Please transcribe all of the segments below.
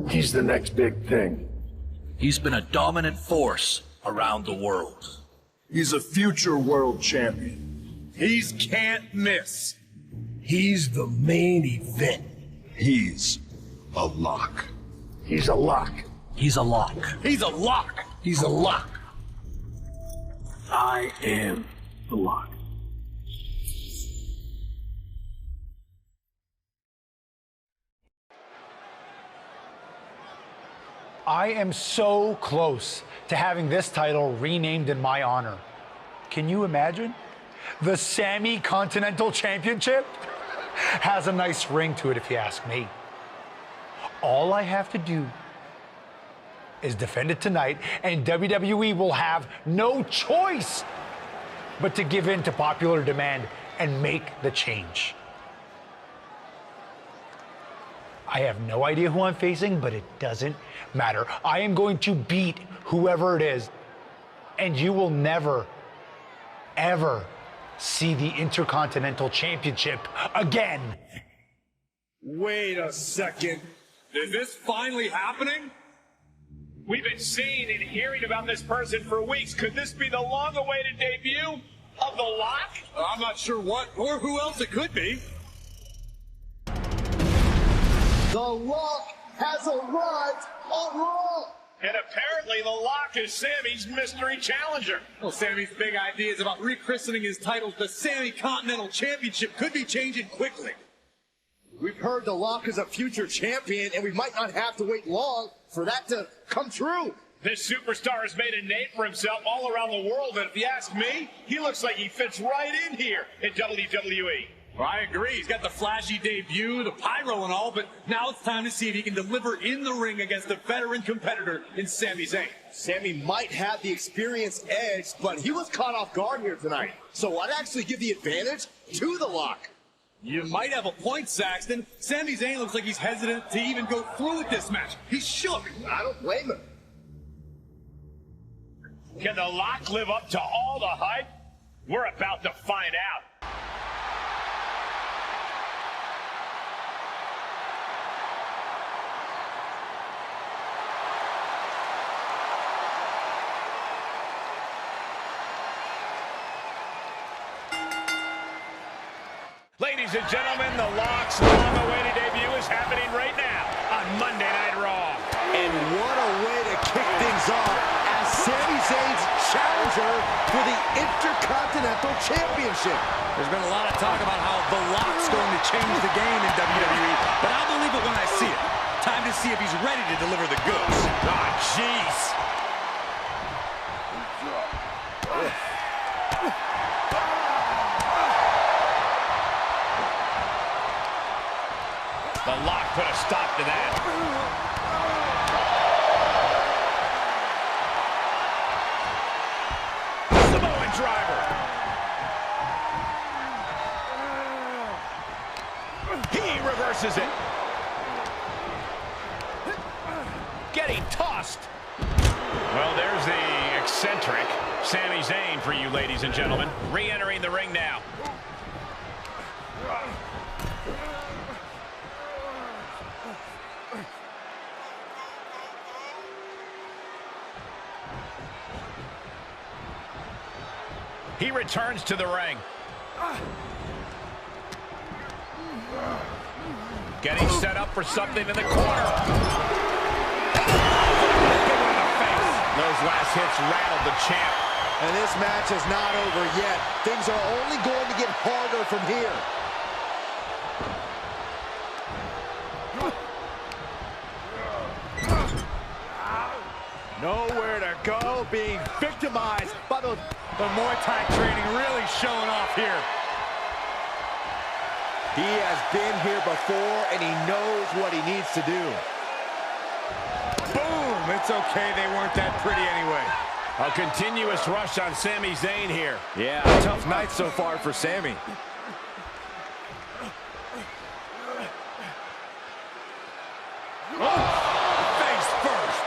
He's the next big thing. He's been a dominant force around the world. He's a future world champion. He's can't miss. He's the main event. He's a lock. He's a lock. He's a lock. He's a lock. He's a lock. I am the lock. I am so close to having this title renamed in my honor. Can you imagine? The Sami Continental Championship has a nice ring to it, if you ask me. All I have to do is defend it tonight, and WWE will have no choice but to give in to popular demand and make the change. I have no idea who I'm facing, but it doesn't matter. I am going to beat whoever it is, and you will never, ever see the Intercontinental Championship again. Wait a second. Is this finally happening? We've been seeing and hearing about this person for weeks. Could this be the long-awaited debut of The Lock? I'm not sure what or who else it could be. The Lock has arrived on Raw! And apparently The Lock is Sami's mystery challenger. Well, Sami's big ideas about rechristening his title the Sami Continental Championship could be changing quickly. We've heard The Lock is a future champion, and we might not have to wait long for that to come true. This superstar has made a name for himself all around the world, and if you ask me, he looks like he fits right in here in WWE. Well, I agree. He's got the flashy debut, the pyro and all, but now it's time to see if he can deliver in the ring against a veteran competitor in Sami Zayn. Sami might have the experience edge, but he was caught off guard here tonight. So I'd actually give the advantage to The Lock. You might have a point, Saxton. Sami Zayn looks like he's hesitant to even go through with this match. He's shook. I don't blame him. Can The Lock live up to all the hype? We're about to find out. Ladies and gentlemen, The Lock's long-awaited debut is happening right now on Monday Night Raw. And what a way to kick things off as Sami Zayn's challenger for the Intercontinental Championship. There's been a lot of talk about how The Lock's going to change the game in WWE, but I'll believe it when I see it. Time to see if he's ready to deliver the goods. Oh, jeez. The Lock put a stop to that. Samoan driver. He reverses it. Getting tossed. Well, there's the eccentric Sami Zayn for you, ladies and gentlemen. Re-entering the ring now. He returns to the ring. Getting set up for something in the corner. Those last hits rattled the champ. And this match is not over yet. Things are only going to get harder from here. Nowhere to go, being victimized by the Muay Thai training really showing off here. He has been here before, and he knows what he needs to do. Boom! It's okay, they weren't that pretty anyway. A continuous rush on Sami Zayn here. Yeah, tough night so far for Sami. Face first.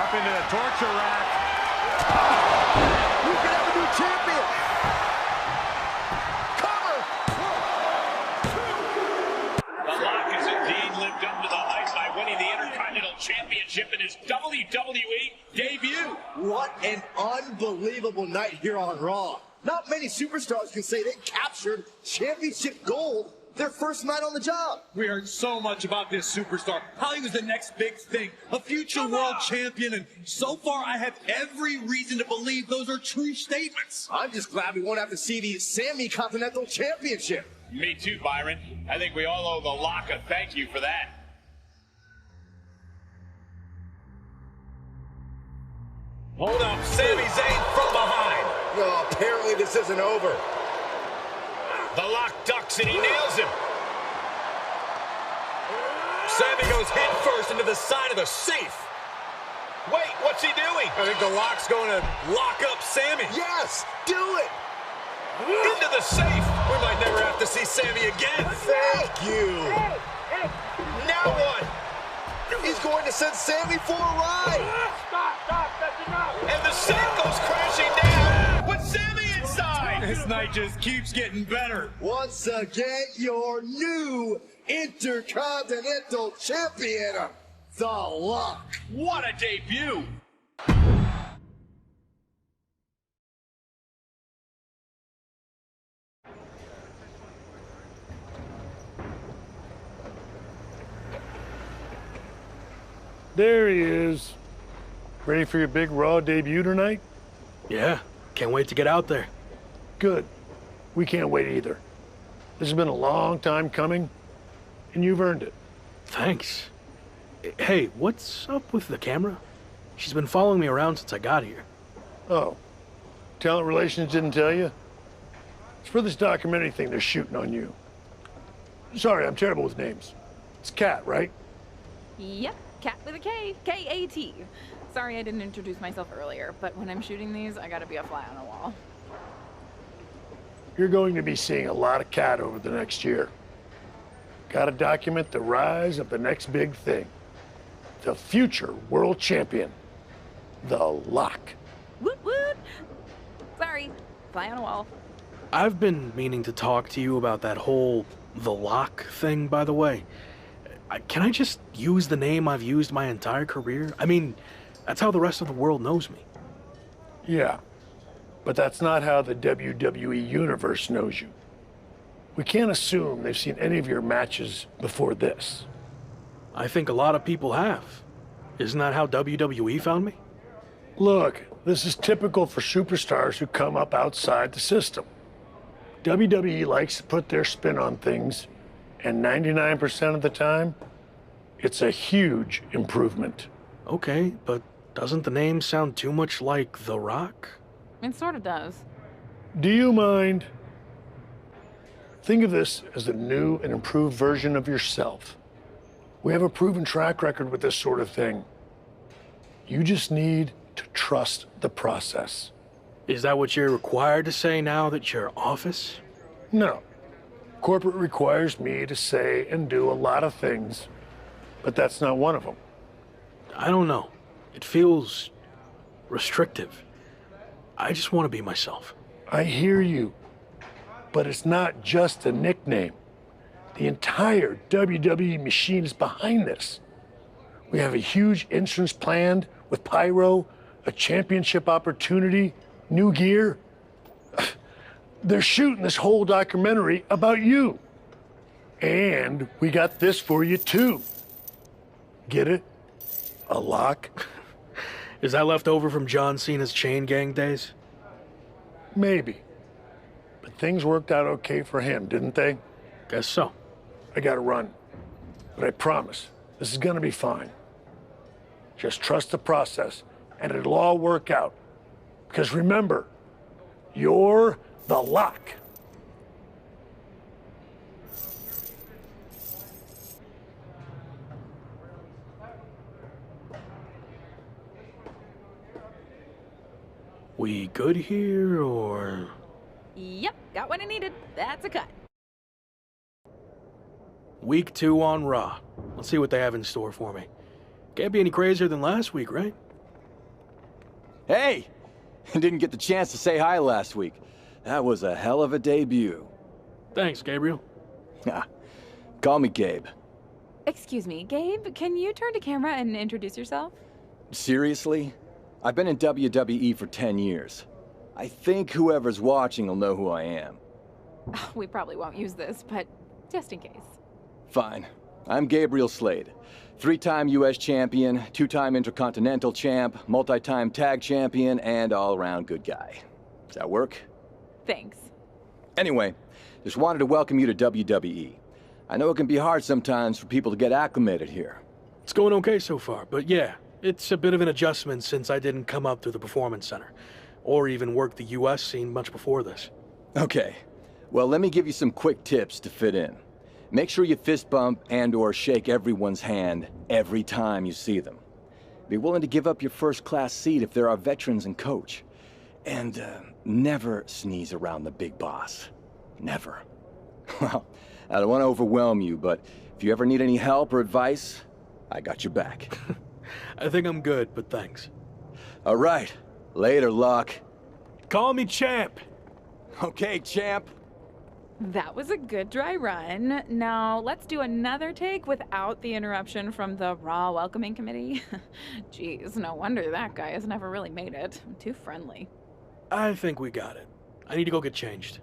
Drop into the torture rack. You can have a new champion. Cover. The Lock has indeed lived up to the hype by winning the Intercontinental Championship in his WWE debut. What an unbelievable night here on Raw. Not many superstars can say they captured championship gold their first night on the job. We heard so much about this superstar, how he was the next big thing, a future world champion, and so far I have every reason to believe those are true statements. I'm just glad we won't have to see the Sammy Continental Championship. Me too, Byron. I think we all owe the Lock a thank you for that. Hold up, Sami Zayn from behind. No, apparently this isn't over. The Lock ducks and he nails him. Sami goes head first into the side of the safe. Wait, what's he doing? I think the Lock's going to lock up Sami. Yes, do it. Into the safe. We might never have to see Sami again. Thank you. Now what? He's going to send Sammy for a ride. Stop, that's enough. And the safe goes crashing down with Sami inside. This night just keeps getting better. Once again, your new Intercontinental Champion, The Lock. What a debut. There he is. Ready for your big Raw debut tonight? Yeah, can't wait to get out there. Good. We can't wait either. This has been a long time coming, and you've earned it. Thanks. Hey, what's up with the camera? She's been following me around since I got here. Oh, Talent Relations didn't tell you? It's for this documentary thing they're shooting on you. Sorry, I'm terrible with names. It's Kat, right? Yep, Kat with a K, K-A-T. Sorry I didn't introduce myself earlier, but when I'm shooting these, I gotta be a fly on the wall. You're going to be seeing a lot of Kat over the next year. Gotta document the rise of the next big thing. The future world champion, The Lock. Woot woot! Sorry, fly on a wall. I've been meaning to talk to you about that whole The Lock thing, by the way. Can I just use the name I've used my entire career? I mean, that's how the rest of the world knows me. Yeah, but that's not how the WWE Universe knows you. We can't assume they've seen any of your matches before this. I think a lot of people have. Isn't that how WWE found me? Look, this is typical for superstars who come up outside the system. WWE likes to put their spin on things, and 99% of the time, it's a huge improvement. Okay, but doesn't the name sound too much like The Rock? It sort of does. Do you mind? Think of this as a new and improved version of yourself. We have a proven track record with this sort of thing. You just need to trust the process. Is that what you're required to say now that you're Office? No. Corporate requires me to say and do a lot of things, but that's not one of them. I don't know. It feels restrictive. I just want to be myself. I hear you, but it's not just a nickname. The entire WWE machine is behind this. We have a huge entrance planned with Pyro, a championship opportunity, new gear. They're shooting this whole documentary about you. And we got this for you too. Get it? A lock? Is that left over from John Cena's Chain Gang days? Maybe. But things worked out okay for him, didn't they? Guess so. I gotta run. But I promise, this is gonna be fine. Just trust the process, and it'll all work out. Because remember, you're The Lock. We good here, or...? Yep, got what I needed. That's a cut. Week 2 on Raw. Let's see what they have in store for me. Can't be any crazier than last week, right? Hey! Didn't get the chance to say hi last week. That was a hell of a debut. Thanks, Gabriel. Call me Gabe. Excuse me, Gabe, can you turn to camera and introduce yourself? Seriously? I've been in WWE for 10 years. I think whoever's watching will know who I am. We probably won't use this, but just in case. Fine. I'm Gabriel Slade. 3-time US champion, 2-time Intercontinental champ, multi-time tag champion, and all-around good guy. Does that work? Thanks. Anyway, just wanted to welcome you to WWE. I know it can be hard sometimes for people to get acclimated here. It's going okay so far, but yeah, it's a bit of an adjustment since I didn't come up through the Performance Center, or even work the US scene much before this. Okay. Well, let me give you some quick tips to fit in. Make sure you fist bump and/or shake everyone's hand every time you see them. Be willing to give up your first-class seat if there are veterans and coach. And never sneeze around the big boss. Never. Well, I don't want to overwhelm you, but if you ever need any help or advice, I got your back. I think I'm good, but thanks. All right. Later, Locke. Call me Champ. Okay, champ. That was a good dry run. Now, let's do another take without the interruption from the Raw Welcoming Committee. Jeez, no wonder that guy has never really made it. Too friendly. I think we got it. I need to go get changed.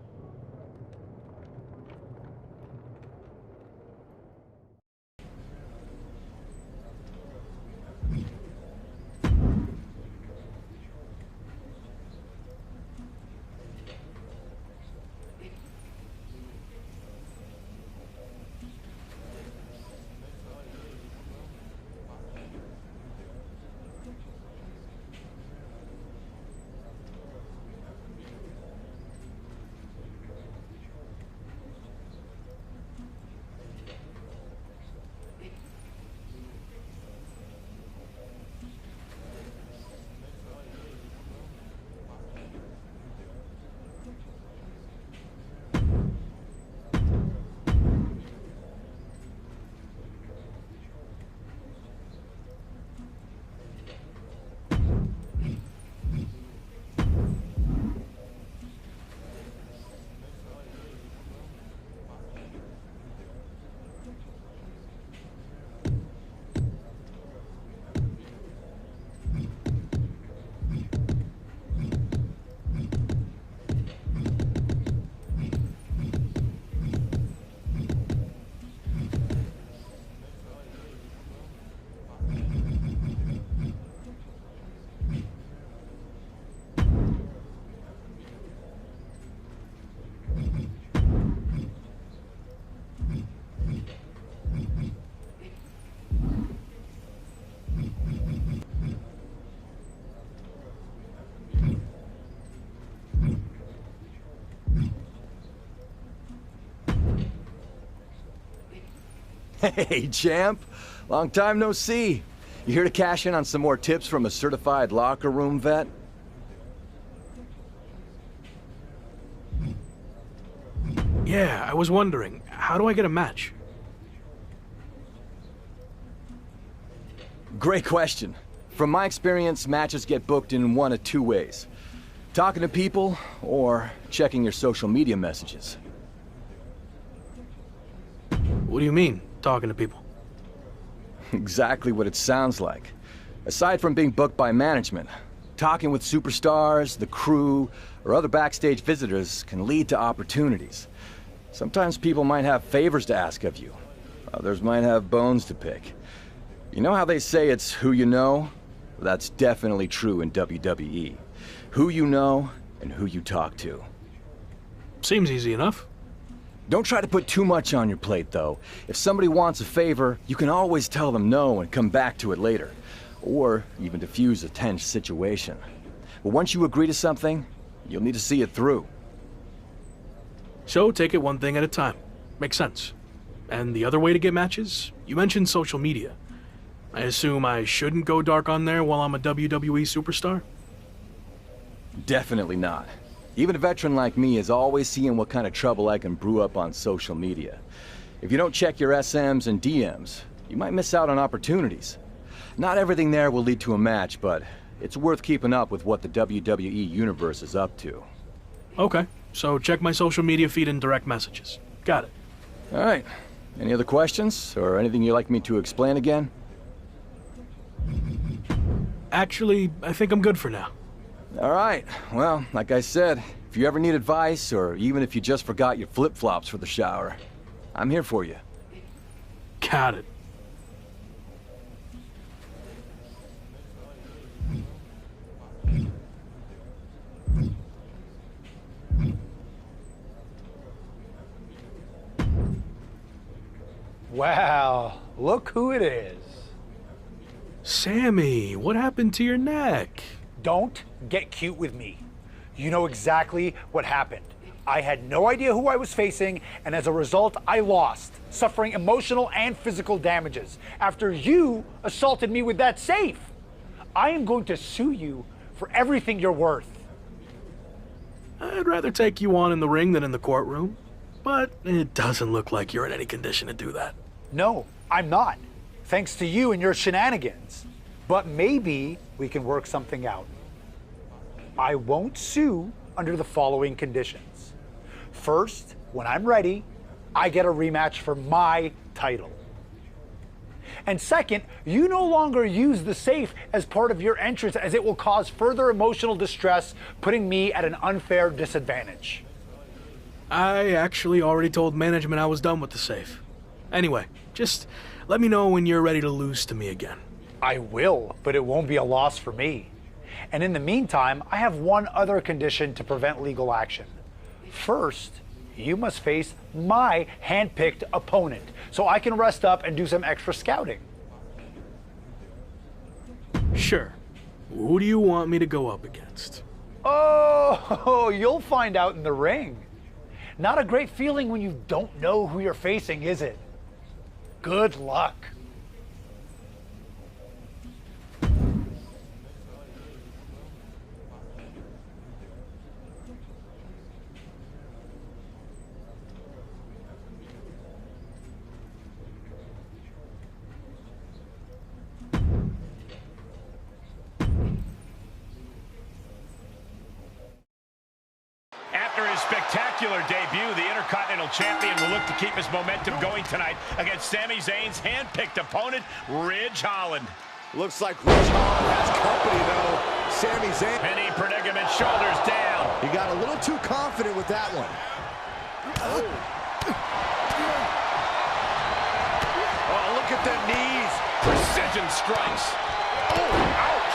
Hey, champ. Long time no see. You here to cash in on some more tips from a certified locker room vet? Yeah, I was wondering, how do I get a match? Great question. From my experience, matches get booked in one of two ways. Talking to people, or checking your social media messages. What do you mean, talking to people? Exactly what it sounds like. Aside from being booked by management, talking with superstars, the crew, or other backstage visitors can lead to opportunities. Sometimes people might have favors to ask of you. Others might have bones to pick. You know how they say it's who you know? That's definitely true in WWE. Who you know and who you talk to. Seems easy enough. Don't try to put too much on your plate, though. If somebody wants a favor, you can always tell them no and come back to it later. Or even diffuse a tense situation. But once you agree to something, you'll need to see it through. So take it one thing at a time. Makes sense. And the other way to get matches? You mentioned social media. I assume I shouldn't go dark on there while I'm a WWE superstar? Definitely not. Even a veteran like me is always seeing what kind of trouble I can brew up on social media. If you don't check your SMs and DMs, you might miss out on opportunities. Not everything there will lead to a match, but it's worth keeping up with what the WWE Universe is up to. Okay, so check my social media feed and direct messages. Got it. All right. Any other questions, or anything you'd like me to explain again? Actually, I think I'm good for now. All right. Well, like I said, if you ever need advice, or even if you just forgot your flip-flops for the shower, I'm here for you. Got it. Wow, look who it is. Sammy, what happened to your neck? Don't get cute with me. You know exactly what happened. I had no idea who I was facing, and as a result, I lost, suffering emotional and physical damages after you assaulted me with that safe. I am going to sue you for everything you're worth. I'd rather take you on in the ring than in the courtroom, but it doesn't look like you're in any condition to do that. No, I'm not, thanks to you and your shenanigans. But maybe we can work something out. I won't sue under the following conditions. First, when I'm ready, I get a rematch for my title. And second, you no longer use the safe as part of your entrance, as it will cause further emotional distress, putting me at an unfair disadvantage. I actually already told management I was done with the safe. Anyway, just let me know when you're ready to lose to me again. I will, but it won't be a loss for me. And in the meantime, I have one other condition to prevent legal action. First, you must face my hand-picked opponent, so I can rest up and do some extra scouting. Sure. Who do you want me to go up against? Oh, you'll find out in the ring. Not a great feeling when you don't know who you're facing, is it? Good luck. After his spectacular debut, the Intercontinental Champion will look to keep his momentum going tonight against Sami Zayn's hand-picked opponent, Ridge Holland. Looks like Ridge Holland has company, though. Sami Zayn. Penny predicament, shoulders down. He got a little too confident with that one. Oh, look at the knees. Precision strikes. Oh, ouch.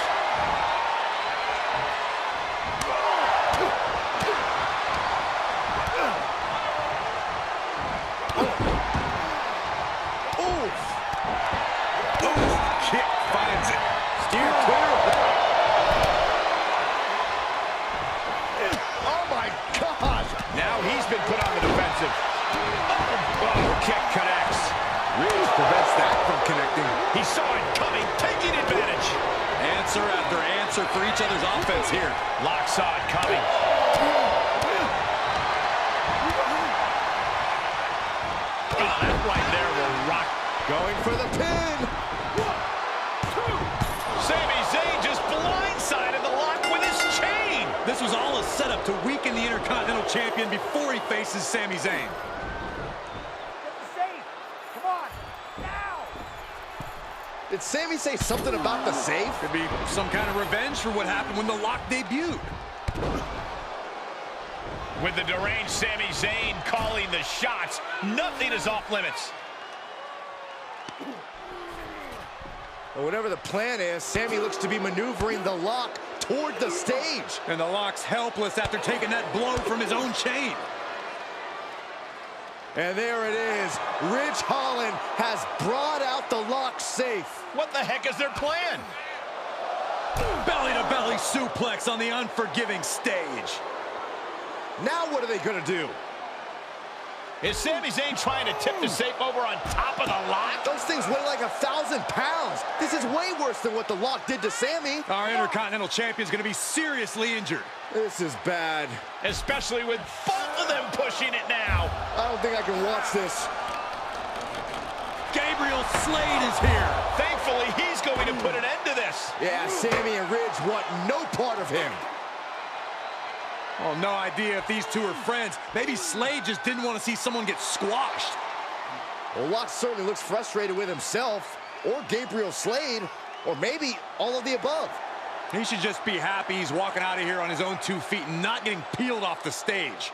Kick finds it. Steer clear of that. Oh my gosh! Now he's been put on the defensive. Oh, kick connects. Ridge prevents that from connecting. He saw it coming, taking advantage. Answer after answer for each other's offense here. Lock saw it coming. Oh, that right there will rock. Going for the pin. Sami Zayn just blindsided the lock with his chain. This was all a setup to weaken the Intercontinental Champion before he faces Sami Zayn. Get the safe! Come on! Now! Did Sami say something about the safe? Could be some kind of revenge for what happened when the lock debuted. With the deranged Sami Zayn calling the shots, nothing is off limits. Well, whatever the plan is, Sami looks to be maneuvering the lock toward the stage. And the lock's helpless after taking that blow from his own chain. And there it is. Ridge Holland has brought out the lock safe. What the heck is their plan? Belly-to-belly suplex on the unforgiving stage. Now what are they going to do? Is Sami Zayn trying to tip the safe over on top of the lock? Those things weigh like 1,000 pounds. This is way worse than what the lock did to Sami. Our Intercontinental Champion's going to be seriously injured. This is bad. Especially with both of them pushing it now. I don't think I can watch this. Game Gabriel Slade is here. Thankfully, he's going to put an end to this. Yeah, Sammy and Ridge want no part of him. Oh, no idea if these two are friends. Maybe Slade just didn't want to see someone get squashed. Well, Locke certainly looks frustrated with himself, or Gabriel Slade, or maybe all of the above. He should just be happy he's walking out of here on his own 2 feet and not getting peeled off the stage.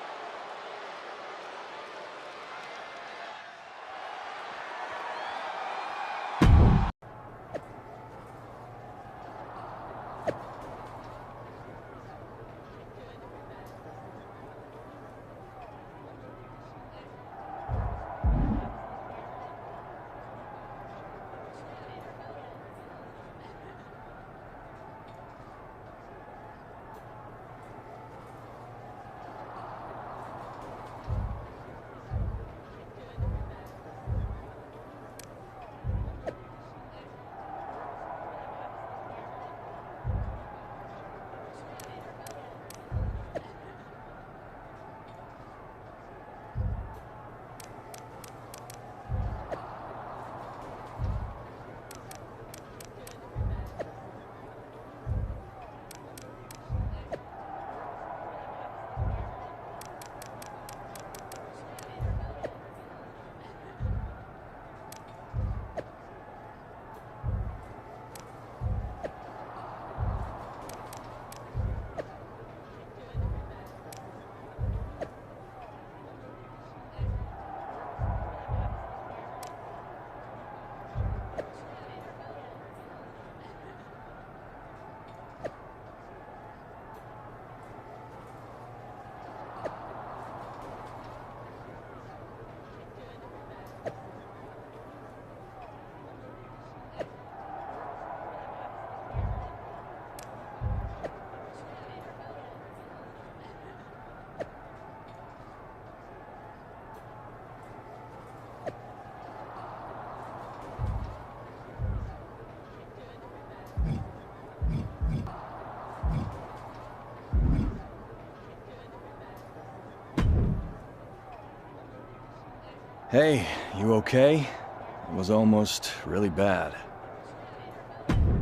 Hey, you okay? It was almost really bad.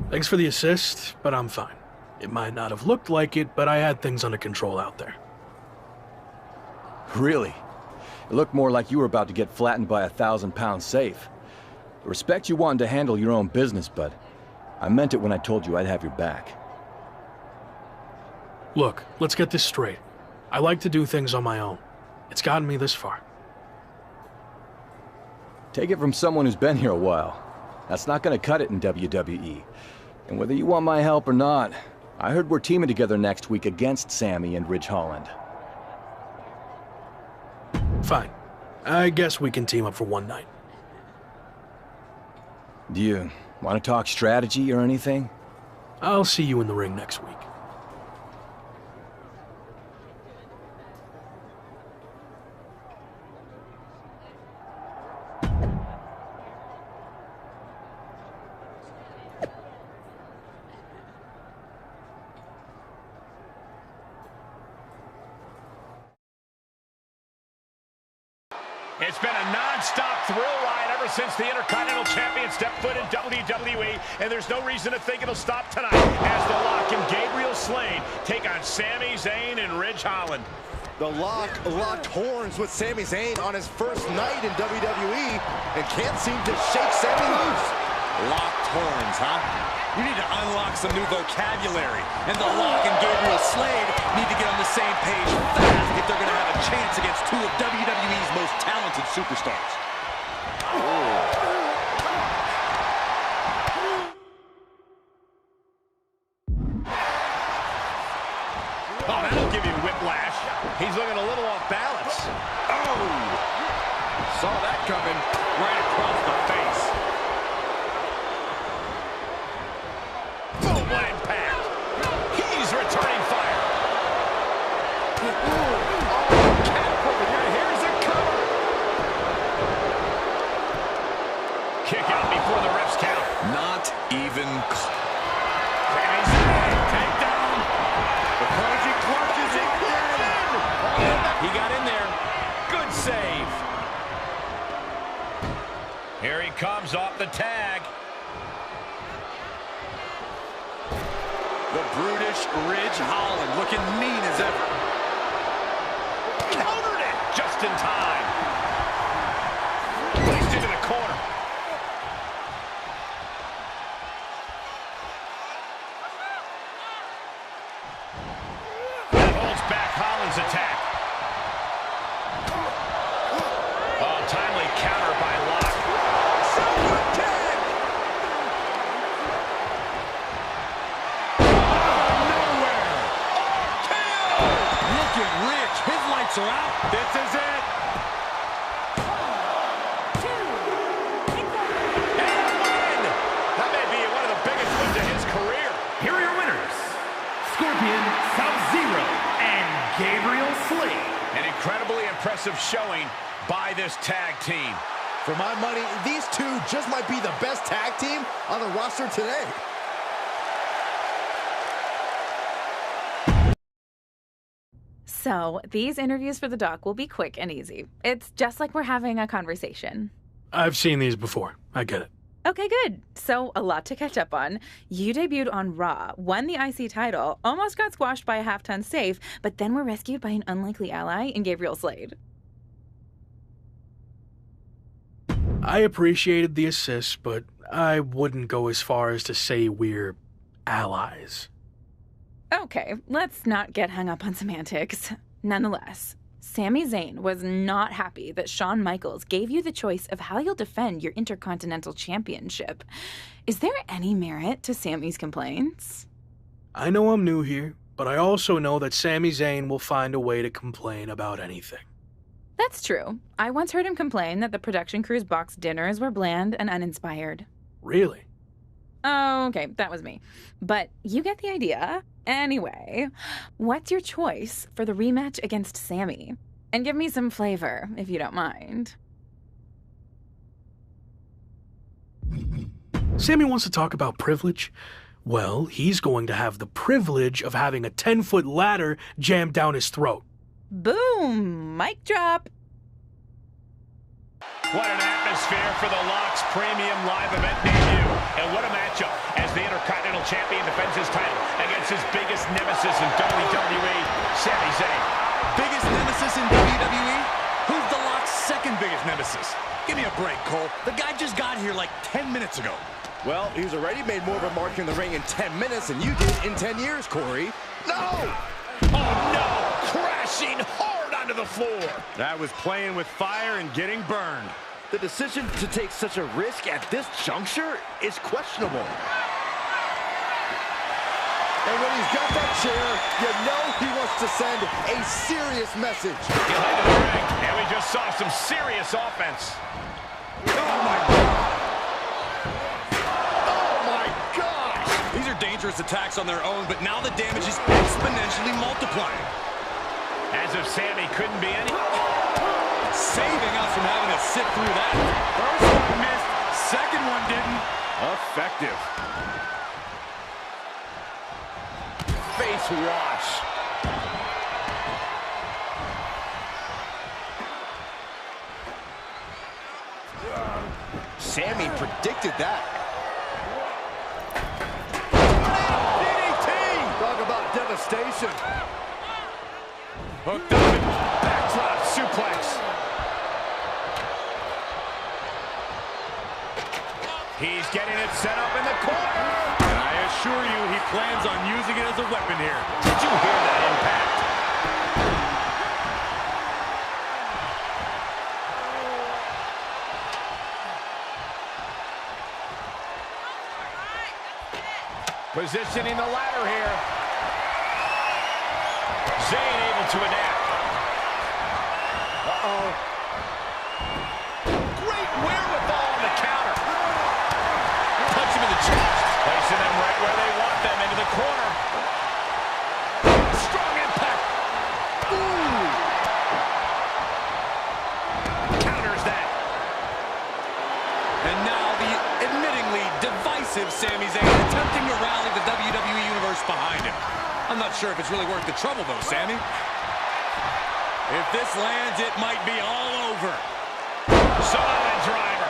Thanks for the assist, but I'm fine. It might not have looked like it, but I had things under control out there. Really? It looked more like you were about to get flattened by a 1,000-pound safe. I respect you wanting to handle your own business, but I meant it when I told you I'd have your back. Look, let's get this straight. I like to do things on my own. It's gotten me this far. Take it from someone who's been here a while. That's not gonna cut it in WWE. And whether you want my help or not, I heard we're teaming together next week against Sammy and Ridge Holland. Fine. I guess we can team up for one night. Do you want to talk strategy or anything? I'll see you in the ring next week. It's been a non-stop thrill ride ever since the Intercontinental Champion stepped foot in WWE, and there's no reason to think it'll stop tonight as The Lock and Gabriel Slade take on Sami Zayn and Ridge Holland. The Lock locked horns with Sami Zayn on his first night in WWE and can't seem to shake Sami loose. Locked horns, huh? You need to unlock some new vocabulary. And The Lock and Gabriel Slade need to get on the same page fast if they're going to have a chance against two of WWE's most talented superstars. Oh, that'll give you whiplash. He's looking a little off balance. Oh! Saw that coming right across the face. Boom, what impact. He's returning fire. Here's a cover. Kick out before the ref's count. Not even close. Sami Zayn, takedown. The Prodigy clutches it again. He got in there. Good save. The brutish Ridge Holland looking mean as ever. Countered it just in time. Placed into the corner. That holds back Holland's attack. Oh, timely counter by Locke. Super kick! Nowhere! KO! Look at Ridge. His lights are out. This is it. And a win! That may be one of the biggest wins of his career. Here are your winners, Scorpion, Sub-Zero, and Gabriel Slade. An incredibly impressive showing by this tag team. For my money, these two just might be the best tag team on the roster today. So, these interviews for the doc will be quick and easy. It's just like we're having a conversation. I've seen these before. I get it. Okay, good. So, a lot to catch up on. You debuted on Raw, won the IC title, almost got squashed by a half-ton safe, but then were rescued by an unlikely ally in Gabriel Slade. I appreciated the assist, but I wouldn't go as far as to say we're allies. Okay, let's not get hung up on semantics. Nonetheless, Sami Zayn was not happy that Shawn Michaels gave you the choice of how you'll defend your Intercontinental Championship. Is there any merit to Sami's complaints? I know I'm new here, but I also know that Sami Zayn will find a way to complain about anything. That's true. I once heard him complain that the production crew's box dinners were bland and uninspired. Really? Oh, okay, that was me. But you get the idea. Anyway, what's your choice for the rematch against Sami? And give me some flavor, if you don't mind. Sami wants to talk about privilege? Well, he's going to have the privilege of having a 10-foot ladder jammed down his throat. Boom! Mic drop! What an atmosphere for the Locks Premium Live Event debut. And what a matchup as the Intercontinental Champion defends his title against his biggest nemesis in WWE, Sami Zayn. Biggest nemesis in WWE? Who's the Lock's second biggest nemesis? Give me a break, Cole. The guy just got here like 10 minutes ago. Well, he's already made more of a mark in the ring in 10 minutes than you did in 10 years, Corey. No! Oh no! Crashing hard onto the floor. That was playing with fire and getting burned. The decision to take such a risk at this juncture is questionable. And when he's got that chair, you know he wants to send a serious message. He'll head to the ring, and we just saw some serious offense. Oh my God! Oh my gosh! These are dangerous attacks on their own, but now the damage is exponentially multiplying. As if Sami couldn't be any... Saving us from having to sit through that. First one missed, second one didn't. Effective. Face wash. Sami predicted that. DDT! Talk about devastation. Hooked up and backdrop suplex. He's getting it set up in the corner. And I assure you, he plans on using it as a weapon here. Did you hear that impact? Positioning the ladder here. Zayn able to adapt. Uh-oh. Great wherewithal on the counter. Punch him in the chest. Placing them right where they want them, into the corner. Strong impact. Ooh. Counters that. And now the admittingly divisive Sami Zayn attempting to rally the WWE Universe behind him. I'm not sure if it's really worth the trouble, though, Sami. If this lands, it might be all over. Solid driver.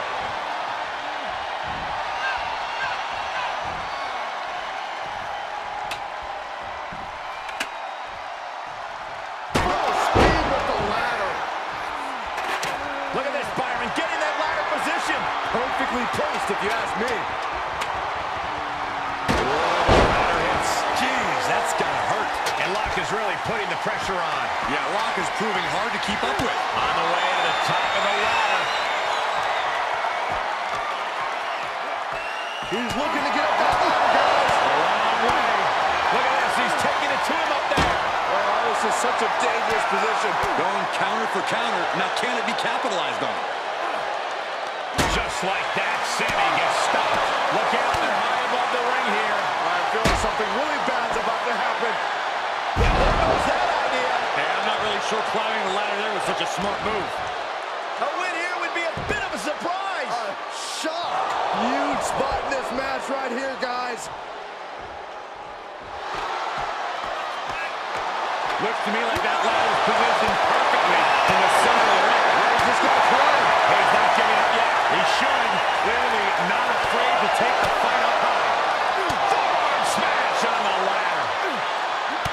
is really putting the pressure on. Yeah, Locke is proving hard to keep up with. On the way to the top of the ladder. He's looking to get up that ladder, guys. A long way. Look at this. He's taking it to him up there. Oh, this is such a dangerous position. Going counter for counter. Now, can it be capitalized on? Just like that, Sammy gets stopped. Look out, they're high above the ring here. I feel like something really bad's about to happen. Yeah, there goes that idea. Hey, I'm not really sure climbing the ladder there was such a smart move. A win here would be a bit of a surprise. Shock. Huge spot in this match right here, guys. Looks to me like that ladder is positioned perfectly in the center of the ring. Where's this guy playing? He's not giving up yet. He should. Clearly not afraid to take the fight up high. Forearm smash on the ladder.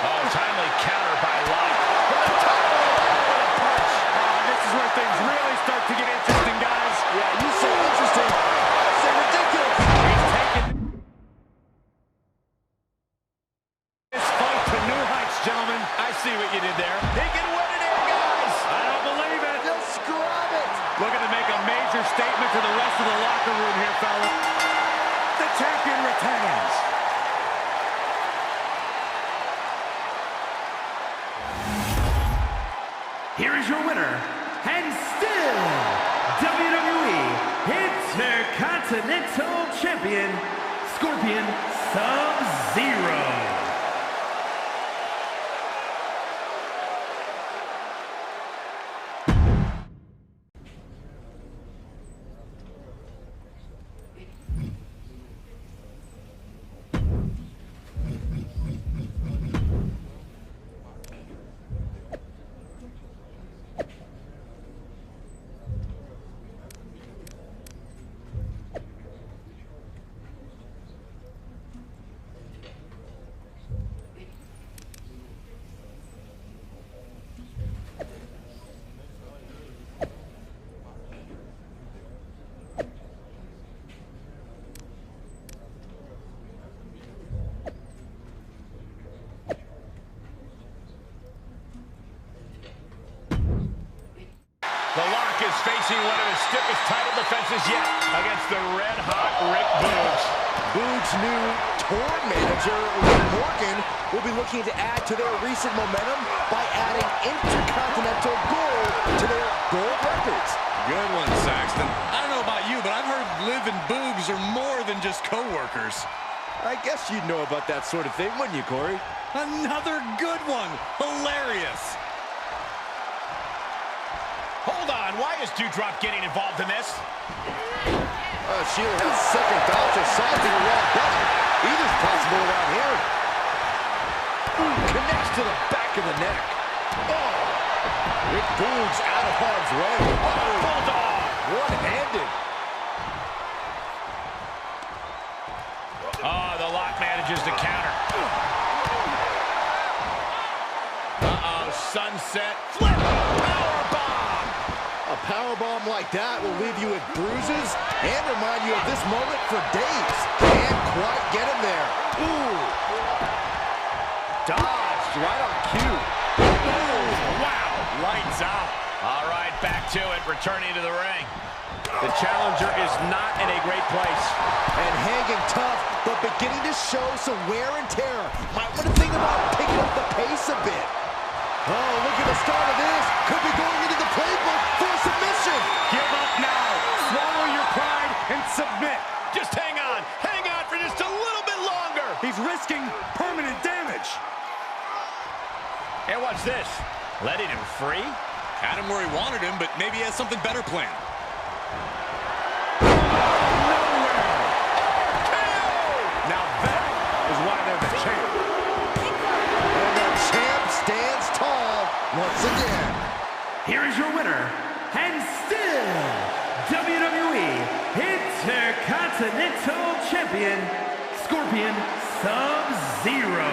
Oh, timely counter by Locke. From the top of the ladder with a punch. This is where things really start to get interesting, guys. Yeah, you say interesting. I say ridiculous. He's taking this fight to new heights, gentlemen. I see what you did there. He can win it here, guys. I don't believe it. Just grab it. Looking to make a major statement to the rest of the locker room here, fella. The champion retains. Here is your winner, and still WWE Intercontinental Champion, Scorpion Sub-Zero. The Lock is facing one of his stiffest title defenses yet against the red-hot Rick Boogs. Boogs' new tour manager, Liv Morgan, will be looking to add to their recent momentum by adding Intercontinental Gold to their gold records. Good one, Saxton. I don't know about you, but I've heard Liv and Boogs are more than just co-workers. I guess you'd know about that sort of thing, wouldn't you, Corey? Another good one. Hilarious. Hold on, why is Doudrop getting involved in this? Sheila has second thoughts or something around belly. Either's possible around here. Ooh, connects to the back of the neck. Oh, Rick Boogs out of harm's way. Oh, Bulldog. One-handed. Oh, the Lock manages to counter. Uh-oh, sunset flip. Powerbomb. A powerbomb like that will leave you with bruises and remind you of this moment for days. Can't quite get him there. Ooh. Dodged right on cue. Ooh, wow, lights out. All right, back to it, returning to the ring. The challenger is not in a great place. And hanging tough, but beginning to show some wear and tear. Might want to think about picking up the pace a bit. Oh, look at the start of this. Could be going into the playbook for a submission. Give up now. Swallow your pride and submit. Just hang on for just a little bit longer. He's risking permanent damage. And what's this? Letting him free? Had him where he wanted him, but maybe he has something better planned. Now that is why they're the champ. And the champ stands tall once again. Here is your winner, and still WWE Intercontinental Champion, Scorpion Sub-Zero.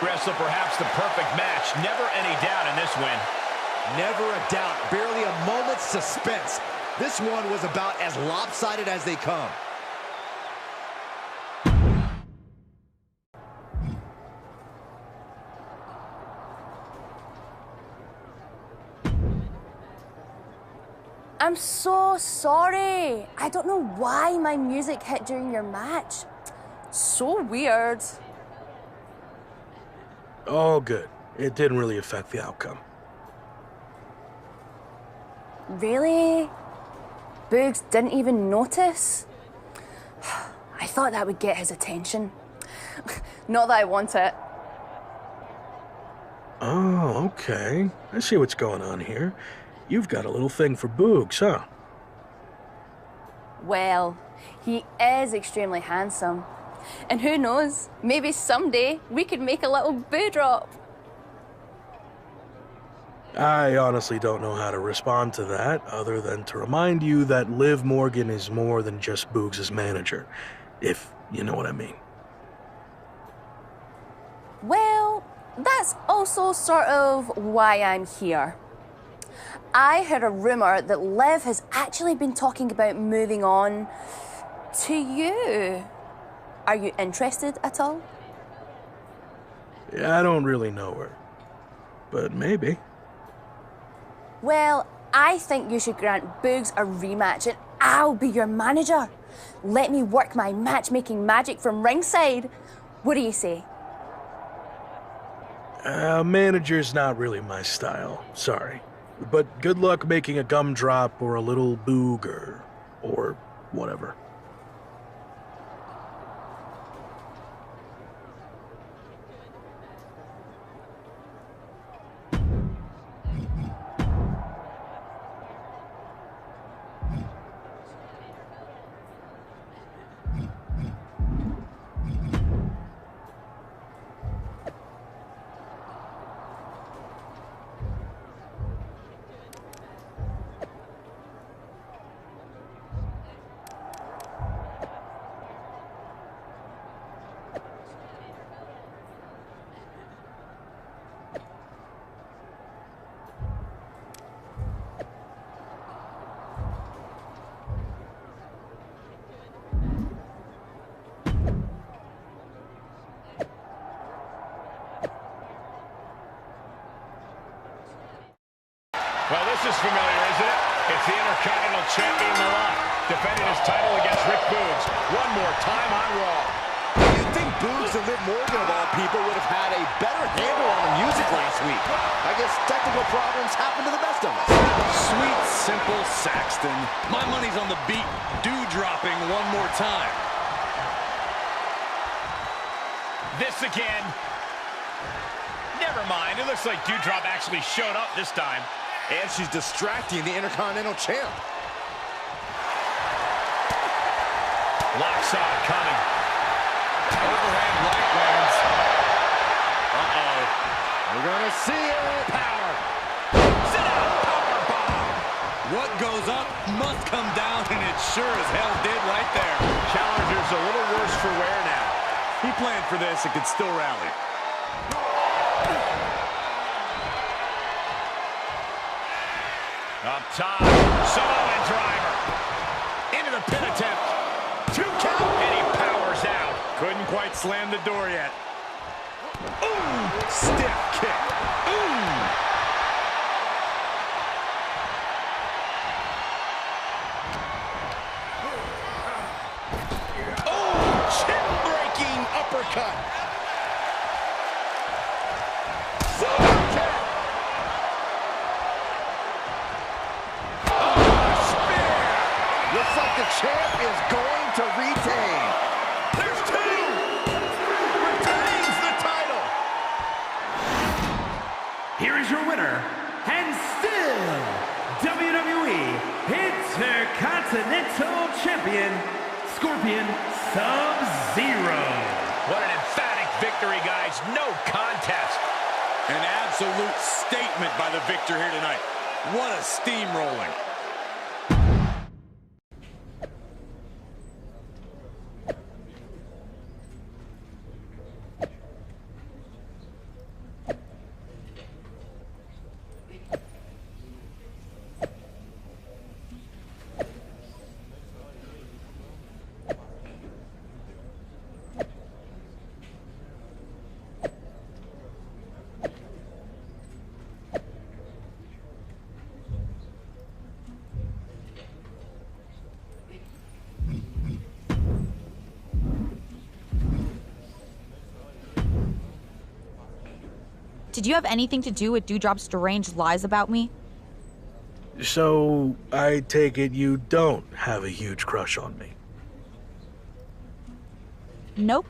Wrestle perhaps the perfect match. Never any doubt in this win. Never a doubt. Barely a moment's suspense. This one was about as lopsided as they come. I'm so sorry. I don't know why my music hit during your match. So weird. All good. It didn't really affect the outcome. Really? Boogs didn't even notice? I thought that would get his attention. Not that I want it. Oh, okay. I see what's going on here. You've got a little thing for Boogs, huh? Well, he is extremely handsome. And who knows, maybe someday we could make a little boo drop. I honestly don't know how to respond to that, other than to remind you that Liv Morgan is more than just Boogs' manager, if you know what I mean. Well, that's also sort of why I'm here. I heard a rumor that Liv has actually been talking about moving on to you. Are you interested at all? Yeah, I don't really know her, but maybe. Well, I think you should grant Boogs a rematch and I'll be your manager. Let me work my matchmaking magic from ringside. What do you say? Manager's not really my style, sorry. But good luck making a gumdrop or a little booger, or whatever. Well, this is familiar, isn't it? It's the Intercontinental Champion, The Rock, defending his title against Rick Boogs. One more time on Raw. You'd think Boogs and Liv Morgan, of all people, would have had a better handle on the music last week. I guess technical problems happen to the best of us. Sweet, simple Saxton. My money's on the beat. Dew-dropping one more time. This again. Never mind. It looks like Dewdrop actually showed up this time. And she's distracting the Intercontinental Champ. Lock saw it coming. Overhand right lands. Uh-oh. We're gonna see it. Power. Sit out. Power bomb. What goes up must come down, and it sure as hell did right there. Challenger's a little worse for wear now. He planned for this and could still rally. Up top, Samoan driver. Into the pin attempt. 2 count, and he powers out. Couldn't quite slam the door yet. Ooh, stiff kick. Ooh. Oh, chin-breaking uppercut. Looks like the champ is going to retain. There's 2! Retains the title! Here is your winner, and still WWE Intercontinental Champion, Scorpion Sub-Zero. What an emphatic victory, guys. No contest. An absolute statement by the victor here tonight. What a steamrolling. Did you have anything to do with Doudrop's deranged lies about me? So, I take it you don't have a huge crush on me? Nope.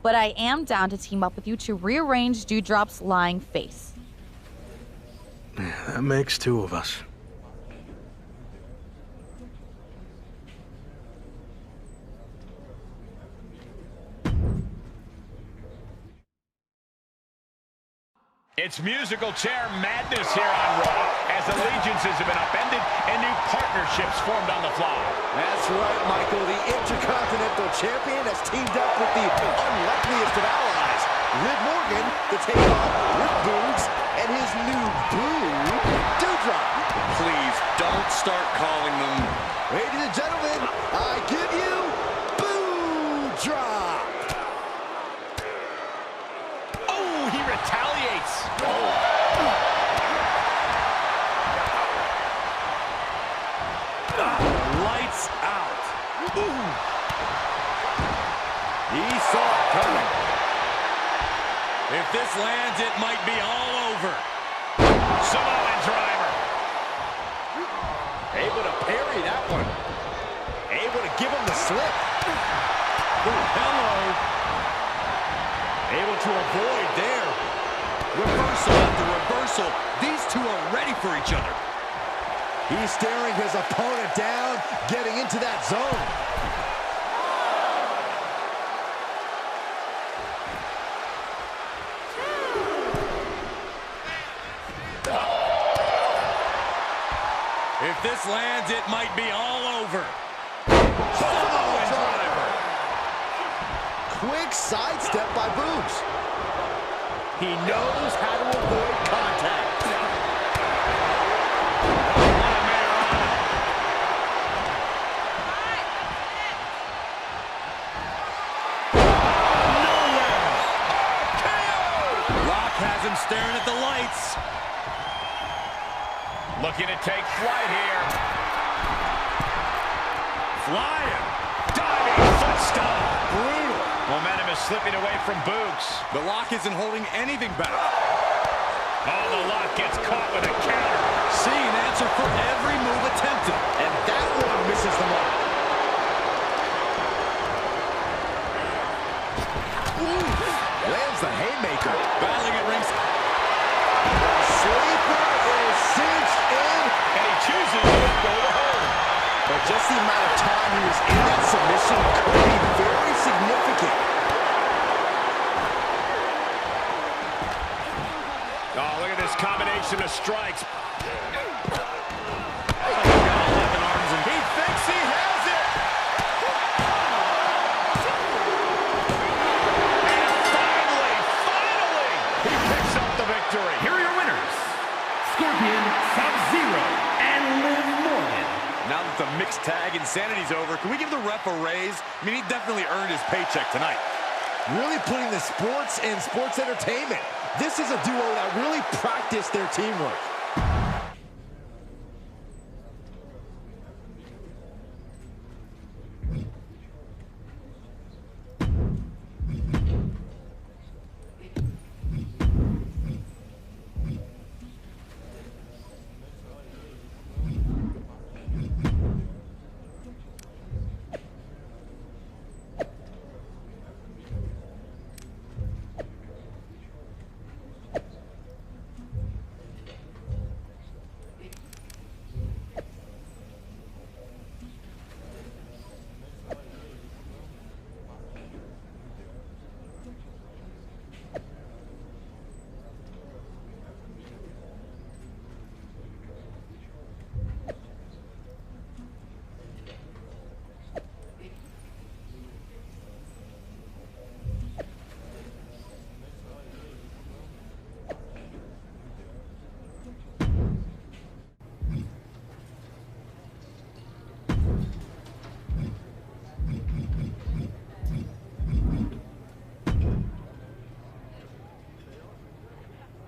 But I am down to team up with you to rearrange Doudrop's lying face. That makes two of us. It's musical chair madness here on Raw, as allegiances have been upended and new partnerships formed on the fly. That's right, Michael. The Intercontinental Champion has teamed up with the unlikeliest of allies, Liv Morgan, to take on Rick Boogs and his new boo, Doudrop. Please don't start calling them. Ladies and gentlemen, I give you Doudrop. Oh, he retaliates. Lights out. Ooh. He saw it coming. If this lands, it might be all over. Samoan driver. Able to parry that one. Able to give him the slip. Ooh, hello. Able to avoid there. Reversal after reversal. These two are ready for each other. He's staring his opponent down, getting into that zone. If this lands, it might be all over. Samoan driver. Quick sidestep by Boogs. He knows how to avoid contact. Rock has him staring at the lights. Looking to take flight here. Flying. Diving foot stomp. Brutal. Momentum is slipping away from Boogs. The Lock isn't holding anything back. Oh, the Lock gets caught with a counter. See an answer for every move attempted. And that one misses the mark. Lands the haymaker. Battling at rings. Sleeper is cinched in. And he chooses to go to home. But just the amount of time he was in that submission could be very significant. Oh, look at this combination of strikes. He thinks he has it. And finally, he picks up the victory. Here are your winners, Scorpion, Sub-Zero, and Liv Morgan. Now that the mixed tag insanity's over, can we give the ref a raise? I mean, he definitely earned his paycheck tonight. Really putting the sports in sports entertainment. This is a duo that really practiced their teamwork.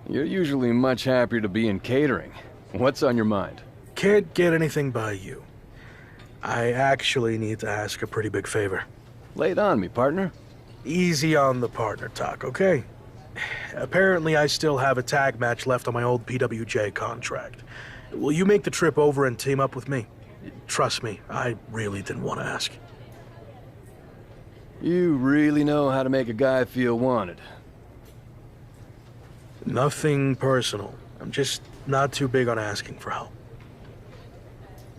You're usually much happier to be in catering. What's on your mind? Can't get anything by you. I actually need to ask a pretty big favor. Lay it on me, partner. Easy on the partner talk, okay? Apparently, I still have a tag match left on my old PWJ contract. Will you make the trip over and team up with me? Trust me, I really didn't want to ask. You really know how to make a guy feel wanted. Nothing personal. I'm just not too big on asking for help.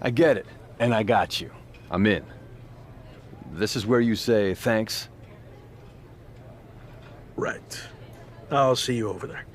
I get it, and I got you. I'm in. This is where you say thanks? Right. I'll see you over there.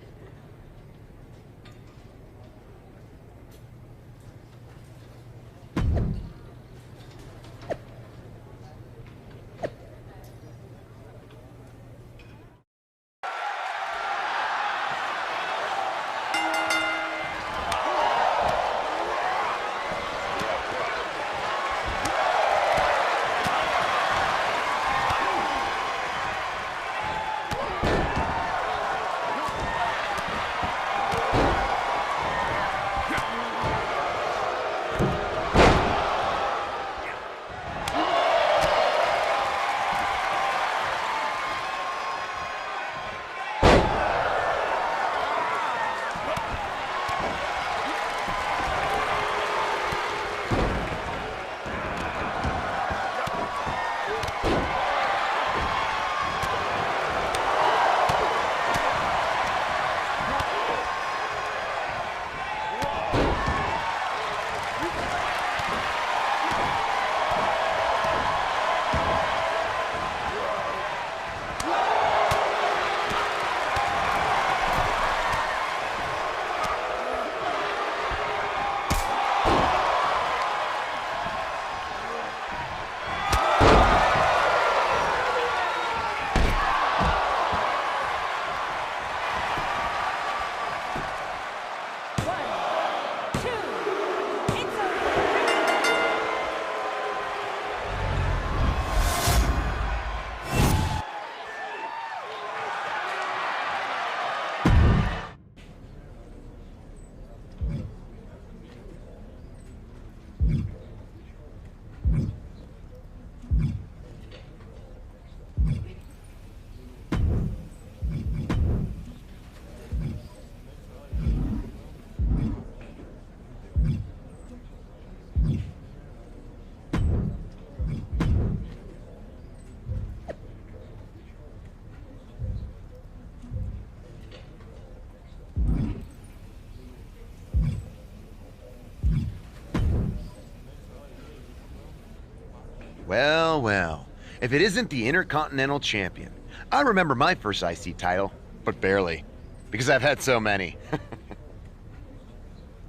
Well, well. If it isn't the Intercontinental Champion. I remember my first IC title, but barely. Because I've had so many.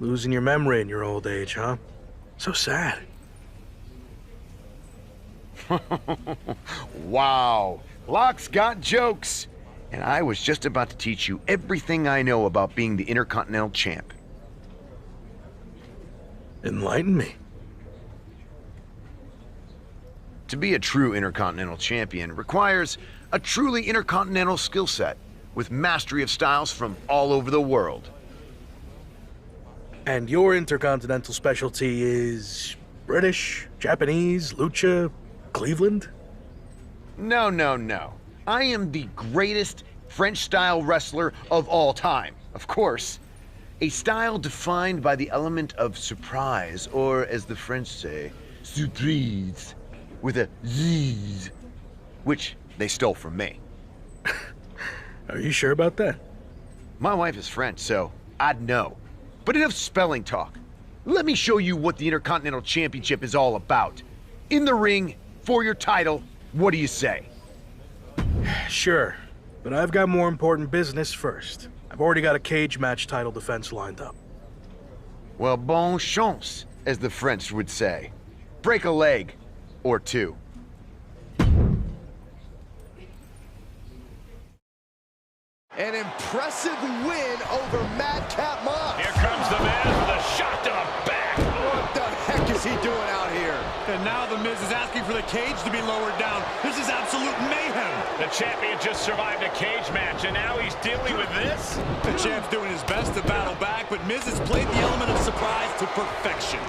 Losing your memory in your old age, huh? So sad. Wow. Locke's got jokes. And I was just about to teach you everything I know about being the Intercontinental Champ. Enlighten me. To be a true Intercontinental Champion requires a truly intercontinental skill set with mastery of styles from all over the world. And your Intercontinental specialty is British, Japanese, Lucha, Cleveland? No, no, no. I am the greatest French-style wrestler of all time, of course. A style defined by the element of surprise, or as the French say, surprise, with a Z, which they stole from me. Are you sure about that? My wife is French, so I'd know. But enough spelling talk. Let me show you what the Intercontinental Championship is all about. In the ring, for your title, what do you say? Sure, but I've got more important business first. I've already got a cage match title defense lined up. Well, bon chance, as the French would say. Break a leg. Or two. An impressive win over Madcap Moss. Here comes the Miz with a shot to the back. What the heck is he doing out here? And now the Miz is asking for the cage to be lowered down. This is absolute mayhem. The champion just survived a cage match, and now he's dealing with this? The champ's doing his best to battle back, but Miz has played the element of surprise to perfection.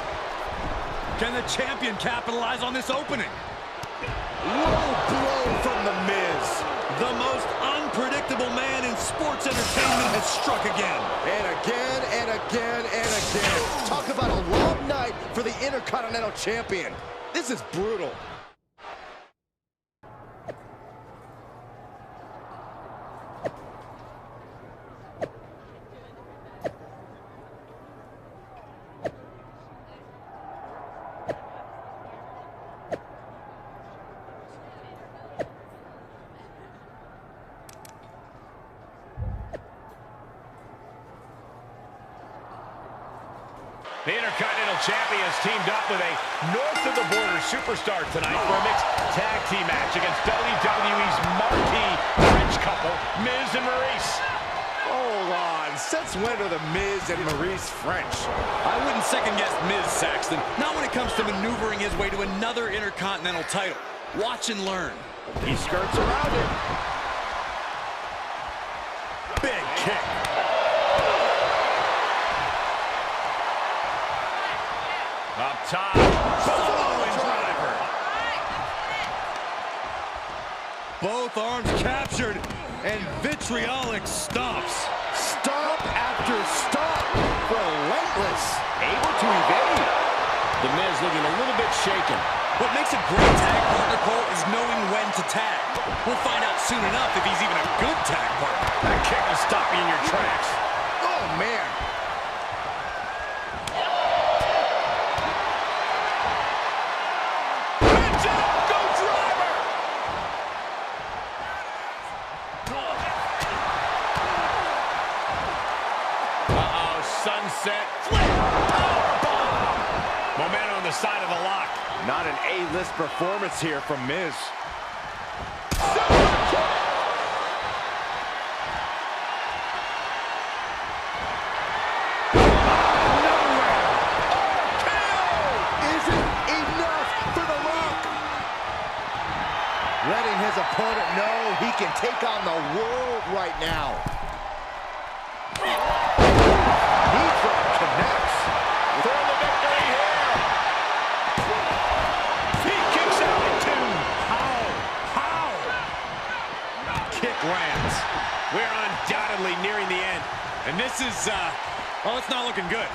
Can the champion capitalize on this opening? Low blow from the Miz. The most unpredictable unpredictable man in sports entertainment has struck again. And again, and again, and again. Talk about a long night for the Intercontinental Champion. This is brutal. The Intercontinental Champions teamed up with a north-of-the-border superstar tonight for a mixed tag team match against WWE's marquee French couple, Miz and Maryse. Hold on. Since when are the Miz and Maryse French? I wouldn't second-guess Miz, Saxton. Not when it comes to maneuvering his way to another Intercontinental title. Watch and learn. He skirts around it. Big kick. Up top, following driver. Both arms captured, and vitriolic stomps. Stomp after stomp. Relentless. Able to evade. The Miz looking a little bit shaken. What makes a great tag partner, Cole, is knowing when to tag. We'll find out soon enough if he's even a good tag partner. That kick will stop you in your tracks. Oh, man. Sunset flip. Powerbomb. Momentum on the side of the lock. Not an A-list performance here from Miz. Letting his opponent know he can take on the world right now. Knee drop connects. For the victory here. He kicks out at two. How? Kick lands. We're undoubtedly nearing the end. And this is, well, it's not looking good.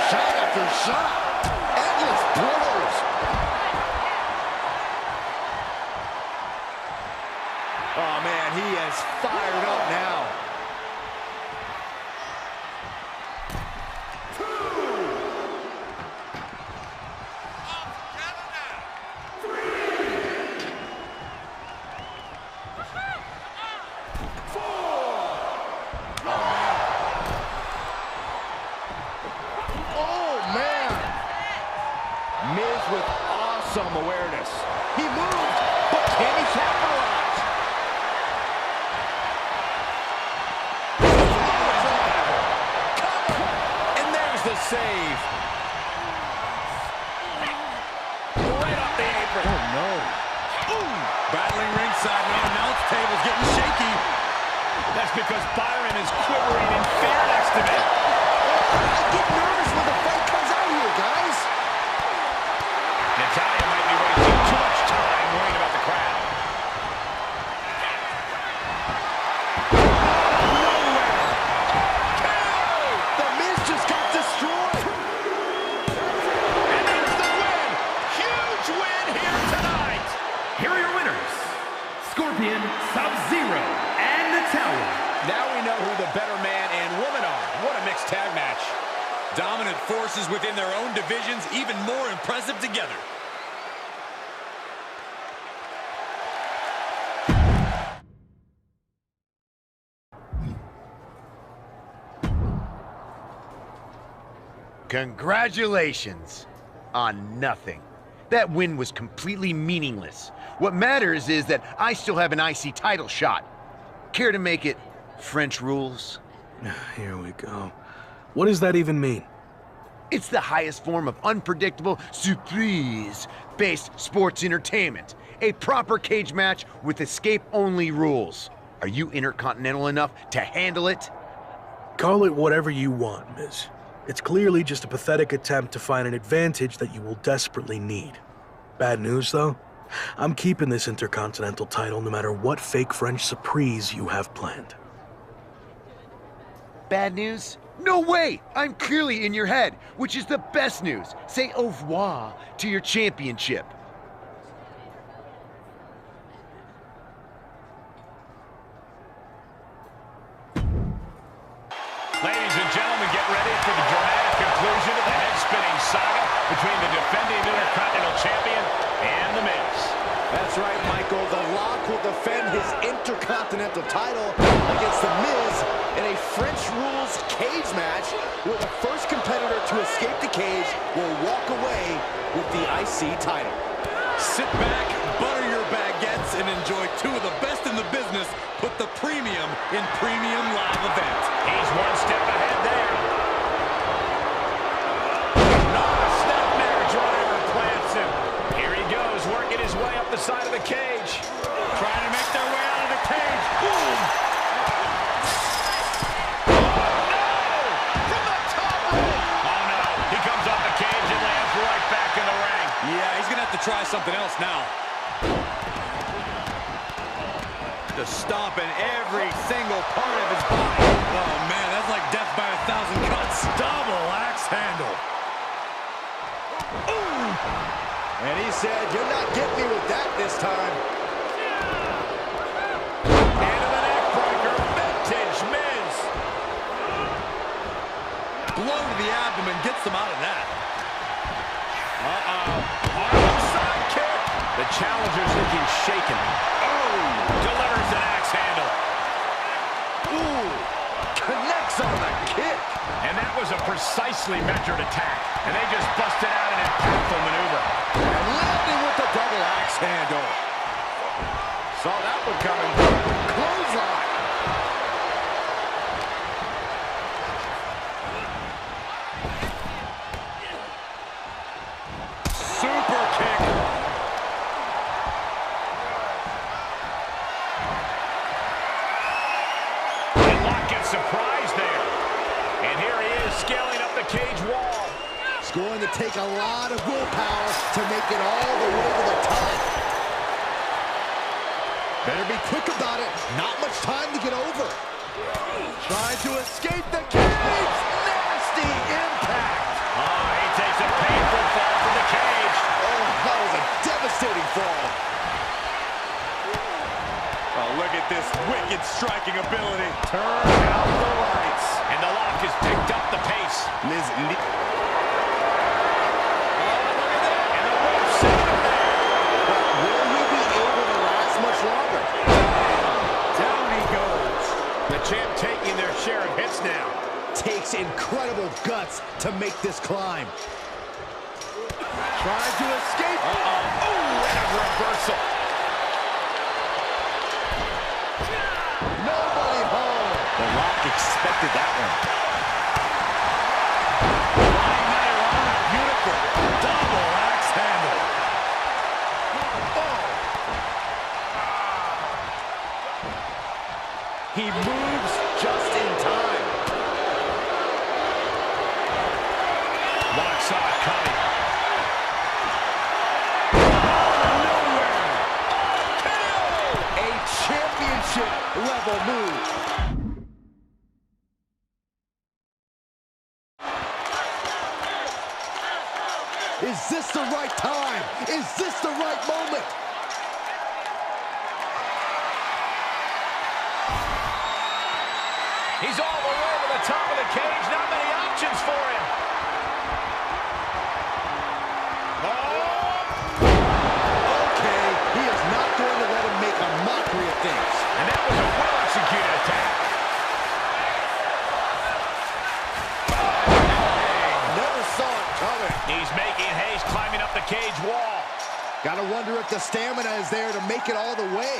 Shot after shot. Endless blows. Oh, man, he is fired up now. Miz with awesome awareness. He moved, but can he capitalize? And there's the save. Right off the apron. Oh, no. Ooh. Battling ringside now. Announce table's getting shaky. That's because Byron is quivering in fear next to me. I get nervous when the fight comes out here, guys. Natalya might be wasting too much time worrying about the crowd. Nowhere. The Miz just got destroyed. And that's the win. Huge win here tonight. Here are your winners, Scorpion, Sub-Zero, and Natalya. Now we know who the better man and woman are. What a mixed tag match. Dominant forces within their own divisions, even more impressive together. Congratulations on nothing. That win was completely meaningless. What matters is that I still have an IC title shot. Care to make it French rules? Here we go. What does that even mean? It's the highest form of unpredictable surprise-based sports entertainment. A proper cage match with escape-only rules. Are you intercontinental enough to handle it? Call it whatever you want, Miz. It's clearly just a pathetic attempt to find an advantage that you will desperately need. Bad news, though? I'm keeping this Intercontinental title no matter what fake French surprise you have planned. Bad news? No way! I'm clearly in your head, which is the best news. Say au revoir to your championship. Ladies and gentlemen, get ready for the dramatic conclusion of the head-spinning saga between the defending Intercontinental Champion and The Miz. That's right, Michael. The Lock will defend his Intercontinental title against The Miz in a French rules cage match where the first competitor to escape the cage will walk away with the IC title. Sit back, butter your baguettes, and enjoy two of the best in the business. Put the premium in premium live events. He's one step ahead there. Snapmare driver plants him. Here he goes, working his way up the side of the cage. Trying to make their way out of the cage. Boom! Try something else now. To stomp in every single part of his body. Oh man, that's like death by 1,000 cuts. Double axe handle. Ooh. And he said, "You're not getting me with that this time." Into the neck breaker, vintage Miz. Blow to the abdomen gets them out of that. The challenger's looking shaken. Oh! Delivers an axe handle. Ooh! Connects on the kick. And that was a precisely measured attack. And they just busted out an impactful maneuver. And landing with the double axe handle. Saw that one coming. Clothesline. Super kick. Surprise there. And here he is scaling up the cage wall. It's going to take a lot of willpower to make it all the way to the top. Better be quick about it. Not much time to get over. Trying to escape the cage. Nasty impact. He takes a painful fall from the cage. Oh, that was a devastating fall. Oh, look at this wicked striking ability. Turn out the lights. And the Lock has picked up the pace. Miz. Oh, look at that. And the rope set there. But will he be able to last much longer? Down he goes. The champ taking their share of hits now. Takes incredible guts to make this climb. Trying to escape. Oh, and a reversal. Nobody home. The Lock expected that one. Beautiful. Double axe handle. He moves just in time. Lock saw it coming. A championship level move. Is this the right time? Is this the right moment? He's all the way to the top of the cage. Not many options for him. Okay, he is not going to let him make a mockery of things. And that was a well-executed attack. Never saw it coming. He's making haste, climbing up the cage wall. Gotta wonder if the stamina is there to make it all the way.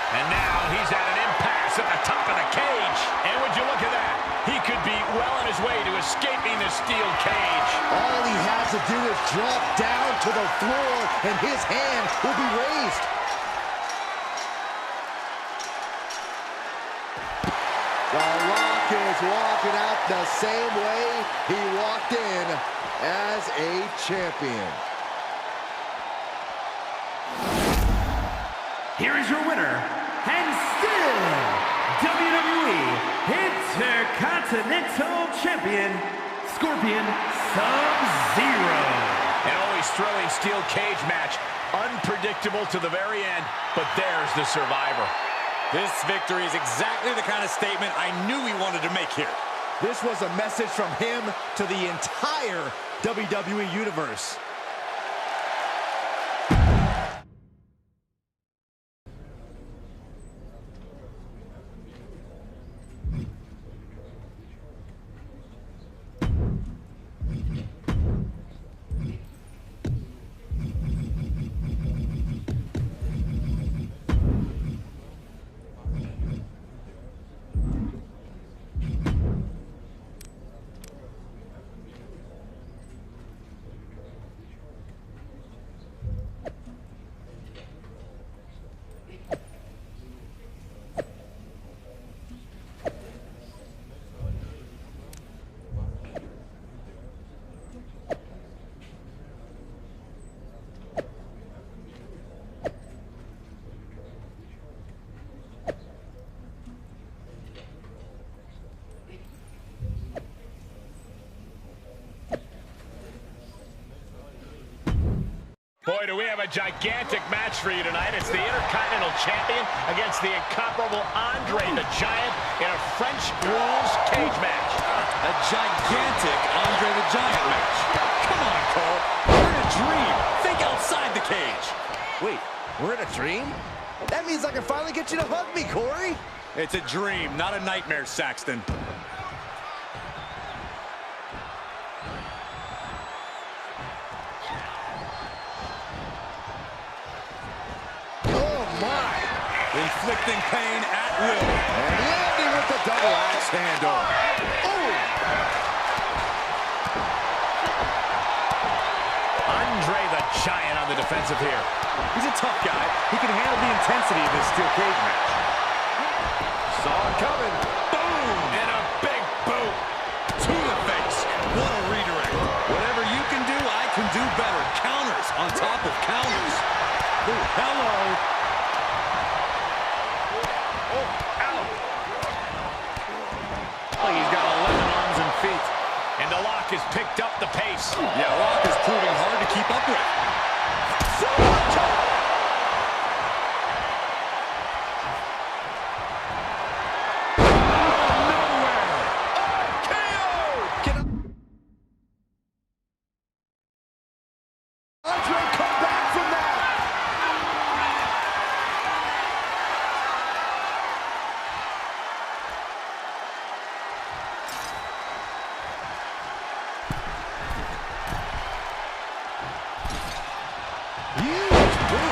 And now he's at an impasse at the top of the cage. And would you look at that? He could be well on his way to escaping the steel cage. All he has to do is drop down to the floor, and his hand will be raised. The Rock is walking out the same way he walked in as a champion. Here is your winner, and still WWE Intercontinental Champion, Scorpion Sub-Zero. An always thrilling steel cage match. Unpredictable to the very end, but there's the survivor. This victory is exactly the kind of statement I knew he wanted to make here. This was a message from him to the entire WWE Universe. Boy, do we have a gigantic match for you tonight. It's the Intercontinental Champion against the incomparable Andre the Giant in a French rules cage match. A gigantic Andre the Giant match. Come on, Cole. We're in a dream. Think outside the cage. Wait, we're in a dream? That means I can finally get you to hug me, Corey. It's a dream, not a nightmare, Saxton. Inflicting pain at will. And landing with the double axe handle. Oh! Andre the Giant on the defensive here. He's a tough guy. He can handle the intensity of this steel cage match. Saw it coming. Boom! And a big boot to the face. What a redirect. Whatever you can do, I can do better. Counters on top of counters. Ooh, hello. He's got 11 arms and feet. And the Lock has picked up the pace. Yeah, Rock is proving hard to keep up with.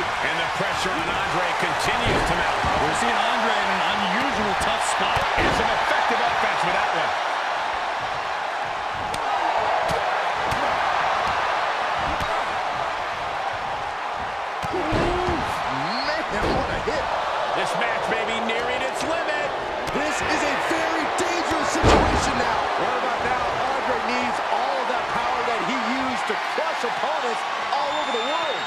And the pressure on Andre continues to mount. We're seeing Andre in an unusual tough spot. And some effective offense with that one. Man, what a hit. This match may be nearing its limit. This is a very dangerous situation now. What about now? Andre needs all of that power that he used to crush opponents all over the world.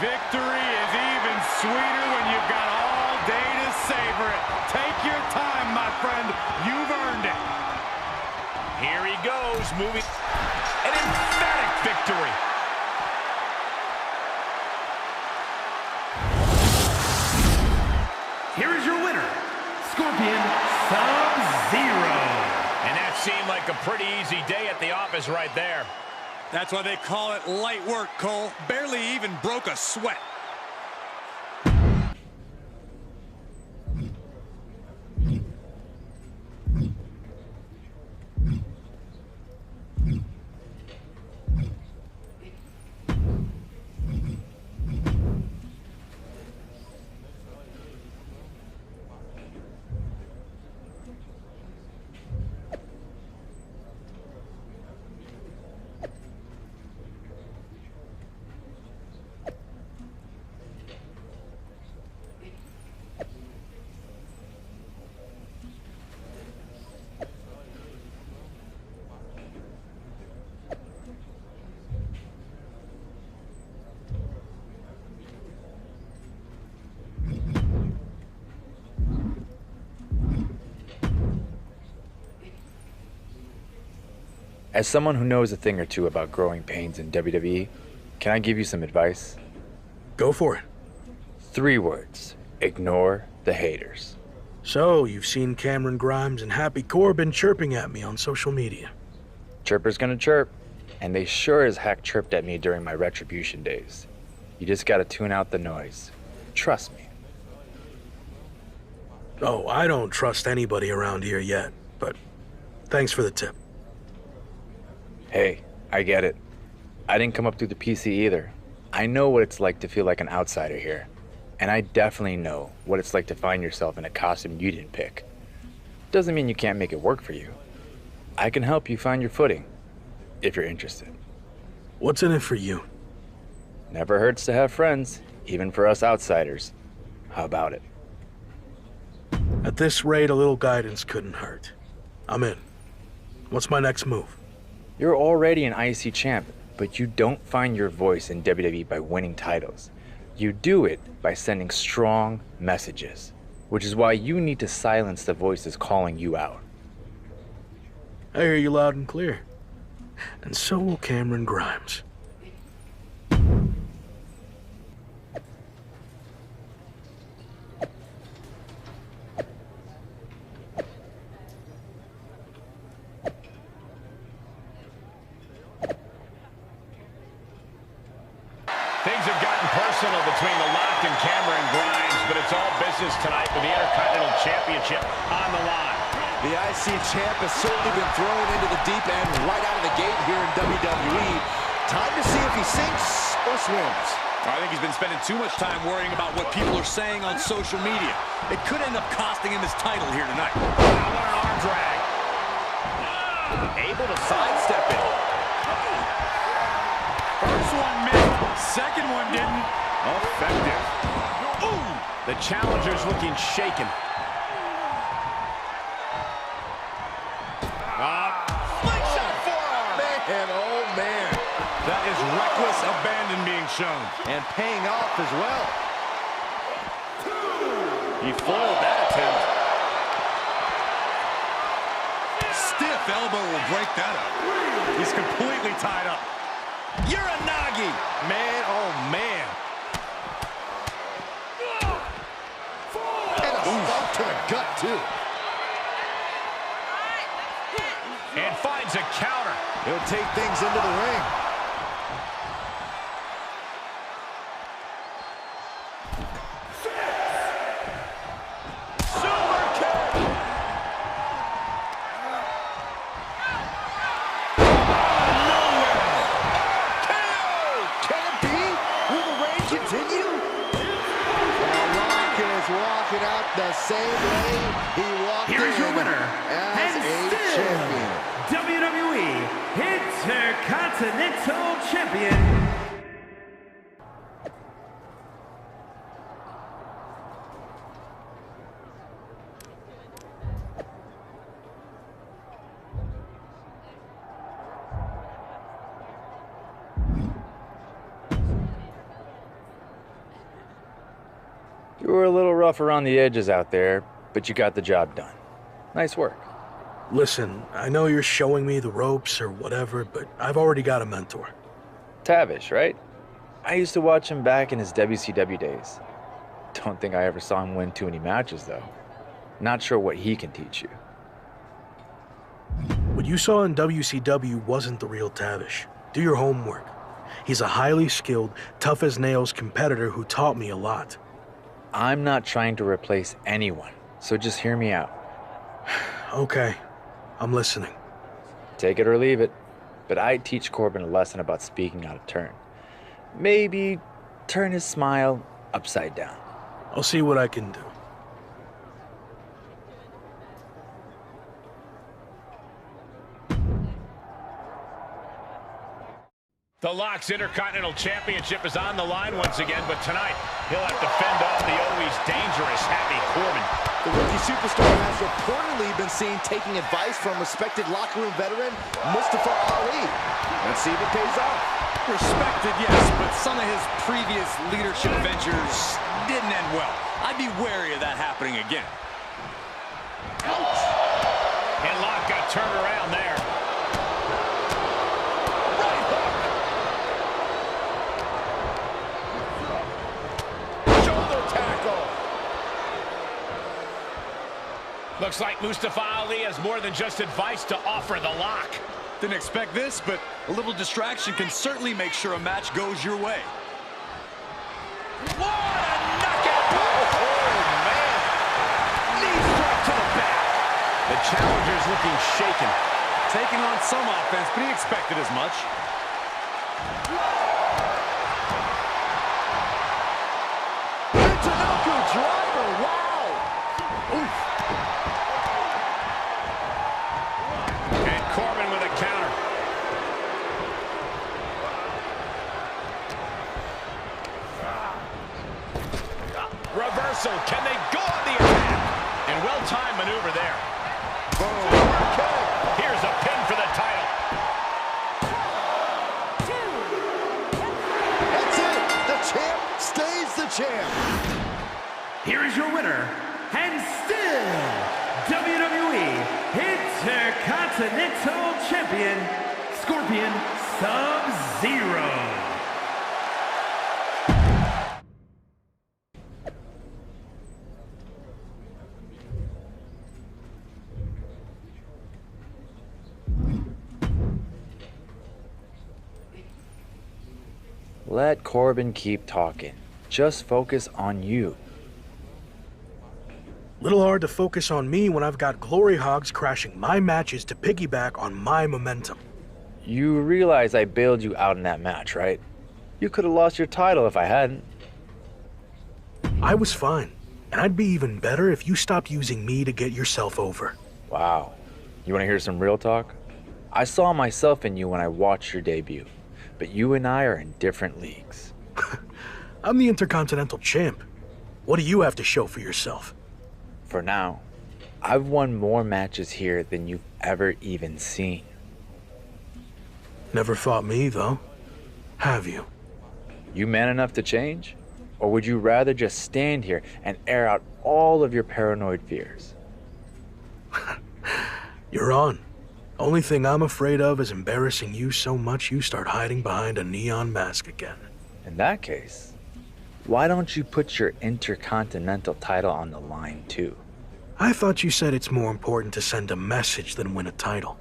Victory is even sweeter when you've got all day to savor it. Take your time, my friend. You've earned it. Here he goes, moving. An emphatic victory. Here is your winner, Scorpion Sub-Zero. And that seemed like a pretty easy day at the office right there. That's why they call it light work, Cole. Barely even broke a sweat. As someone who knows a thing or two about growing pains in WWE, can I give you some advice? Go for it. 3 words. Ignore the haters. So, you've seen Cameron Grimes and Happy Corbin chirping at me on social media. Chirper's gonna chirp, and they sure as heck chirped at me during my Retribution days. You just gotta tune out the noise. Trust me. Oh, I don't trust anybody around here yet, but thanks for the tip. Hey, I get it. I didn't come up through the PC either. I know what it's like to feel like an outsider here. And I definitely know what it's like to find yourself in a costume you didn't pick. Doesn't mean you can't make it work for you. I can help you find your footing, if you're interested. What's in it for you? Never hurts to have friends, even for us outsiders. How about it? At this rate, a little guidance couldn't hurt. I'm in. What's my next move? You're already an IC champ, but you don't find your voice in WWE by winning titles. You do it by sending strong messages, which is why you need to silence the voices calling you out. I hear you loud and clear. And so will Cameron Grimes. Things have gotten personal between The Lock and Cameron Grimes, but it's all business tonight with the Intercontinental Championship on the line. The IC champ has certainly been thrown into the deep end right out of the gate here in WWE. Time to see if he sinks or swims. I think he's been spending too much time worrying about what people are saying on social media. It could end up costing him his title here tonight. Wow, what an arm drag. Able to sidestep it. First one missed, second one didn't. Effective. Ooh, the challenger's looking shaken. Slingshot forearm. Man, oh man. That is reckless abandon being shown. And paying off as well. He foiled that attempt. Stiff elbow will break that up. He's completely tied up. Uranagi. Man, oh man. And a stomp to the gut, too. And finds a counter. He'll take things into the ring. Super kick. Can it be? Will the reign continue? The Rock is walking out the same way he walked in. Here's your winner, as and a still champion. WWE Intercontinental Champion. You were a little rough around the edges out there, but you got the job done. Nice work. Listen, I know you're showing me the ropes or whatever, but I've already got a mentor. Tavish, right? I used to watch him back in his WCW days. Don't think I ever saw him win too many matches, though. Not sure what he can teach you. What you saw in WCW wasn't the real Tavish. Do your homework. He's a highly skilled, tough-as-nails competitor who taught me a lot. I'm not trying to replace anyone, so just hear me out. Okay, I'm listening. Take it or leave it, but I'd teach Corbin a lesson about speaking out of turn. Maybe turn his smile upside down. I'll see what I can do. The Lock's Intercontinental Championship is on the line once again, but tonight he'll have to fend off the always dangerous Happy Corbin. The rookie superstar has reportedly been seen taking advice from respected locker room veteran Mustafa Ali. Let's see if it pays off. Respected, yes, but some of his previous leadership ventures didn't end well. I'd be wary of that happening again. And Lock got turned around there. Looks like Mustafa Ali has more than just advice to offer. The lock. Didn't expect this, but a little distraction can certainly make sure a match goes your way. What a knockout blow! Oh, man. Knee strike to the back. The challenger's looking shaken. Taking on some offense, but he expected as much. Michinoku driver, wow! Oof. And Corbin with a counter. Reversal. Can they go on the attack? And well-timed maneuver there. Here's a pin for the title. That's it. The champ stays the champ. Here is your winner, and still WWE Intercontinental Champion, Scorpion Sub-Zero. Let Corbin keep talking. Just focus on you. Little hard to focus on me when I've got Glory Hogs crashing my matches to piggyback on my momentum. You realize I bailed you out in that match, right? You could have lost your title if I hadn't. I was fine, and I'd be even better if you stopped using me to get yourself over. Wow. You want to hear some real talk? I saw myself in you when I watched your debut, but you and I are in different leagues. I'm the Intercontinental Champ. What do you have to show for yourself? For now, I've won more matches here than you've ever even seen. Never fought me, though. Have you? You man enough to change? Or would you rather just stand here and air out all of your paranoid fears? You're on. Only thing I'm afraid of is embarrassing you so much you start hiding behind a neon mask again. In that case, why don't you put your Intercontinental title on the line too? I thought you said it's more important to send a message than win a title.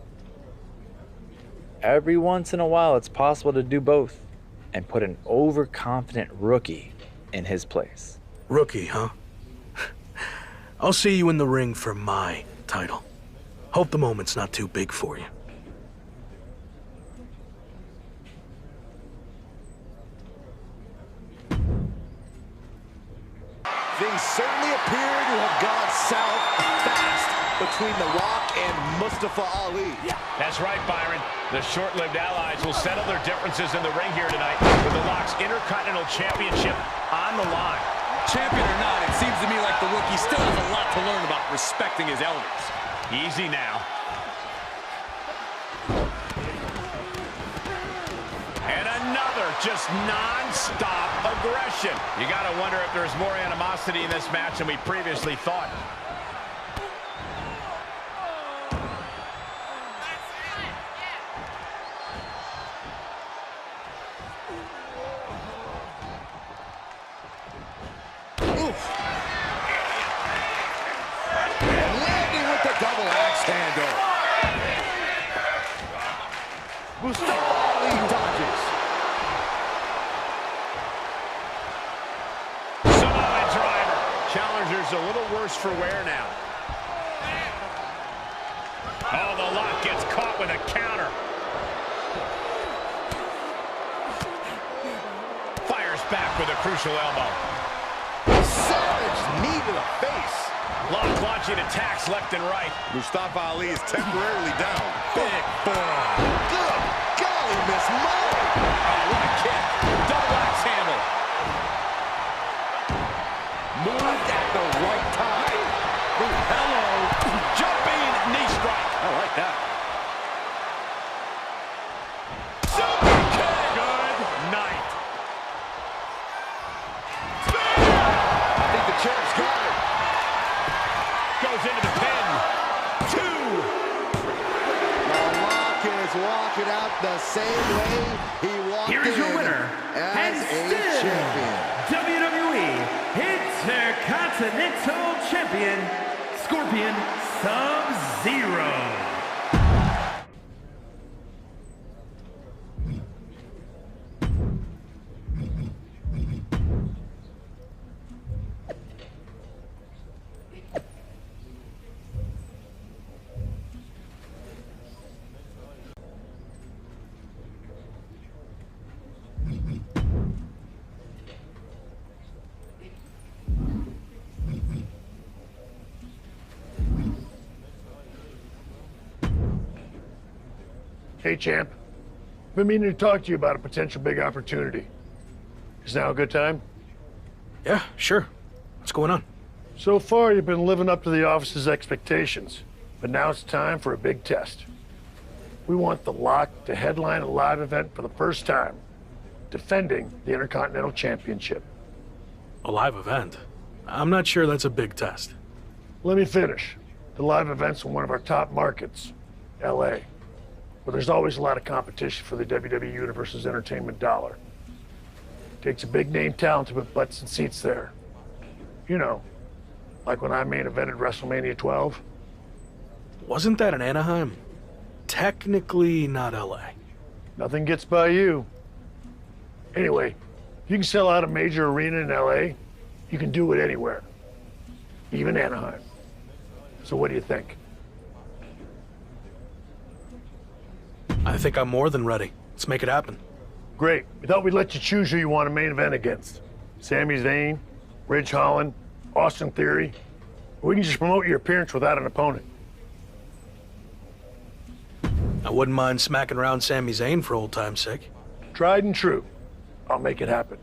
Every once in a while, it's possible to do both and put an overconfident rookie in his place. Rookie, huh? I'll see you in the ring for my title. Hope the moment's not too big for you. Things certainly appear to have gone south fast between The Rock and Mustafa Ali. That's right, Byron. The short-lived allies will settle their differences in the ring here tonight with The Rock's Intercontinental Championship on the line. Champion or not, it seems to me like the rookie still has a lot to learn about respecting his elders. Easy now. And another just non-stop aggression. You got to wonder if there's more animosity in this match than we previously thought. Double axe handle. Mustafa Ali dodges. Samoa driver. Challenger's a little worse for wear now. Oh, the lock gets caught with a counter. Fires back with a crucial elbow. Savage knee to the face. Lock launching attacks left and right. Mustafa Ali is temporarily down. Big bomb. Good golly, Miss Mo. Oh, what a kick. Double axe handle. Moved at the right time. Ooh, hello. Jumping knee strike. I like that. Super kick. Good night. I think the champ's got it. Goes into the pin. 2. The Rock is walking out the same way he walked in. Here is your winner, as and a still champion. WWE Intercontinental Champion, Scorpion Sub-Zero. Hey, champ. Been meaning to talk to you about a potential big opportunity. Is now a good time? Yeah, sure. What's going on? So far, you've been living up to the office's expectations, but now it's time for a big test. We want The Lock to headline a live event for the first time, defending the Intercontinental Championship. A live event? I'm not sure that's a big test. Let me finish. The live event's in one of our top markets, LA, where there's always a lot of competition for the WWE Universe's entertainment dollar. Takes a big-name talent to put butts and seats there. You know, like when I main evented WrestleMania 12. Wasn't that in Anaheim? Technically not LA. Nothing gets by you. Anyway, if you can sell out a major arena in LA, you can do it anywhere, even Anaheim. So what do you think? I think I'm more than ready. Let's make it happen. Great. We thought we'd let you choose who you want to main event against. Sami Zayn, Ridge Holland, Austin Theory. Or we can just promote your appearance without an opponent. I wouldn't mind smacking around Sami Zayn for old time's sake. Tried and true. I'll make it happen.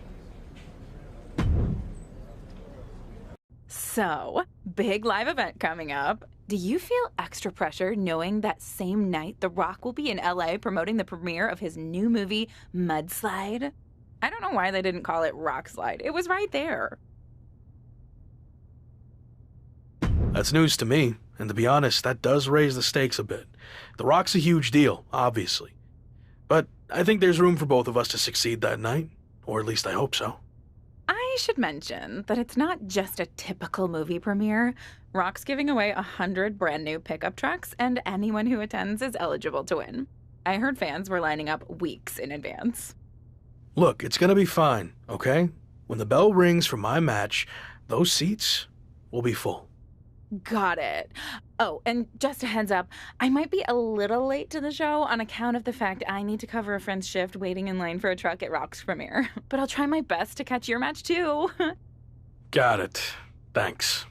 So, big live event coming up. Do you feel extra pressure knowing that same night The Rock will be in LA promoting the premiere of his new movie, Mudslide? I don't know why they didn't call it Rockslide. It was right there. That's news to me, and to be honest, that does raise the stakes a bit. The Rock's a huge deal, obviously. But I think there's room for both of us to succeed that night, or at least I hope so. I should mention that it's not just a typical movie premiere. Rock's giving away 100 brand new pickup trucks, and anyone who attends is eligible to win. I heard fans were lining up weeks in advance. Look, it's gonna be fine, okay? When the bell rings for my match, those seats will be full. Got it. Oh, and just a heads up, I might be a little late to the show on account of the fact I need to cover a friend's shift waiting in line for a truck at Rock's premiere. But I'll try my best to catch your match too. Got it. Thanks.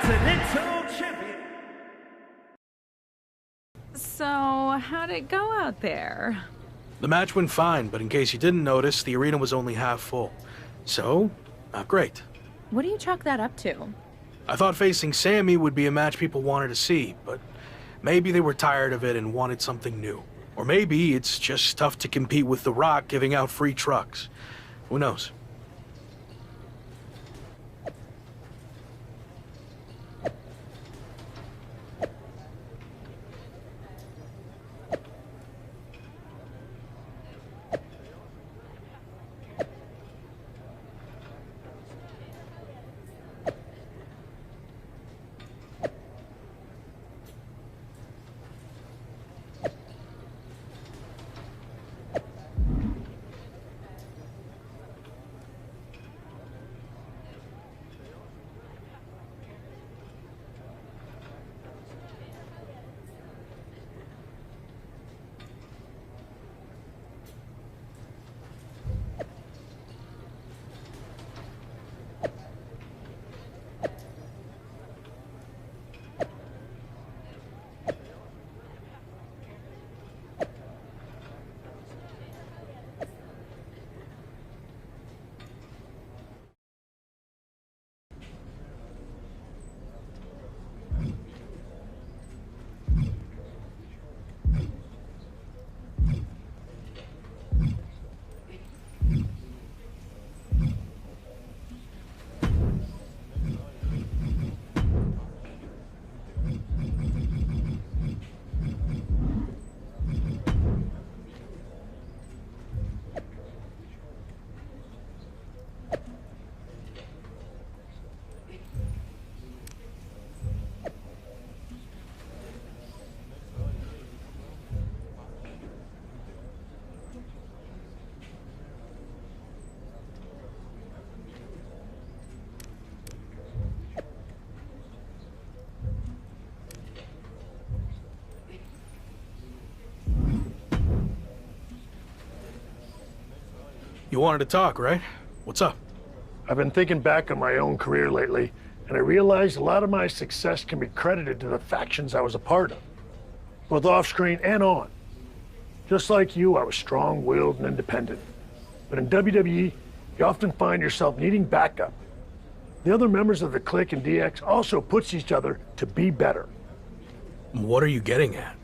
Intercontinental Champion. So, how'd it go out there? The match went fine, but in case you didn't notice, the arena was only half full. So, not great. What do you chalk that up to? I thought facing Sammy would be a match people wanted to see, but maybe they were tired of it and wanted something new. Or maybe it's just tough to compete with The Rock giving out free trucks. Who knows? You wanted to talk, right? What's up? I've been thinking back on my own career lately, and I realized a lot of my success can be credited to the factions I was a part of, both off-screen and on. Just like you, I was strong-willed and independent. But in WWE, you often find yourself needing backup. The other members of the Clique and DX also push each other to be better. What are you getting at?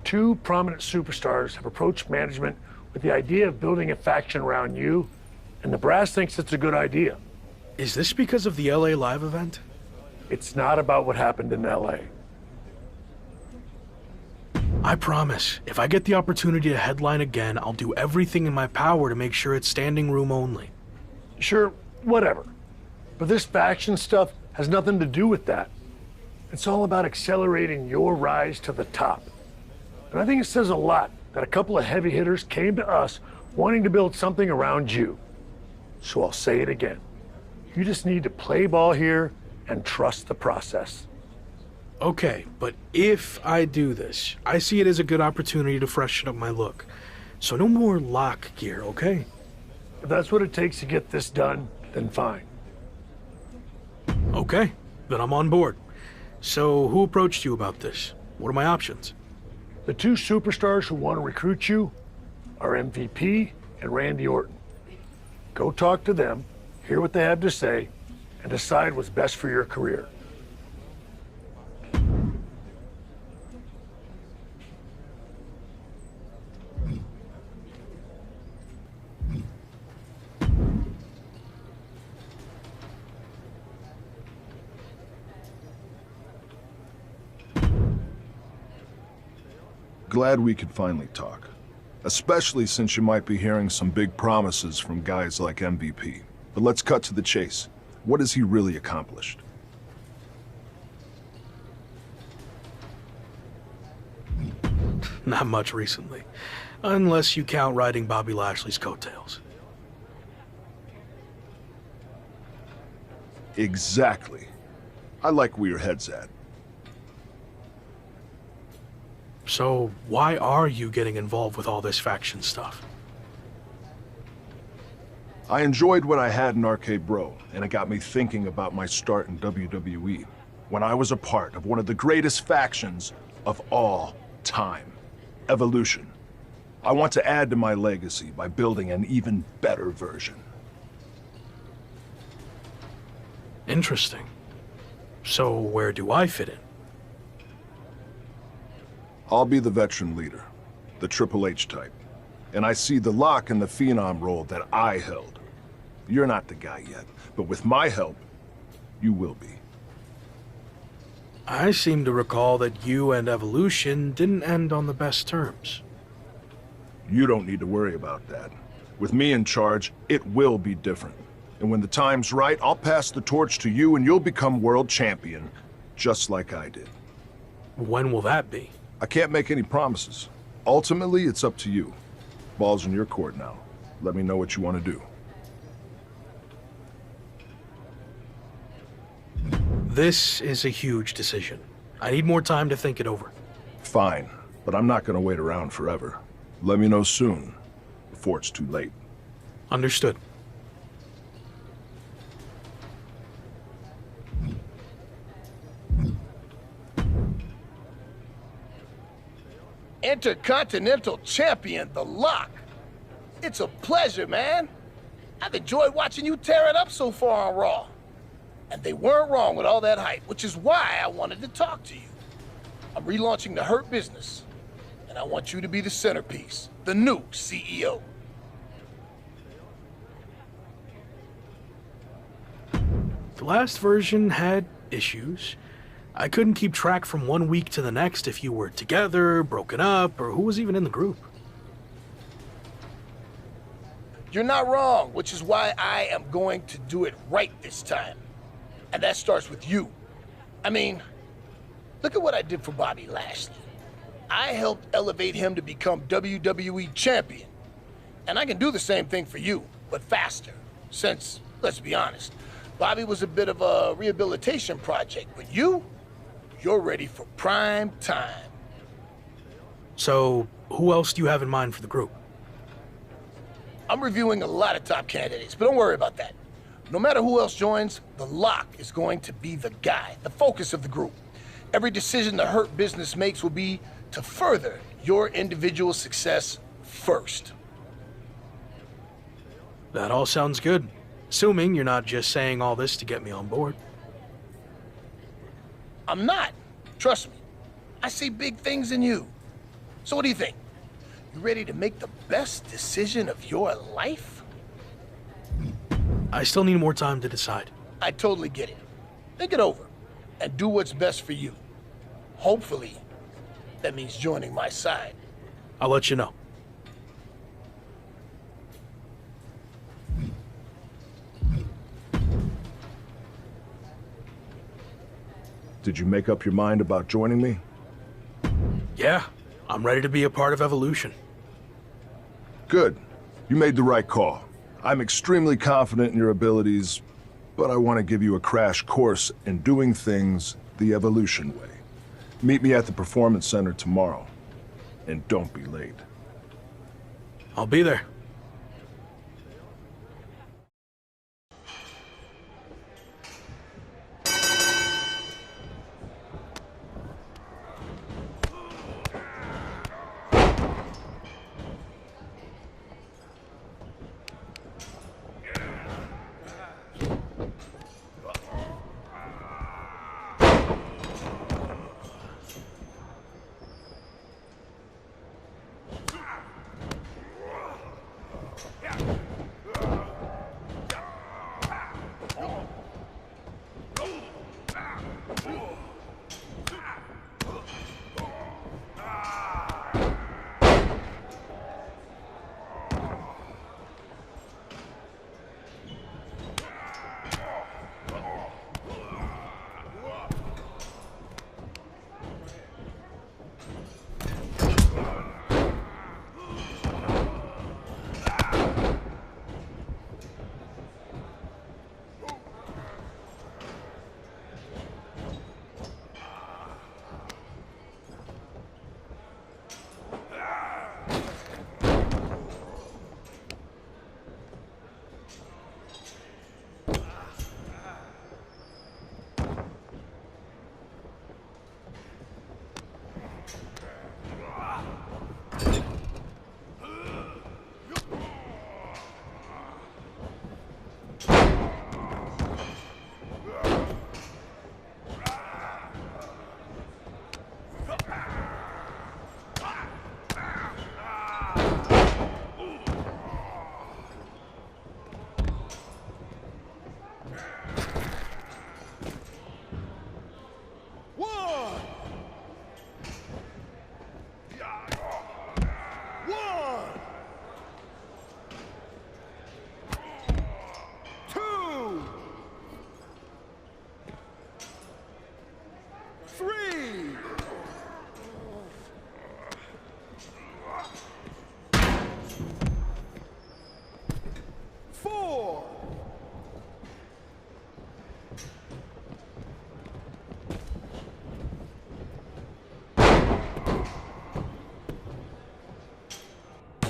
Two prominent superstars have approached management with the idea of building a faction around you, and the brass thinks it's a good idea. Is this because of the LA Live event? It's not about what happened in LA. I promise, if I get the opportunity to headline again, I'll do everything in my power to make sure it's standing room only. Sure, whatever. But this faction stuff has nothing to do with that. It's all about accelerating your rise to the top. And I think it says a lot that a couple of heavy hitters came to us wanting to build something around you. So I'll say it again. You just need to play ball here and trust the process. Okay, but if I do this, I see it as a good opportunity to freshen up my look. So no more lock gear, okay? If that's what it takes to get this done, then fine. Okay, then I'm on board. So who approached you about this? What are my options? The two superstars who want to recruit you are MVP and Randy Orton. Go talk to them, hear what they have to say, and decide what's best for your career. Glad we could finally talk. Especially since you might be hearing some big promises from guys like MVP. But let's cut to the chase. What has he really accomplished? Not much recently. Unless you count riding Bobby Lashley's coattails. Exactly. I like where your head's at. So, why are you getting involved with all this faction stuff? I enjoyed what I had in Arcade Bro, and it got me thinking about my start in WWE. when I was a part of one of the greatest factions of all time, Evolution. I want to add to my legacy by building an even better version. Interesting. So where do I fit in? I'll be the veteran leader, the Triple H type. And I see the Lock in the Phenom role that I held. You're not the guy yet, but with my help, you will be. I seem to recall that you and Evolution didn't end on the best terms. You don't need to worry about that. With me in charge, it will be different. And when the time's right, I'll pass the torch to you and you'll become world champion, just like I did. When will that be? I can't make any promises. Ultimately, it's up to you. Ball's in your court now. Let me know what you want to do. This is a huge decision. I need more time to think it over. Fine, but I'm not going to wait around forever. Let me know soon, before it's too late. Understood. Intercontinental Champion, The Lock. It's a pleasure, man. I've enjoyed watching you tear it up so far on Raw. And they weren't wrong with all that hype, which is why I wanted to talk to you. I'm relaunching the Hurt Business, and I want you to be the centerpiece, the new CEO. The last version had issues. I couldn't keep track from one week to the next if you were together, broken up, or who was even in the group. You're not wrong, which is why I am going to do it right this time. And that starts with you. I mean, look at what I did for Bobby Lashley. I helped elevate him to become WWE champion. And I can do the same thing for you, but faster. Since, let's be honest, Bobby was a bit of a rehabilitation project, but you're ready for prime time. So, who else do you have in mind for the group? I'm reviewing a lot of top candidates, but don't worry about that. No matter who else joins, The Lock is going to be the guy, the focus of the group. Every decision the Hurt Business makes will be to further your individual success first. That all sounds good. Assuming you're not just saying all this to get me on board. I'm not. Trust me. I see big things in you. So what do you think? You ready to make the best decision of your life? I still need more time to decide. I totally get it. Think it over and do what's best for you. Hopefully, that means joining my side. I'll let you know. Did you make up your mind about joining me? Yeah, I'm ready to be a part of Evolution. Good. You made the right call. I'm extremely confident in your abilities, but I want to give you a crash course in doing things the Evolution way. Meet me at the Performance Center tomorrow, and don't be late. I'll be there.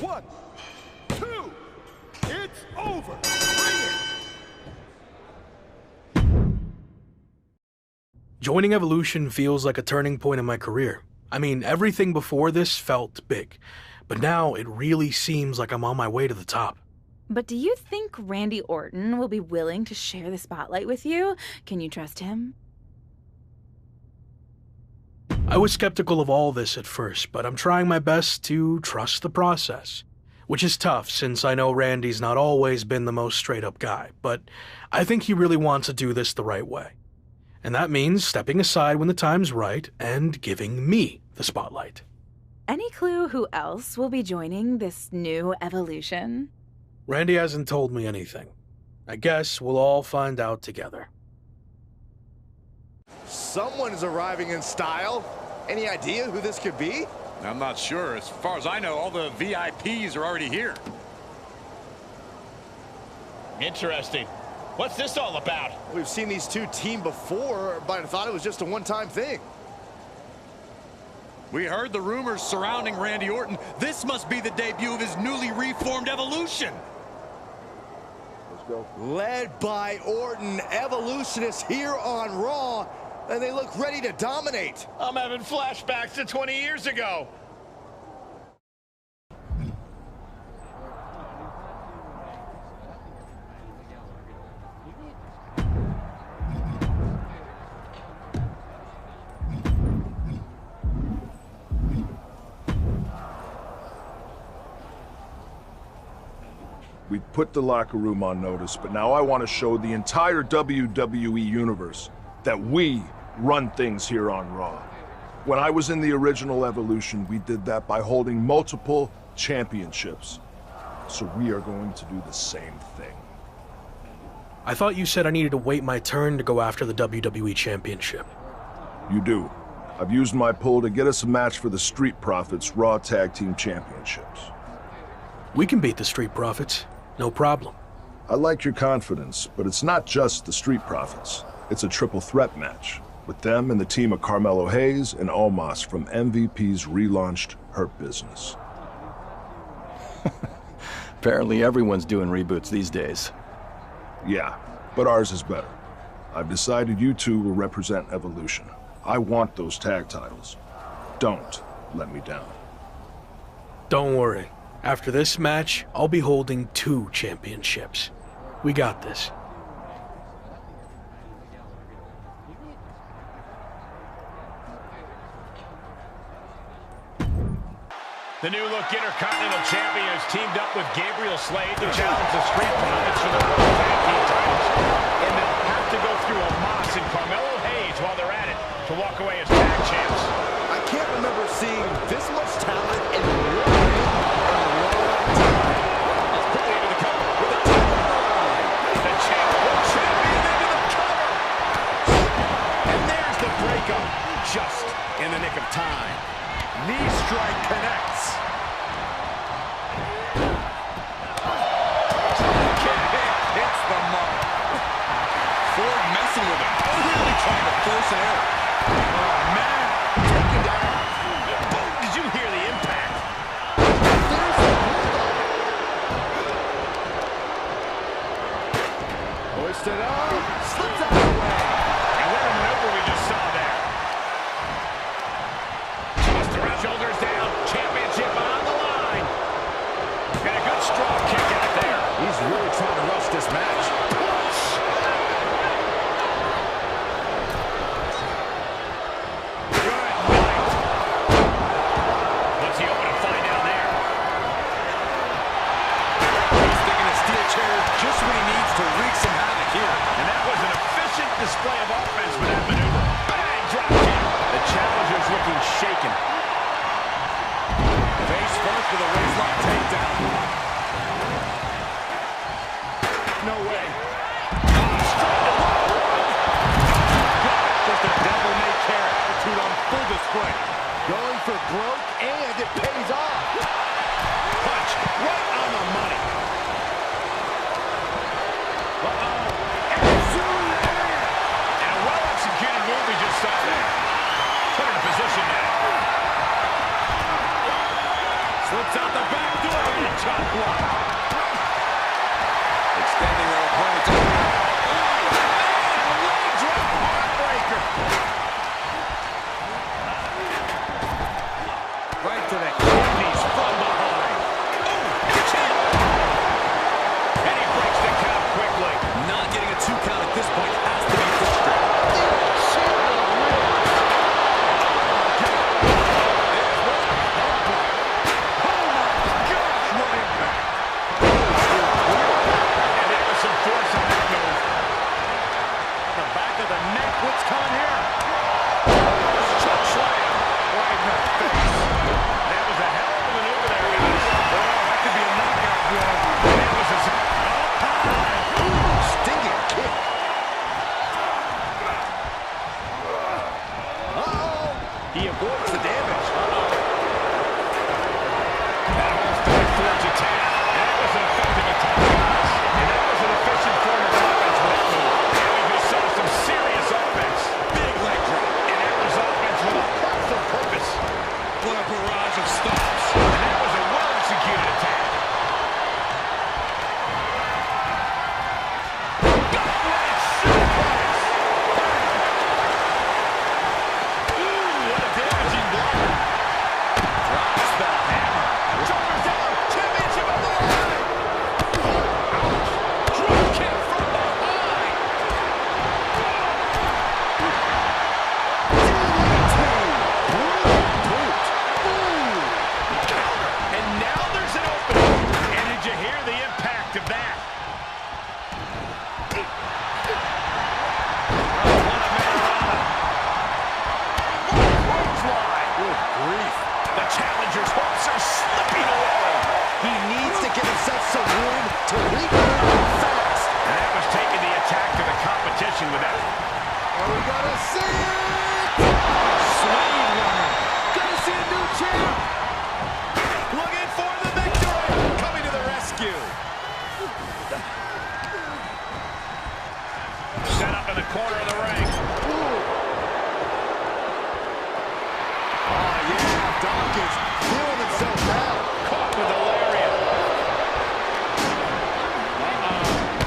1, 2, it's over. Bring it. Joining Evolution feels like a turning point in my career. I mean, everything before this felt big, but now it really seems like I'm on my way to the top. But do you think Randy Orton will be willing to share the spotlight with you? Can you trust him? I was skeptical of all this at first, but I'm trying my best to trust the process. Which is tough, since I know Randy's not always been the most straight-up guy, but I think he really wants to do this the right way. And that means stepping aside when the time's right and giving me the spotlight. Any clue who else will be joining this new evolution? Randy hasn't told me anything. I guess we'll all find out together. Someone's arriving in style. Any idea who this could be? I'm not sure. As far as I know, all the VIPs are already here. Interesting. What's this all about? We've seen these two team before, but I thought it was just a one-time thing. We heard the rumors surrounding Randy Orton. This must be the debut of his newly reformed Evolution. Let's go. Led by Orton, Evolution is here on Raw, and they look ready to dominate. I'm having flashbacks to 20 years ago. We put the locker room on notice, but now I want to show the entire WWE universe that we run things here on Raw. When I was in the original Evolution, we did that by holding multiple championships. So we are going to do the same thing. I thought you said I needed to wait my turn to go after the WWE Championship. You do. I've used my pull to get us a match for the Street Profits Raw Tag Team Championships. We can beat the Street Profits. No problem. I like your confidence, but it's not just the Street Profits. It's a triple threat match, with them and the team of Carmelo Hayes and Omos from MVP's relaunched Hurt Business. Apparently everyone's doing reboots these days. Yeah, but ours is better. I've decided you two will represent Evolution. I want those tag titles. Don't let me down. Don't worry. After this match, I'll be holding 2 championships. We got this. The new look Intercontinental Champion has teamed up with Gabriel Slade to challenge the Street Profits for the World Tag Team titles. And they'll have to go through Omos and Carmelo Hayes while they're at it to walk away as tag champs. I can't remember seeing this much talent in the world in a long time. It's pulling into the cover with a the champ, world champion into the cover. And there's the breakup, just in the nick of time. Knee strike connects. Hits the mark. Ford messing with him. Really trying to force an error. Oh, man. Taken down. Did you hear the impact? Hoisted up. Slips out of the way. And what a maneuver we just saw there. Just around, shoulders down. Championship on the line. And a good strong kick out there. He's really trying to rush this match. Display of offense with that maneuver. Bang, drop kick. The challenger's looking shaken. Face first with a waistlock takedown. No way. Just a devil-may-care attitude on full display. Going for broke, and it pays off. Punch right on the money. We just saw that. Put in position now. Slips out the the back door. Chop block. Extending their opponent's arm. Leg drop heartbreaker. Right to the kidneys from behind. And he breaks the count quickly. Not getting a 2 count at this point has to be frustrating. What's coming here? Choke slam right in the face. That was a hell of a maneuver there, guys. Oh, that could be a knockout blow. That was a stinging kick. Uh-oh. He avoids the damage. That almost did it for Japan. That was an effective attack, guys. And that was an efficient form of offense with that move. And we just saw some serious offense. Big leg drop. And that was offense with a powerful purpose. What a barrage of stops. And that was a well-executed attack. Gut-wrench suplex. Ooh, what a damaging blow. Drops the hammer. Shoulders down. Championship on the line. Ouch. Drop kick from behind. And now there's an opening. And did you hear the impact of that? Good grief. The challenger's hopes are slipping away. He needs to get himself some room to rebound fast. And that was taking the attack to the competition with that. Oh, we gotta see it! Slade runner. Gonna see a new champ. Looking for the victory. Coming to the rescue. Set up in the corner of the ring. Oh, yeah. Dawkins feeling himself now. Caught with the lariat.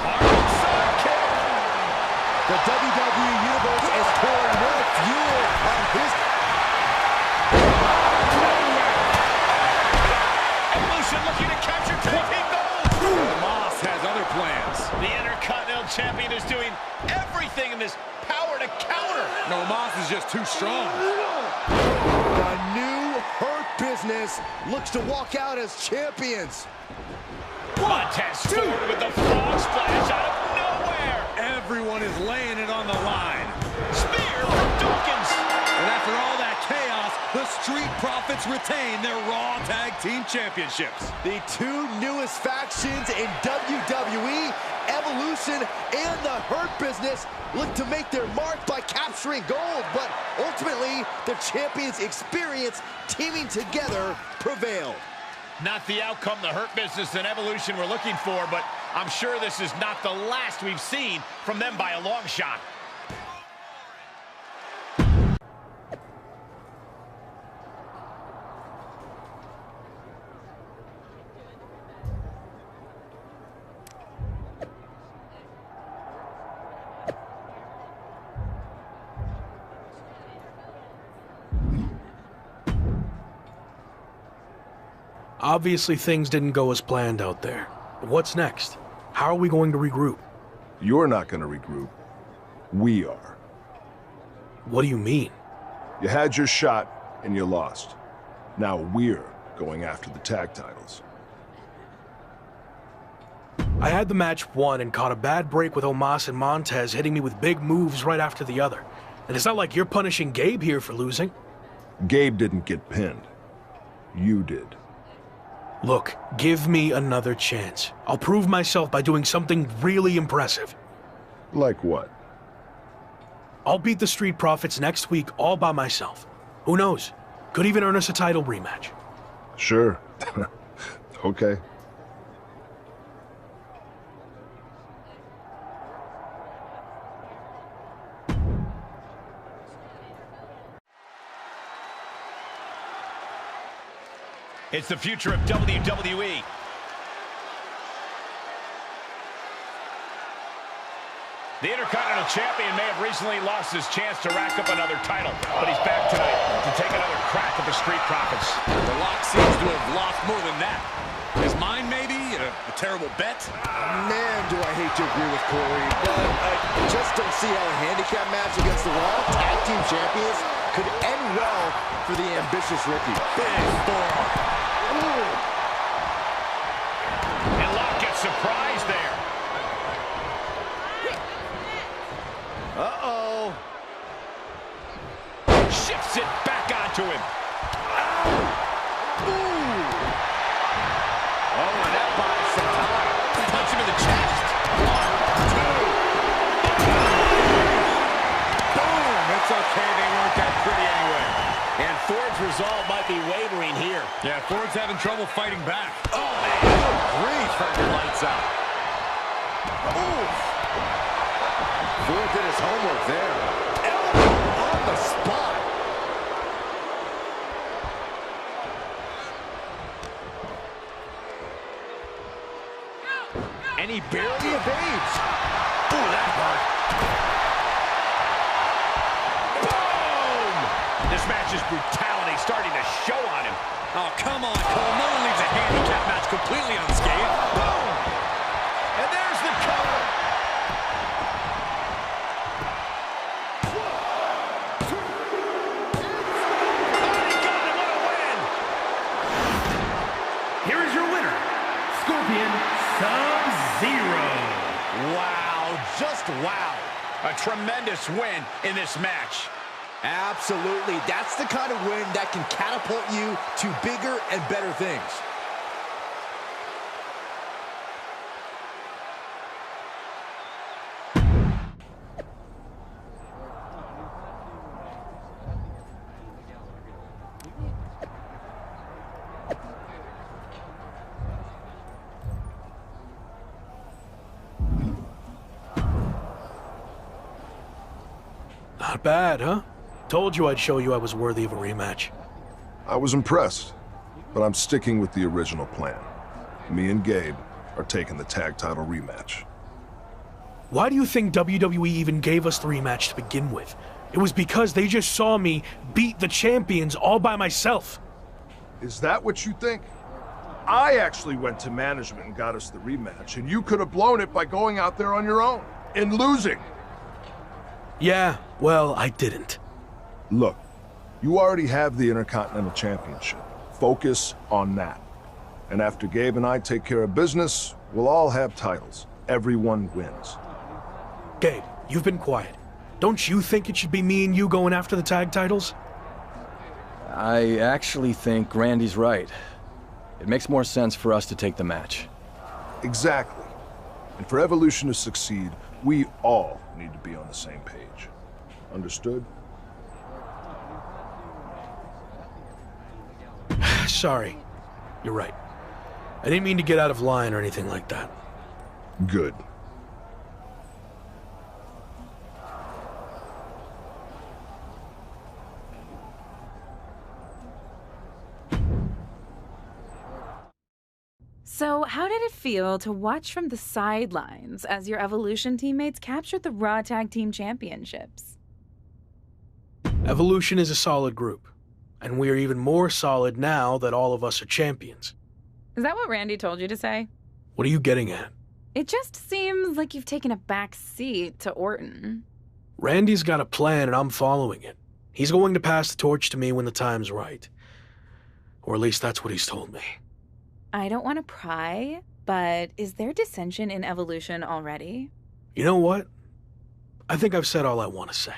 Arnold sidekick. The WWE Universe is pouring more fuel on his... Evolution looking to capture taking gold. Moss has other plans. The Intercontinental Champion is doing everything in his power to counter. No, Moss is just too strong. The new Hurt Business looks to walk out as champions. Montez Ford with the frog splash out of nowhere. Everyone is laying it on the line. Spear from Dawkins. And after all that chaos, the Street Profits retain their Raw Tag Team Championships. The two newest factions in WWE, Evolution and the Hurt Business, look to make their mark by capturing gold, but ultimately, the champions' experience teaming together prevailed. Not the outcome the Hurt Business and Evolution were looking for, but I'm sure this is not the last we've seen from them by a long shot. Obviously, things didn't go as planned out there. What's next? How are we going to regroup? You're not going to regroup. We are. What do you mean? You had your shot, and you lost. Now we're going after the tag titles. I had the match won and caught a bad break with Omos and Montez hitting me with big moves right after the other. And it's not like you're punishing Gabe here for losing. Gabe didn't get pinned. You did. Look, give me another chance. I'll prove myself by doing something really impressive. Like what? I'll beat the Street Profits next week all by myself. Who knows? Could even earn us a title rematch. Sure. Okay. It's the future of WWE. The Intercontinental Champion may have recently lost his chance to rack up another title, but he's back tonight to take another crack at the Street Profits. The Lock seems to have lost more than that. His mind, maybe? A terrible bet? Man, do I hate to agree with Corey, but I just don't see how a handicap match against the Raw Tag Team Champions could end well for the ambitious rookie. Big forearm. And Lock gets surprised there. Uh-oh. Shifts it back onto him. Ooh. Oh, and that buys some time. Punch him in the chest. 1, 2. Boom. It's okay. They weren't that pretty anyway. And Ford's resolve might be wavering here. Yeah, Ford's having trouble fighting back. Oh, man. Good grief. Turned your lights out. Oof. Ford did his homework there. Elbow on the spot. And he barely evades. Ooh, that hurt. Boom! This match's brutality starting to show on him. Oh, come on, Cole. No one leaves a handicap match completely unscathed. Boom! And there's the cover. Here is your winner, Scorpion Sub-Zero. Wow, just wow. A tremendous win in this match. Absolutely. That's the kind of win that can catapult you to bigger and better things. Not bad, huh? Told you I'd show you I was worthy of a rematch. I was impressed, but I'm sticking with the original plan. Me and Gabe are taking the tag title rematch. Why do you think WWE even gave us the rematch to begin with? It was because they just saw me beat the champions all by myself. Is that what you think? I actually went to management and got us the rematch, and you could have blown it by going out there on your own and losing. Yeah, well, I didn't. Look, you already have the Intercontinental Championship. Focus on that. And after Gabe and I take care of business, we'll all have titles. Everyone wins. Gabe, you've been quiet. Don't you think it should be me and you going after the tag titles? I actually think Randy's right. It makes more sense for us to take the match. Exactly. And for Evolution to succeed, we all need to be on the same page. Understood? Sorry. You're right. I didn't mean to get out of line or anything like that. Good. So, how did it feel to watch from the sidelines as your Evolution teammates captured the Raw Tag Team Championships? Evolution is a solid group, and we are even more solid now that all of us are champions. Is that what Randy told you to say? What are you getting at? It just seems like you've taken a back seat to Orton. Randy's got a plan and I'm following it. He's going to pass the torch to me when the time's right. Or at least that's what he's told me. I don't want to pry, but is there dissension in Evolution already? You know what? I think I've said all I want to say.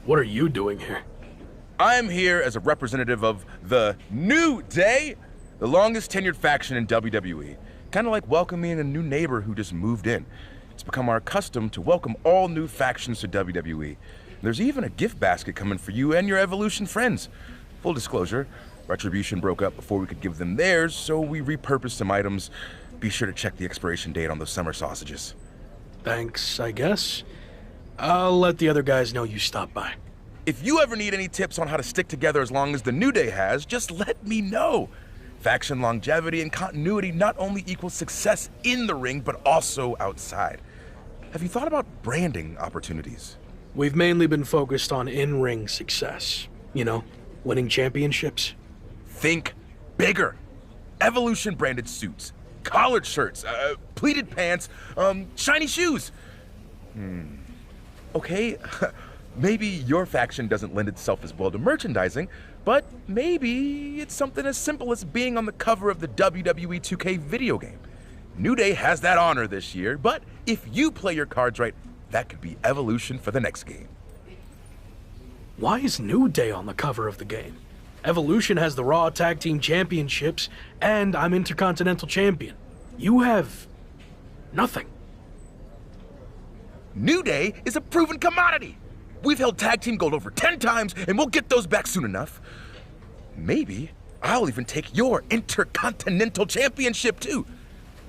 What are you doing here? I'm here as a representative of the New Day, the longest tenured faction in WWE. Kind of like welcoming a new neighbor who just moved in. It's become our custom to welcome all new factions to WWE. There's even a gift basket coming for you and your Evolution friends. Full disclosure, Retribution broke up before we could give them theirs, so we repurposed some items. Be sure to check the expiration date on those summer sausages. Thanks, I guess. I'll let the other guys know you stopped by. If you ever need any tips on how to stick together as long as the New Day has, just let me know. Faction longevity and continuity not only equals success in the ring, but also outside. Have you thought about branding opportunities? We've mainly been focused on in-ring success. You know, winning championships. Think bigger. Evolution branded suits, collared shirts, pleated pants, shiny shoes. Okay, maybe your faction doesn't lend itself as well to merchandising, but maybe it's something as simple as being on the cover of the WWE 2K video game. New Day has that honor this year, but if you play your cards right, that could be Evolution for the next game. Why is New Day on the cover of the game? Evolution has the Raw Tag Team Championships, and I'm Intercontinental Champion. You have nothing. New Day is a proven commodity. We've held tag team gold over 10 times, and we'll get those back soon enough. Maybe I'll even take your Intercontinental Championship too.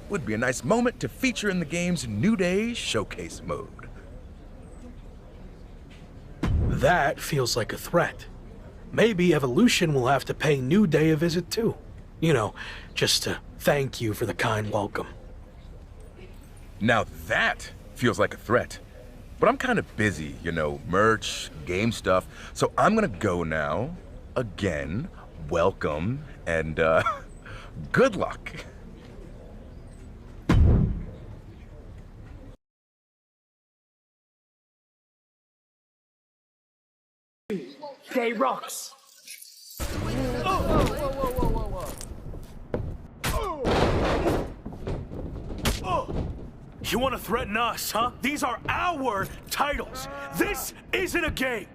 Would be a nice moment to feature in the game's New Day Showcase mode. That feels like a threat. Maybe Evolution will have to pay New Day a visit too. You know, just to thank you for the kind welcome. Now that feels like a threat. But I'm kind of busy, you know, merch, game stuff. So I'm gonna go now. Again, welcome, and good luck. Day rocks. You want to threaten us, huh? These are our titles. This isn't a game.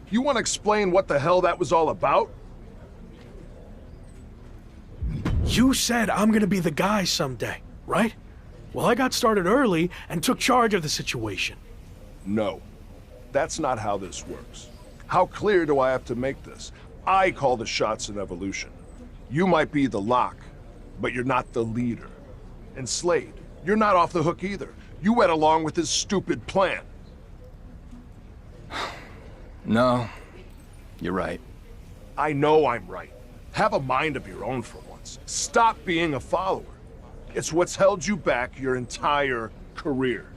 You want to explain what the hell that was all about? You said I'm gonna be the guy someday, right? Well, I got started early and took charge of the situation. No, that's not how this works. How clear do I have to make this? I call the shots in Evolution. You might be the lock, but you're not the leader. And Slade, you're not off the hook either. You went along with his stupid plan. No, you're right. I know I'm right. Have a mind of your own for once. Stop being a follower. It's what's held you back your entire career.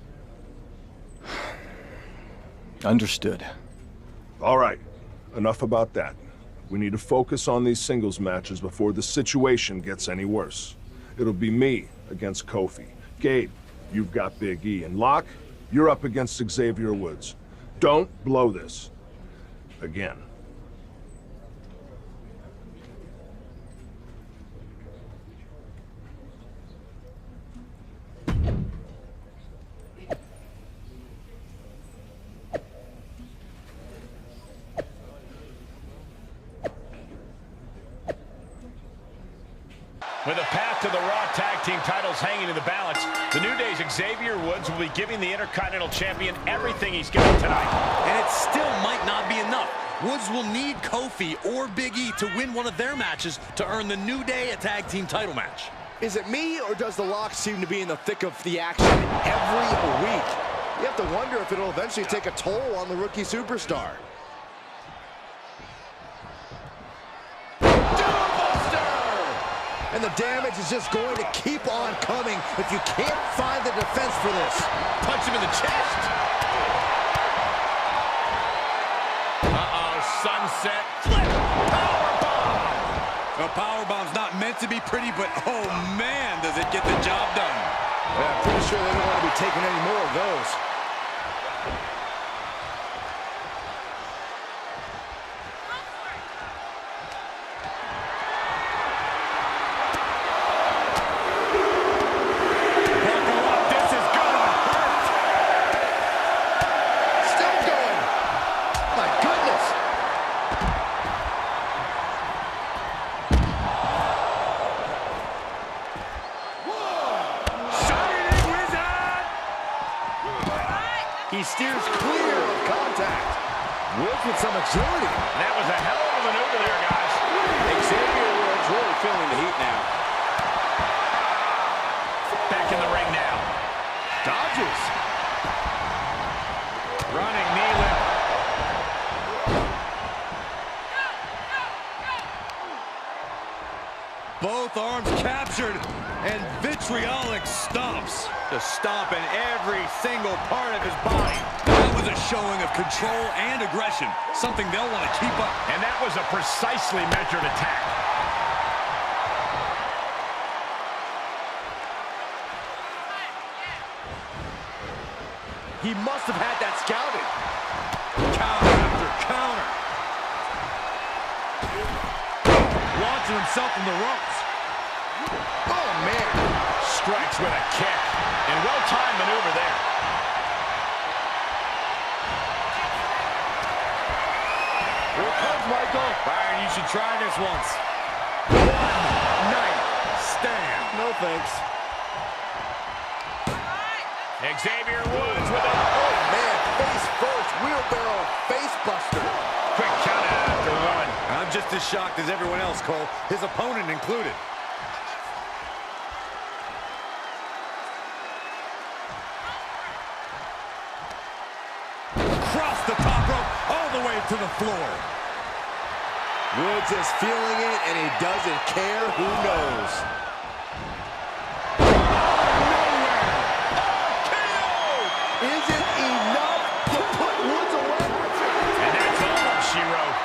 Understood. All right, enough about that. We need to focus on these singles matches before the situation gets any worse. It'll be me against Kofi. Gabe, you've got Big E. And Locke, you're up against Xavier Woods. Don't blow this. Again. With a path to the Raw Tag Team titles hanging in the balance, the New Day's Xavier Woods will be giving the Intercontinental Champion everything he's given tonight. And it still might not be enough. Woods will need Kofi or Big E to win one of their matches to earn the New Day a tag team title match. Is it me, or does the Lock seem to be in the thick of the action every week? You have to wonder if it'll eventually take a toll on the rookie superstar. And the damage is just going to keep on coming if you can't find the defense for this. Punch him in the chest. set. Flip. Powerbomb. A powerbomb's not meant to be pretty, but oh man, does it get the job done. Yeah, pretty sure they don't want to be taking any more of those. He steers clear of contact. Woods with some agility. That was a hell of a maneuver there, guys. Xavier Woods really feeling the heat now. Back in the ring now. Dodges. Running knee lift. Both arms captured, and vitriolic stomps. Just stomping every single part of his body. That was a showing of control and aggression, something they'll want to keep up. And that was a precisely measured attack. He must have had that scouted. Counter after counter. Launching himself from the ropes. Oh, man. Strikes with a kick. And well-timed maneuver there. Here it comes, Michael. Byron, you should try this once. One night stand. No thanks. Xavier Woods with a... Oh, man, face first, wheelbarrow, face buster. Quick count after one. I'm just as shocked as everyone else, Cole, his opponent included. Across the top rope, all the way to the floor. Woods is feeling it, and he doesn't care. Who knows? Is it enough to put Woods away? And that's all she wrote.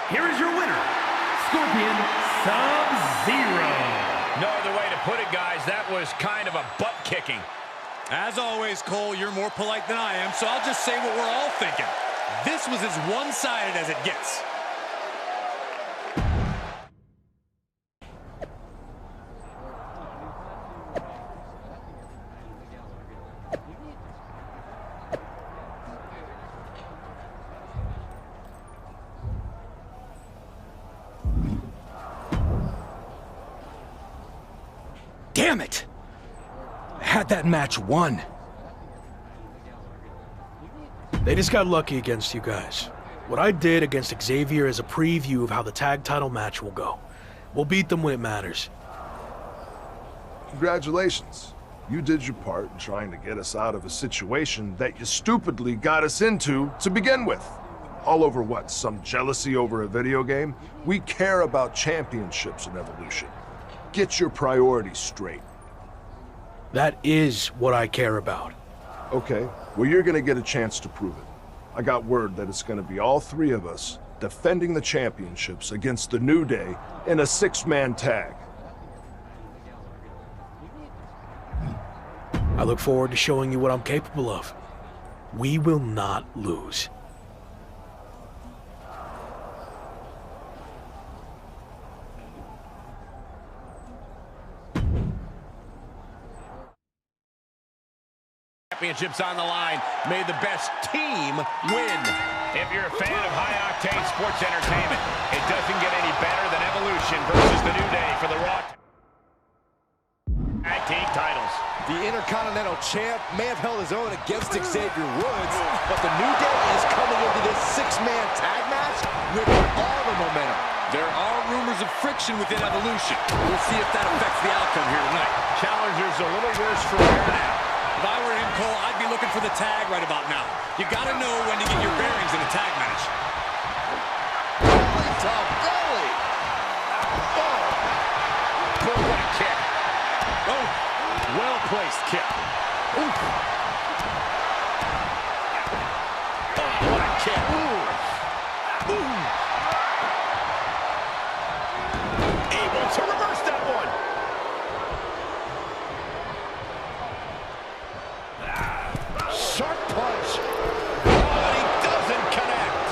Here is your winner, Scorpion Sub-Zero. No other way to put it, guys. That was kind of a butt kicking. As always, Cole, you're more polite than I am, so I'll just say what we're all thinking. This was as one-sided as it gets. Damn it! I had that match won. They just got lucky against you guys. What I did against Xavier is a preview of how the tag title match will go. We'll beat them when it matters. Congratulations. You did your part in trying to get us out of a situation that you stupidly got us into to begin with. All over what? Some jealousy over a video game? We care about championships in Evolution. Get your priorities straight. That is what I care about. Okay, well, you're gonna get a chance to prove it. I got word that it's gonna be all three of us defending the championships against the New Day in a six-man tag. I look forward to showing you what I'm capable of. We will not lose. Championships on the line. May the best team win. If you're a fan of high-octane sports entertainment, it doesn't get any better than Evolution versus the New Day for the Raw Tag Team titles. The Intercontinental Champ may have held his own against Xavier Woods, but the New Day is coming into this six-man tag match with all the momentum. There are rumors of friction within Evolution. We'll see if that affects the outcome here tonight. Challenger's a little worse for wear now. If I were him, Cole, I'd be looking for the tag right about now. You gotta know when to get your bearings in a tag match. Belly to belly. Oh, boy, what a kick. Oh, well-placed kick. Ooh. Oh, what a kick. Ooh. Able to reverse that one. Sharp punch. But he doesn't connect.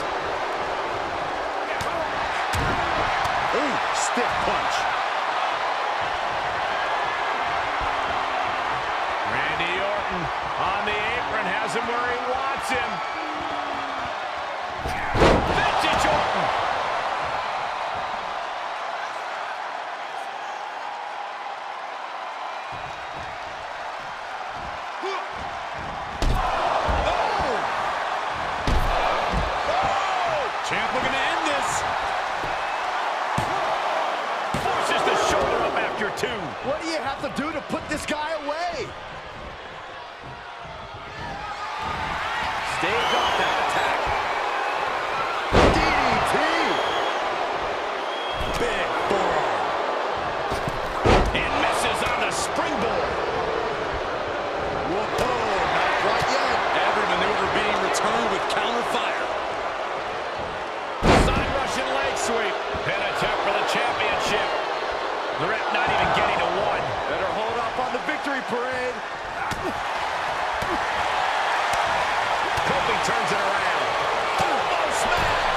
Ooh, stiff punch. Randy Orton on the apron has him where he wants him. Vintage Orton. Champ looking to end this. Forces the shoulder up after two. What do you have to do to put this guy away? Staves off that attack. DDT! Big forearm. And misses on the springboard. Whoa, not quite yet. Every maneuver being returned with counter fire. Side Russian leg sweep. Pin attempt for the championship. The ref not even getting to one. Better hold up on the victory parade. Kofi turns it around. Elbow smash.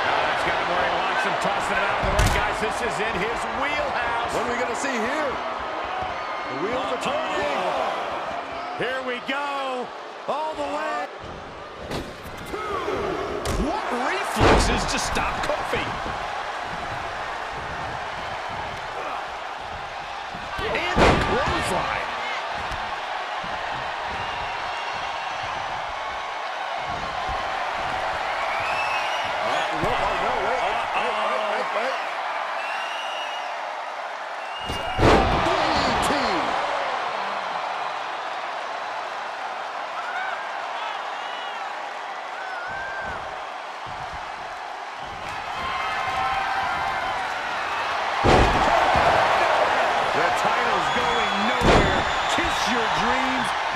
Now that's got him where he wants him, tossing it out of the ring, guys. This is in his wheelhouse. What are we going to see here? The wheels are turning. Here we go. All the way. What reflexes to stop Kofi? And the clothesline.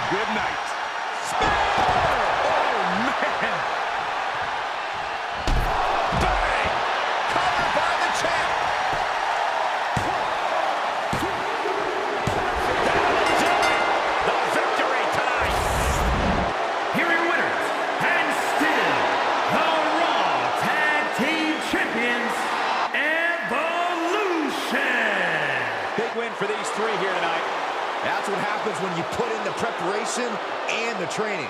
Good night. Oh, man. Bang! Covered by the champ. That'll do it. The victory tonight. Here are your winners, and still the Raw Tag Team Champions, Evolution. Big win for these three here tonight. That's what happens when you put in the preparation and the training.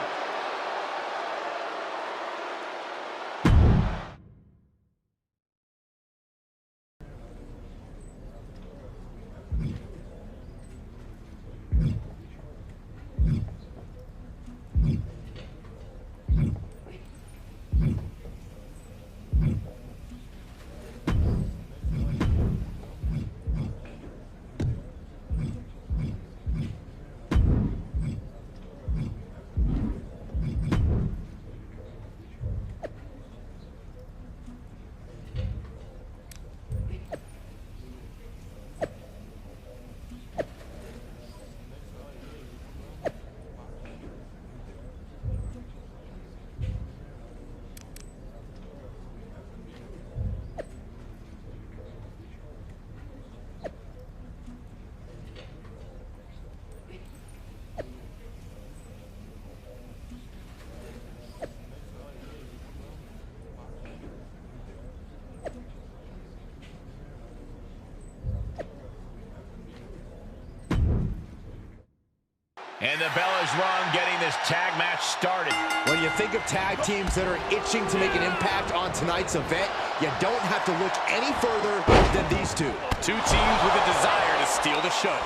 And the bell is rung, getting this tag match started. When you think of tag teams that are itching to make an impact on tonight's event, you don't have to look any further than these two. Two teams with a desire to steal the show.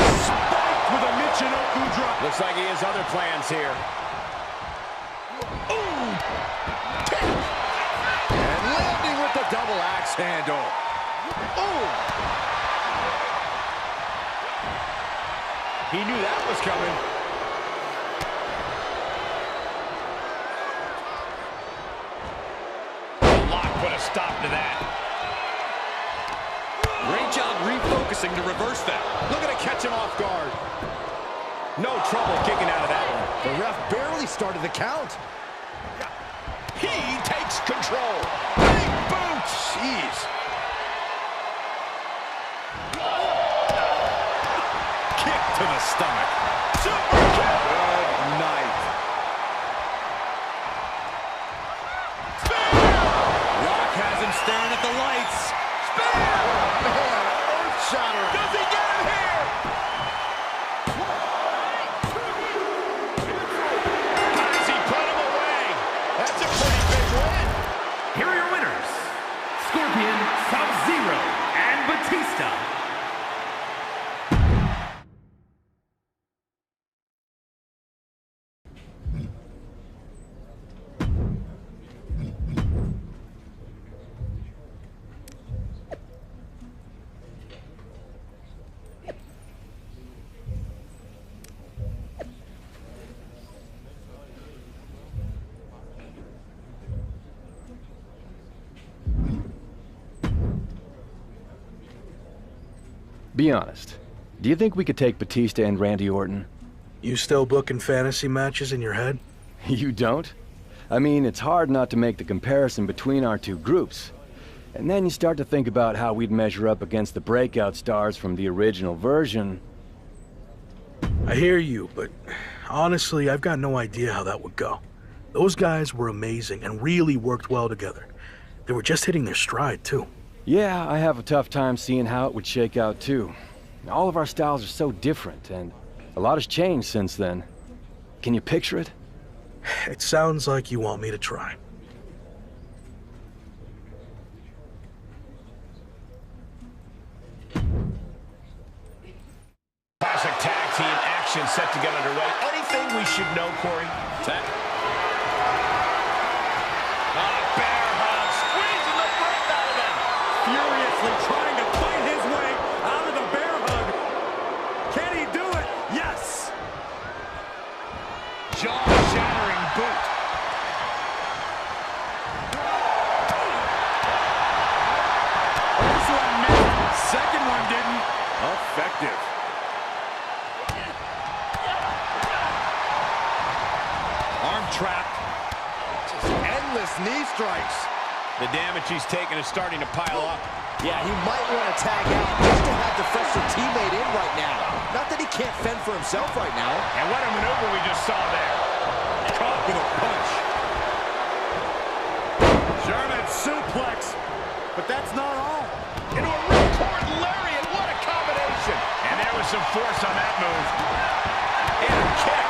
Spiked with a Michinoku drop. Looks like he has other plans here. And landing with the double axe handle. He knew that was coming. The lock put a stop to that. Great job refocusing focusing to reverse that. Looking to catch him off guard. No trouble kicking out of that one. The ref barely started the count. He takes control. Big boot. Jeez. Kick to the stomach. Super kick. Good night. Rock has him staring at the lights. Man, earth-shattering. Does he get him here? Does he put him away? That's a pretty big win. Here are your winners, Scorpion, Sub-Zero, and Batista. Be honest. Do you think we could take Batista and Randy Orton? You still booking fantasy matches in your head? You don't? I mean, it's hard not to make the comparison between our two groups. And then you start to think about how we'd measure up against the breakout stars from the original version. I hear you, but honestly, I've got no idea how that would go. Those guys were amazing and really worked well together. They were just hitting their stride, too. Yeah, I have a tough time seeing how it would shake out, too. All of our styles are so different, and a lot has changed since then. Can you picture it? It sounds like you want me to try. Classic tag team action set to get underway. Anything we should know, Corey? Bear hug, squeezing the breath out of him. Furiously trying to fight his way out of the bear hug. Can he do it? Yes. Jaw-shattering boot. First one missed. Second one didn't. Effective. Arm trapped. Just endless knee strikes. The damage he's taken is starting to pile up. Yeah, he might want to tag out just to have the fresher teammate in right now. Not that he can't fend for himself right now. And what a maneuver we just saw there. Caught with a punch. German suplex. But that's not all. Into a ripcord lariat. What a combination. And there was some force on that move. And a kick.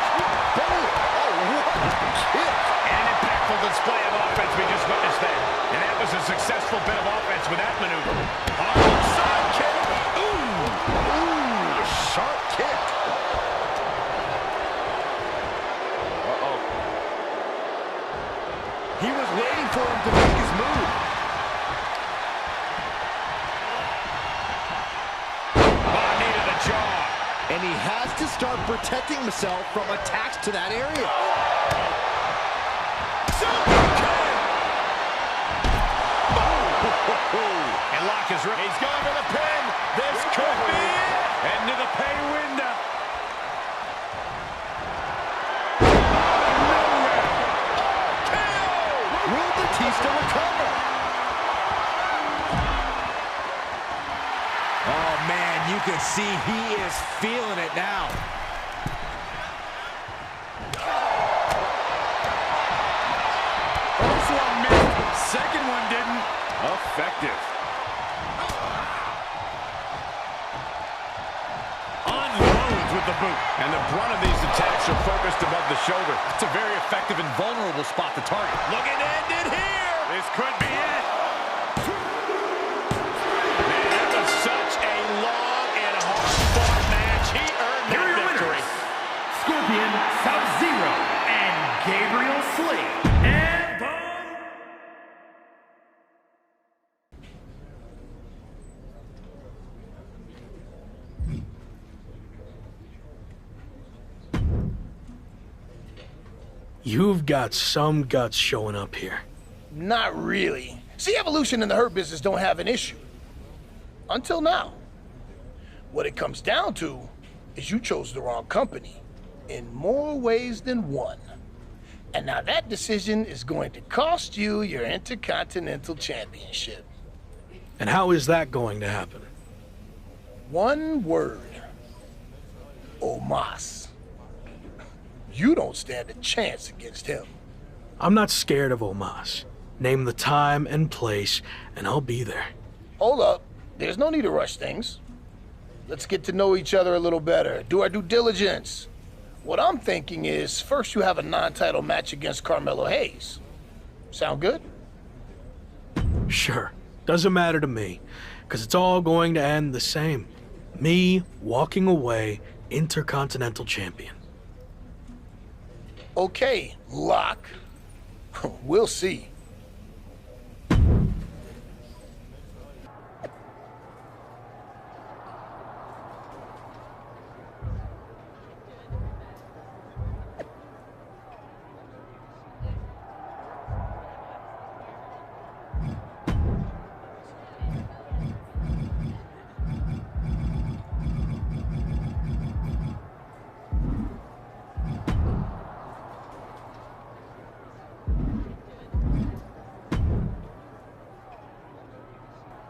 Boom. Oh, what a kick. And an impactful display of offense we just witnessed there. And that was a successful bit of offense with that maneuver. Side kick. Ooh, sharp kick. Uh-oh. He was waiting for him to make his move. Knee to the jaw. And he has to start protecting himself from attacks to that area. And Locke is ready. He's going for the pin. This could be it. Into the pay window. Will Batista recover? Oh, man, you can see he is feeling it now. First one missed. Second one didn't. Effective. Unloads with the boot. And the brunt of these attacks are focused above the shoulder. It's a very effective and vulnerable spot to target. Looking to end it here. This could be it. Man, that was such a long and hard-fought match. He earned Here are that your victory. winners, Scorpion, Sub-Zero, and Gabriel Slade. And the... You've got some guts showing up here. Not really. See, Evolution and the Hurt Business don't have an issue. Until now. What it comes down to is you chose the wrong company in more ways than one. And now that decision is going to cost you your Intercontinental Championship. And how is that going to happen? One word. Omos. You don't stand a chance against him. I'm not scared of Omos. Name the time and place, and I'll be there. Hold up. There's no need to rush things. Let's get to know each other a little better. Do our due diligence. What I'm thinking is, first you have a non-title match against Carmelo Hayes. Sound good? Sure. Doesn't matter to me, because it's all going to end the same. Me walking away Intercontinental Champion. Okay, Locke. We'll see.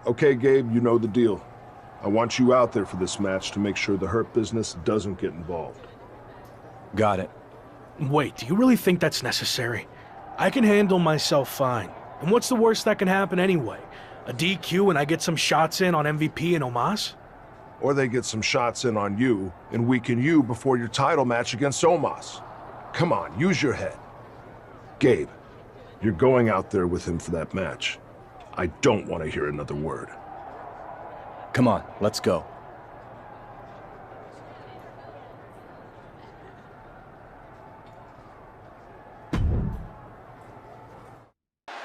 Okay, Gabe, you know the deal. I want you out there for this match to make sure the Hurt Business doesn't get involved. Got it. Wait, do you really think that's necessary? I can handle myself fine. And what's the worst that can happen anyway? A DQ and I get some shots in on MVP and Omos? Or they get some shots in on you and weaken you before your title match against Omos. Come on, use your head. Gabe, you're going out there with him for that match. I don't want to hear another word. Come on, let's go.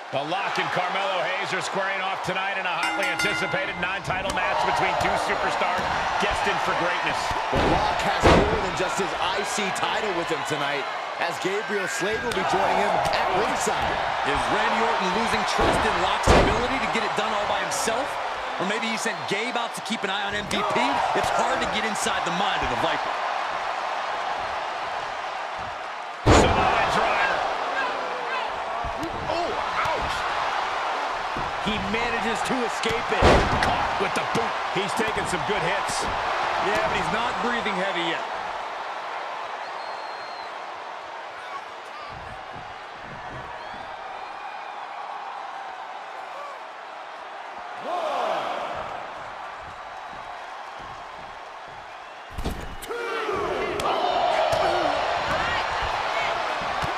The Lock and Carmelo Hayes are squaring off tonight in a hotly anticipated non-title match between two superstars destined for greatness. The Lock has more than just his IC title with him tonight, as Gabriel Slade will be joining him at ringside. Is Randy Orton losing trust in Lock's ability to get it done all by himself? Or maybe he sent Gabe out to keep an eye on MVP? It's hard to get inside the mind of the Viper. Samoa driver. Oh, ouch. He manages to escape it. Caught with the boot. He's taking some good hits. Yeah, but he's not breathing heavy yet.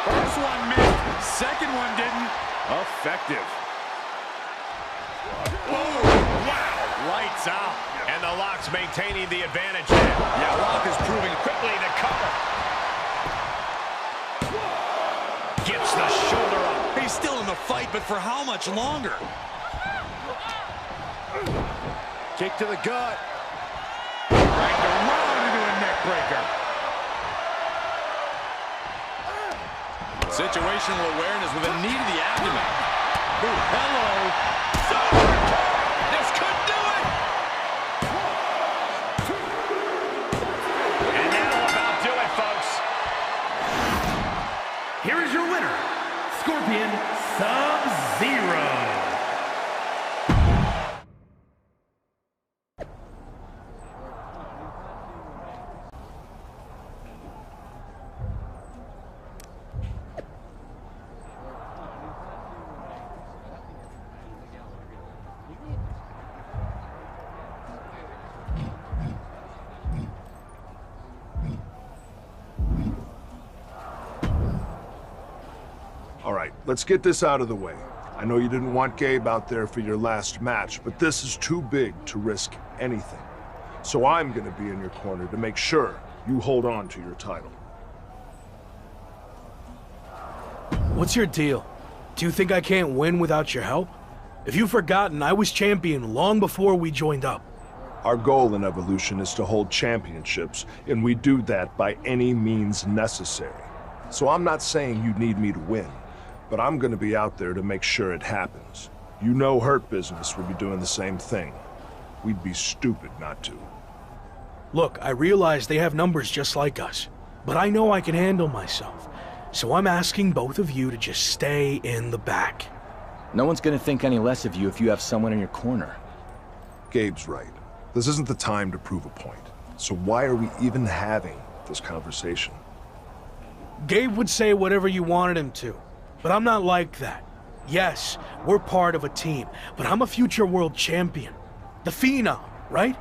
First one missed. Second one didn't. Effective. Oh, wow. Lights out. And the Lock's maintaining the advantage now. Yeah, Lock is proving quickly to cover. Gets the shoulder up. He's still in the fight, but for how much longer? Kick to the gut. Cranked around into a neck breaker. Situational awareness with a knee to the abdomen. Ooh, hello. This could do it. And that'll about do it, folks. Here is your winner, Scorpion Sub-Zero. All right, let's get this out of the way. I know you didn't want Gabe out there for your last match, but this is too big to risk anything. So I'm gonna be in your corner to make sure you hold on to your title. What's your deal? Do you think I can't win without your help? If you've forgotten, I was champion long before we joined up. Our goal in Evolution is to hold championships, and we do that by any means necessary. So I'm not saying you need me to win, but I'm gonna be out there to make sure it happens. You know Hurt Business would be doing the same thing. We'd be stupid not to. Look, I realize they have numbers just like us, but I know I can handle myself. So I'm asking both of you to just stay in the back. No one's gonna think any less of you if you have someone in your corner. Gabe's right. This isn't the time to prove a point. So why are we even having this conversation? Gabe would say whatever you wanted him to, but I'm not like that. Yes, we're part of a team, but I'm a future world champion. The Phenom, right?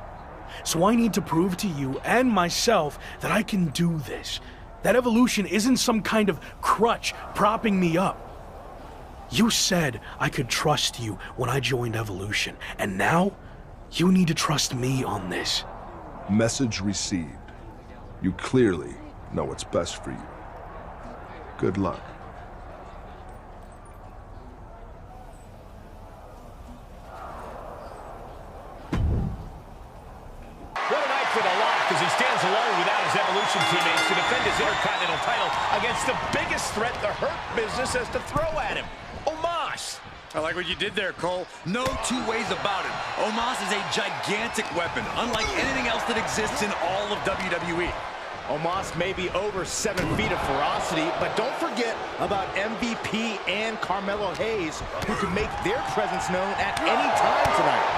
So I need to prove to you and myself that I can do this. That Evolution isn't some kind of crutch propping me up. You said I could trust you when I joined Evolution, and now you need to trust me on this. Message received. You clearly know what's best for you. Good luck. What a night for the Lock as he stands alone without his Evolution teammates to defend his Intercontinental title against the biggest threat the Hurt Business has to throw at him, Omos. I like what you did there, Cole. No two ways about it. Omos is a gigantic weapon, unlike anything else that exists in all of WWE. Omos may be over 7 feet of ferocity, but don't forget about MVP and Carmelo Hayes, who can make their presence known at any time tonight.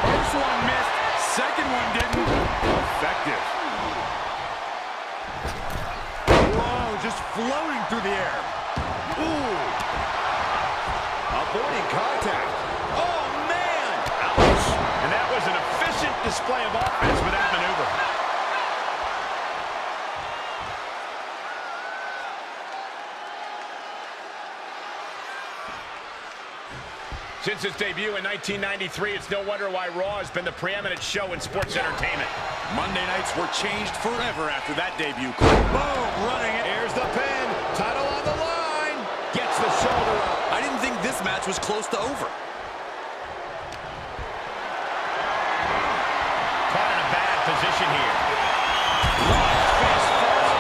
First one missed, second one didn't. Effective. Whoa, just floating through the air. Ooh. Avoiding contact. Oh, man! Ouch. And that was an efficient display of offense with that maneuver. Since its debut in 1993, it's no wonder why Raw has been the preeminent show in sports entertainment. Monday nights were changed forever after that debut. Boom, running it. Here's the pin. Title on the line. Gets the shoulder up. I didn't think this match was close to over. Caught in a bad position here. Face first.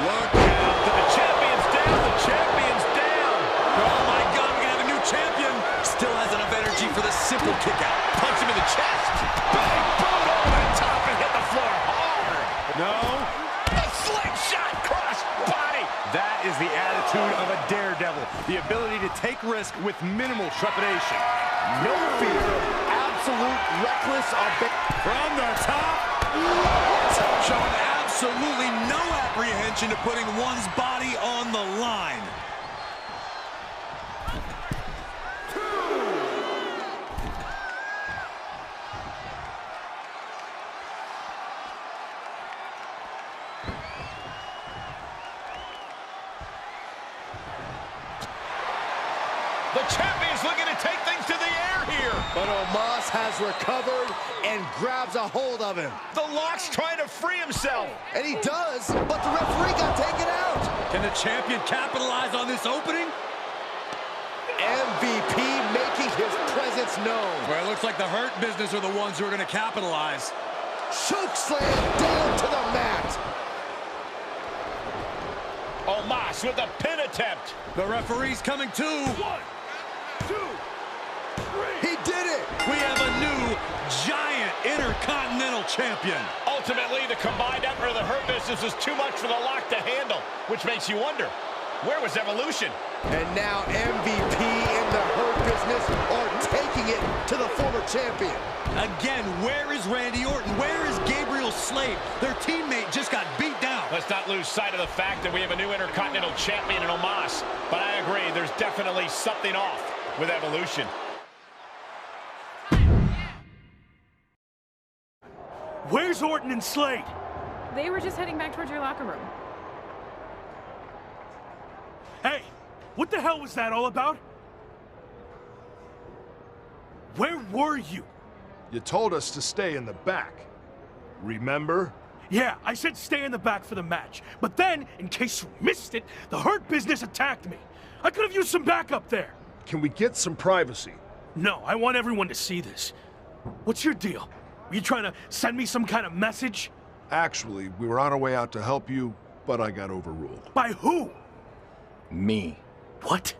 Look out. The champion's down. The champion's down. Oh my God, we're gonna have a new champion. Still has enough energy for the simple kick out. Punch him in the chest. Big boot over the top and hit the floor hard. No. A slingshot cross body. That is the attitude of a daredevil. The ability to take risk with minimal trepidation. No fear. Absolute reckless from the top. Showing absolutely no apprehension to putting one's body on the line. The champion's looking to take things to the air here. But Omos has recovered and grabs a hold of him. The Lock's trying to free himself. And he does, but the referee got taken out. Can the champion capitalize on this opening? MVP making his presence known. Well, it looks like the Hurt Business are the ones who are going to capitalize. Chokeslam down to the mat. Omos with a pin attempt. The referee's coming too. 1, 2, 3. He did it. We have a new giant Intercontinental Champion. Ultimately, the combined effort of the Hurt Business is too much for the Lock to handle, which makes you wonder, where was Evolution? And now MVP and the Hurt Business are taking it to the former champion. Again, where is Randy Orton? Where is Gabriel Slade? Their teammate just got beat down. Let's not lose sight of the fact that we have a new Intercontinental Champion in Omos. But I agree, there's definitely something off with Evolution. Where's Orton and Slade? They were just heading back towards your locker room. Hey, what the hell was that all about? Where were you? You told us to stay in the back. Remember? Yeah, I said stay in the back for the match. But then, in case you missed it, the Hurt Business attacked me. I could have used some backup there. Can we get some privacy? No, I want everyone to see this. What's your deal? Were you trying to send me some kind of message? Actually, we were on our way out to help you, but I got overruled. By who? Me. What?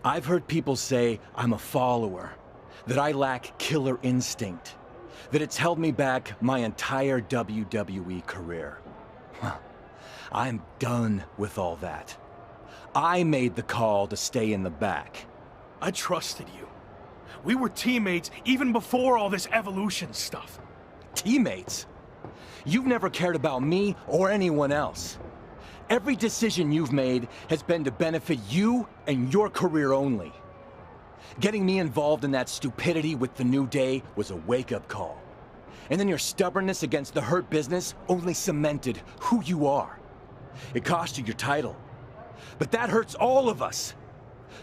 I've heard people say I'm a follower. that I lack killer instinct, that it's held me back my entire WWE career. I'm done with all that. I made the call to stay in the back. I trusted you. We were teammates even before all this evolution stuff. Teammates? You've never cared about me or anyone else. Every decision you've made has been to benefit you and your career only. Getting me involved in that stupidity with the New Day was a wake-up call. And then your stubbornness against the Hurt Business only cemented who you are. It cost you your title. But that hurts all of us.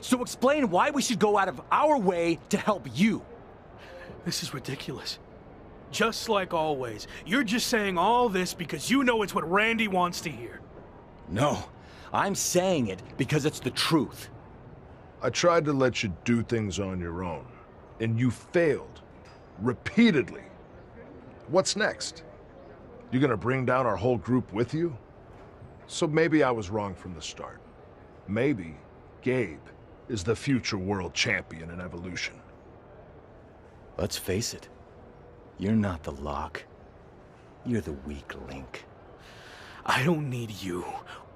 So explain why we should go out of our way to help you. This is ridiculous. Just like always, you're just saying all this because you know it's what Randy wants to hear. No, I'm saying it because it's the truth. I tried to let you do things on your own, and you failed. Repeatedly. What's next? You gonna bring down our whole group with you? So maybe I was wrong from the start. Maybe Gabe is the future world champion in Evolution. Let's face it. You're not the lock. You're the weak link. I don't need you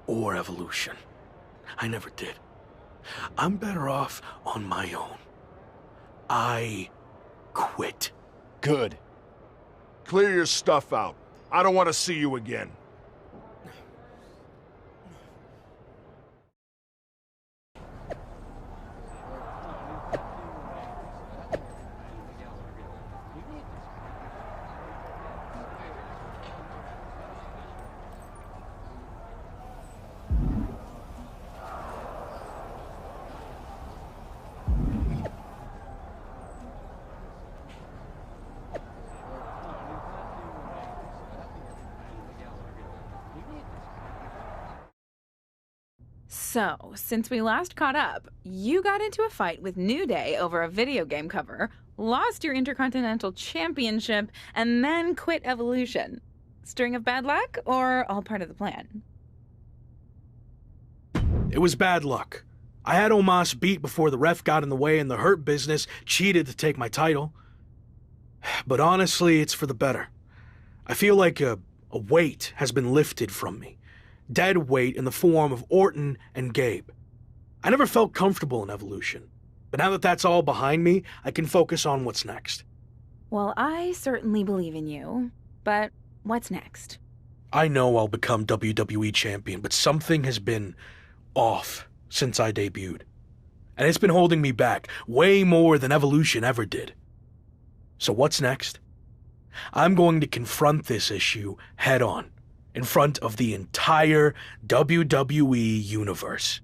or Evolution. I never did. I'm better off on my own. I quit. Good. Clear your stuff out. I don't want to see you again. So, since we last caught up, you got into a fight with New Day over a video game cover, lost your Intercontinental Championship, and then quit Evolution. String of bad luck, or all part of the plan? It was bad luck. I had Omos beat before the ref got in the way and the Hurt Business cheated to take my title. But honestly, it's for the better. I feel like a weight has been lifted from me. Dead weight in the form of Orton and Gabe. I never felt comfortable in Evolution, but now that that's all behind me, I can focus on what's next. Well, I certainly believe in you, but what's next? I know I'll become WWE champion, but something has been off since I debuted. And it's been holding me back way more than Evolution ever did. So what's next? I'm going to confront this issue head on, in front of the entire WWE universe.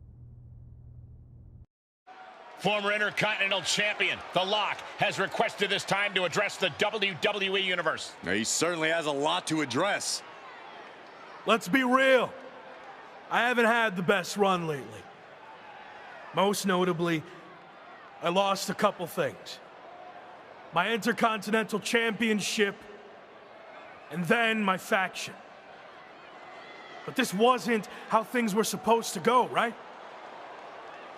Former Intercontinental Champion, The Lock, has requested this time to address the WWE Universe. He certainly has a lot to address. Let's be real. I haven't had the best run lately. Most notably, I lost a couple things. My Intercontinental Championship, and then my faction. But this wasn't how things were supposed to go, right?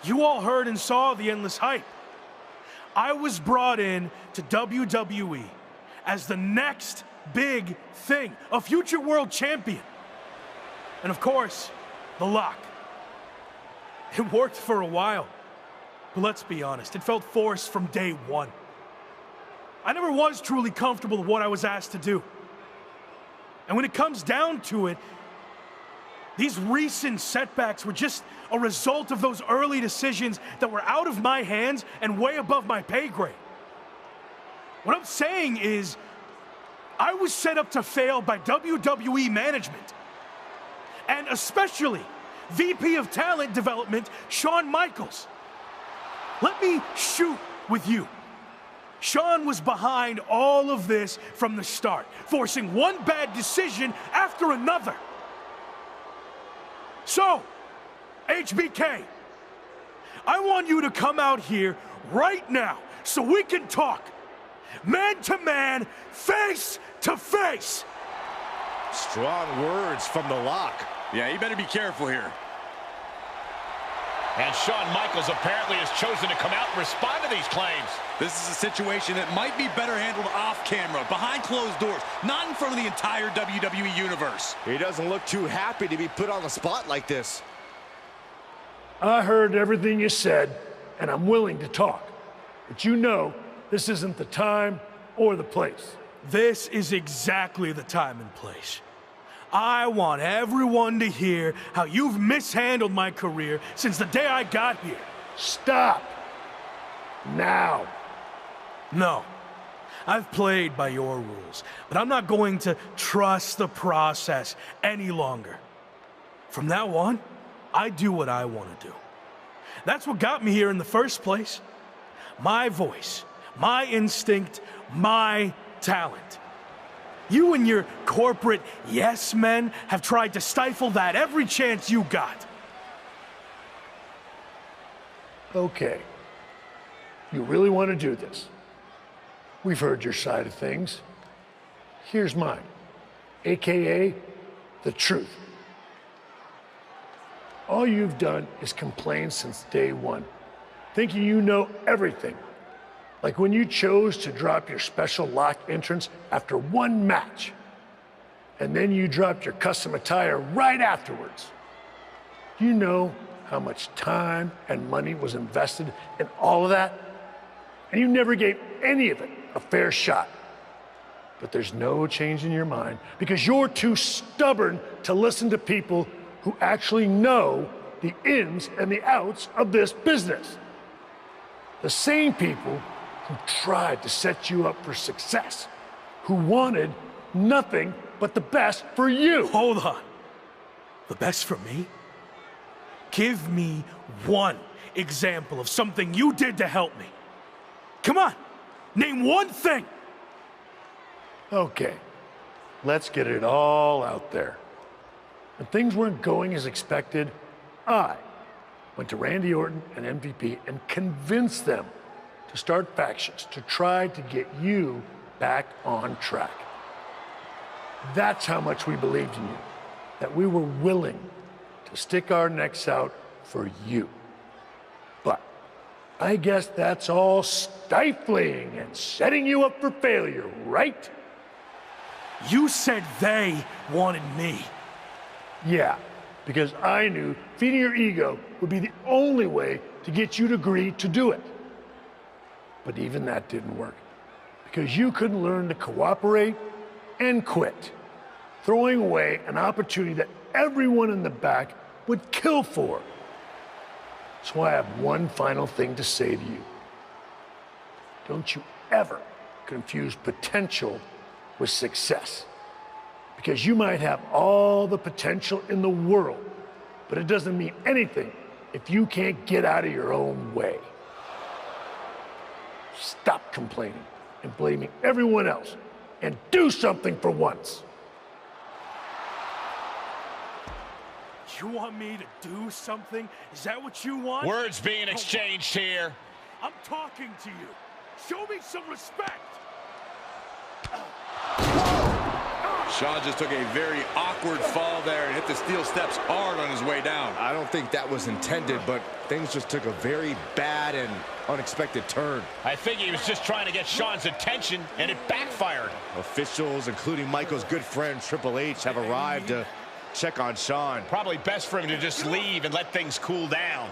You all heard and saw the endless hype. I was brought in to WWE as the next big thing, a future world champion. And of course, The Lock. It worked for a while, but let's be honest, it felt forced from day one. I never was truly comfortable with what I was asked to do. And when it comes down to it, these recent setbacks were just a result of those early decisions that were out of my hands and way above my pay grade. What I'm saying is, I was set up to fail by WWE management. And especially VP of Talent Development, Shawn Michaels. Let me shoot with you. Shawn was behind all of this from the start, forcing one bad decision after another. So, HBK, I want you to come out here right now so we can talk. Man to man, face to face. Strong words from The Lock. Yeah, you better be careful here. And Shawn Michaels apparently has chosen to come out and respond to these claims. This is a situation that might be better handled off camera, behind closed doors, not in front of the entire WWE Universe. He doesn't look too happy to be put on the spot like this. I heard everything you said, and I'm willing to talk. But you know, this isn't the time or the place. This is exactly the time and place. I want everyone to hear how you've mishandled my career since the day I got here. Stop. Now. No. I've played by your rules, but I'm not going to trust the process any longer. From now on, I do what I want to do. That's what got me here in the first place. My voice, my instinct, my talent. You and your corporate yes men have tried to stifle that every chance you got. Okay. You really want to do this? We've heard your side of things. Here's mine, AKA the truth. All you've done is complain since day one, thinking you know everything. Like when you chose to drop your special lock entrance after one match, and then you dropped your custom attire right afterwards. You know how much time and money was invested in all of that, and you never gave any of it a fair shot. But there's no change in your mind because you're too stubborn to listen to people who actually know the ins and the outs of this business. The same people who tried to set you up for success, who wanted nothing but the best for you. Hold on. The best for me? Give me one example of something you did to help me. Come on, name one thing. Okay, let's get it all out there. When things weren't going as expected, I went to Randy Orton and MVP and convinced them to start factions to try to get you back on track. That's how much we believed in you, that we were willing to stick our necks out for you. But I guess that's all stifling and setting you up for failure, right? You said they wanted me. Yeah, because I knew feeding your ego would be the only way to get you to agree to do it. But even that didn't work, because you couldn't learn to cooperate and quit, throwing away an opportunity that everyone in the back would kill for. So I have one final thing to say to you. Don't you ever confuse potential with success. Because you might have all the potential in the world, but it doesn't mean anything if you can't get out of your own way. Stop complaining and blaming everyone else and do something for once. You want me to do something? Is that what you want? Words being exchanged here. I'm talking to you. Show me some respect. Shawn just took a very awkward fall there and hit the steel steps hard on his way down. I don't think that was intended, but things just took a very bad and unexpected turn. I think he was just trying to get Shawn's attention, and it backfired. Officials, including Michael's good friend Triple H, have arrived to check on Shawn. Probably best for him to just leave and let things cool down.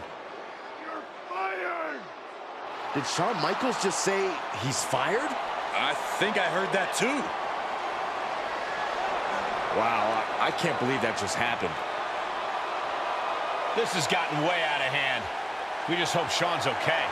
You're fired! Did Shawn Michaels just say he's fired? I think I heard that too. Wow, I can't believe that just happened. This has gotten way out of hand. We just hope Shawn's okay.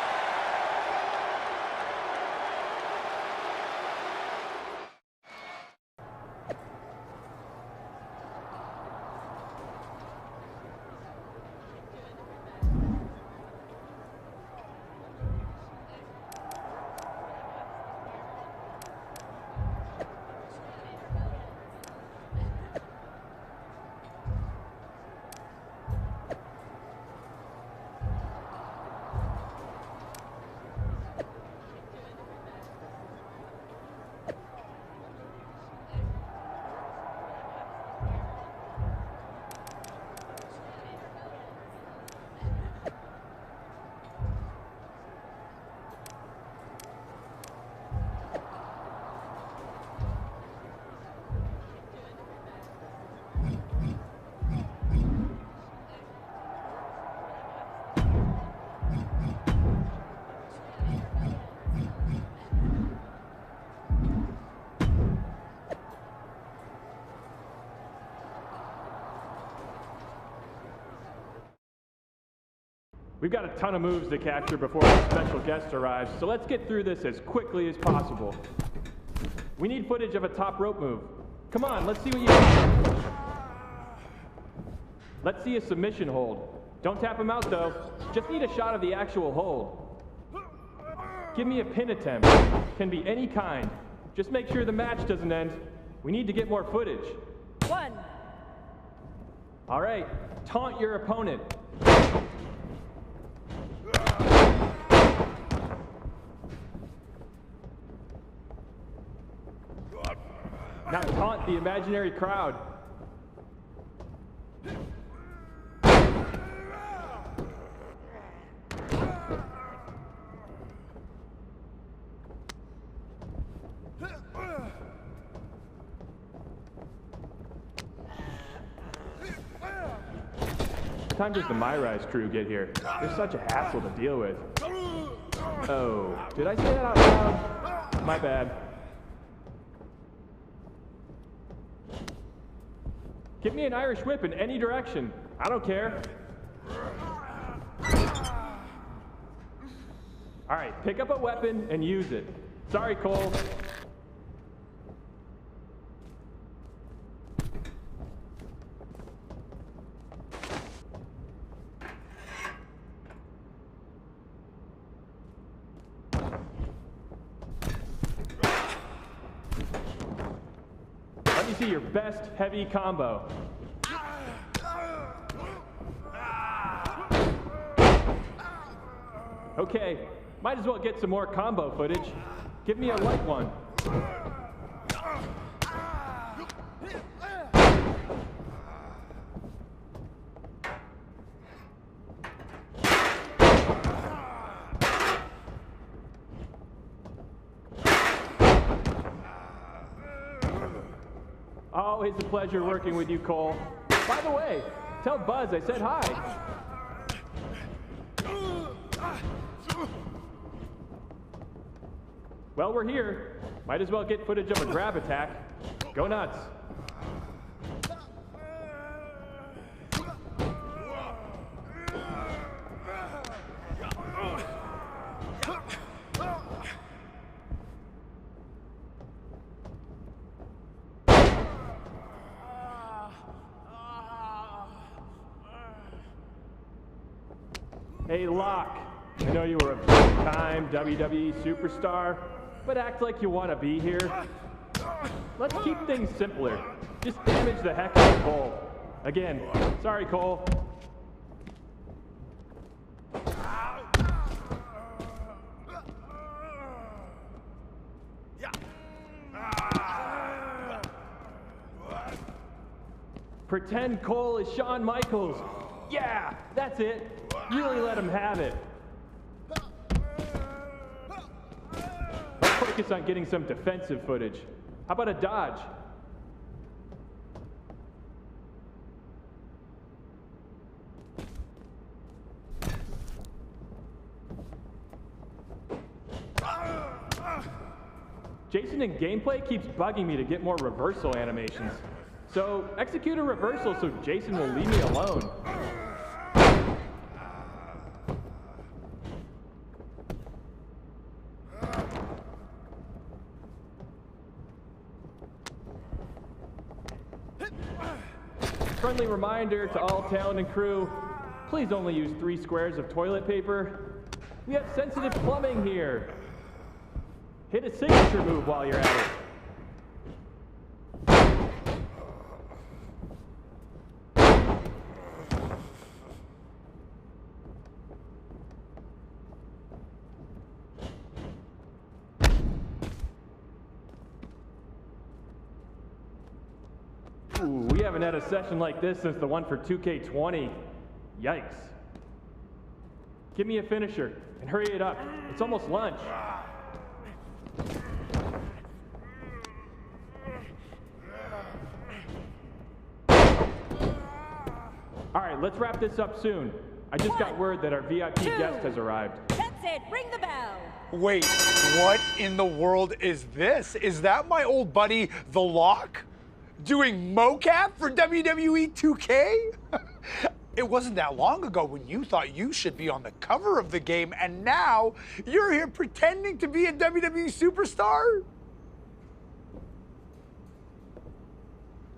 We've got a ton of moves to capture before our special guest arrives, so let's get through this as quickly as possible. We need footage of a top rope move. Come on, let's see what you got. Let's see a submission hold. Don't tap him out though. Just need a shot of the actual hold. Give me a pin attempt. Can be any kind. Just make sure the match doesn't end. We need to get more footage. 1. All right, taunt your opponent. Now taunt the imaginary crowd. What time does the MyRise crew get here? They're such a hassle to deal with. Oh, did I say that out loud? My bad. Give me an Irish whip in any direction. I don't care. All right, pick up a weapon and use it. Sorry, Cole. Let me see your best heavy combo. Okay, might as well get some more combo footage. Give me a light one. Always a pleasure working with you, Cole. By the way, tell Buzz I said hi. Well, we're here. Might as well get footage of a grab attack. Go nuts. Hey, Locke. I know you were a big-time WWE superstar, but act like you want to be here. Let's keep things simpler. Just damage the heck out of Cole. Again, sorry, Cole. Pretend Cole is Shawn Michaels. Yeah, that's it. Really let him have it. Let's focus on getting some defensive footage. How about a dodge? Jason in gameplay keeps bugging me to get more reversal animations. So execute a reversal so Jason will leave me alone. Friendly reminder to all talent and crew, please only use 3 squares of toilet paper. We have sensitive plumbing here. Hit a signature move while you're at it. Ooh, we haven't had a session like this since the one for 2K20. Yikes. Give me a finisher and hurry it up. It's almost lunch. All right, let's wrap this up soon. I just got word that our VIP guest has arrived. That's it. Ring the bell. Wait, what in the world is this? Is that my old buddy, The Lock? Doing mocap for WWE 2K? It wasn't that long ago when you thought you should be on the cover of the game, and now you're here pretending to be a WWE superstar?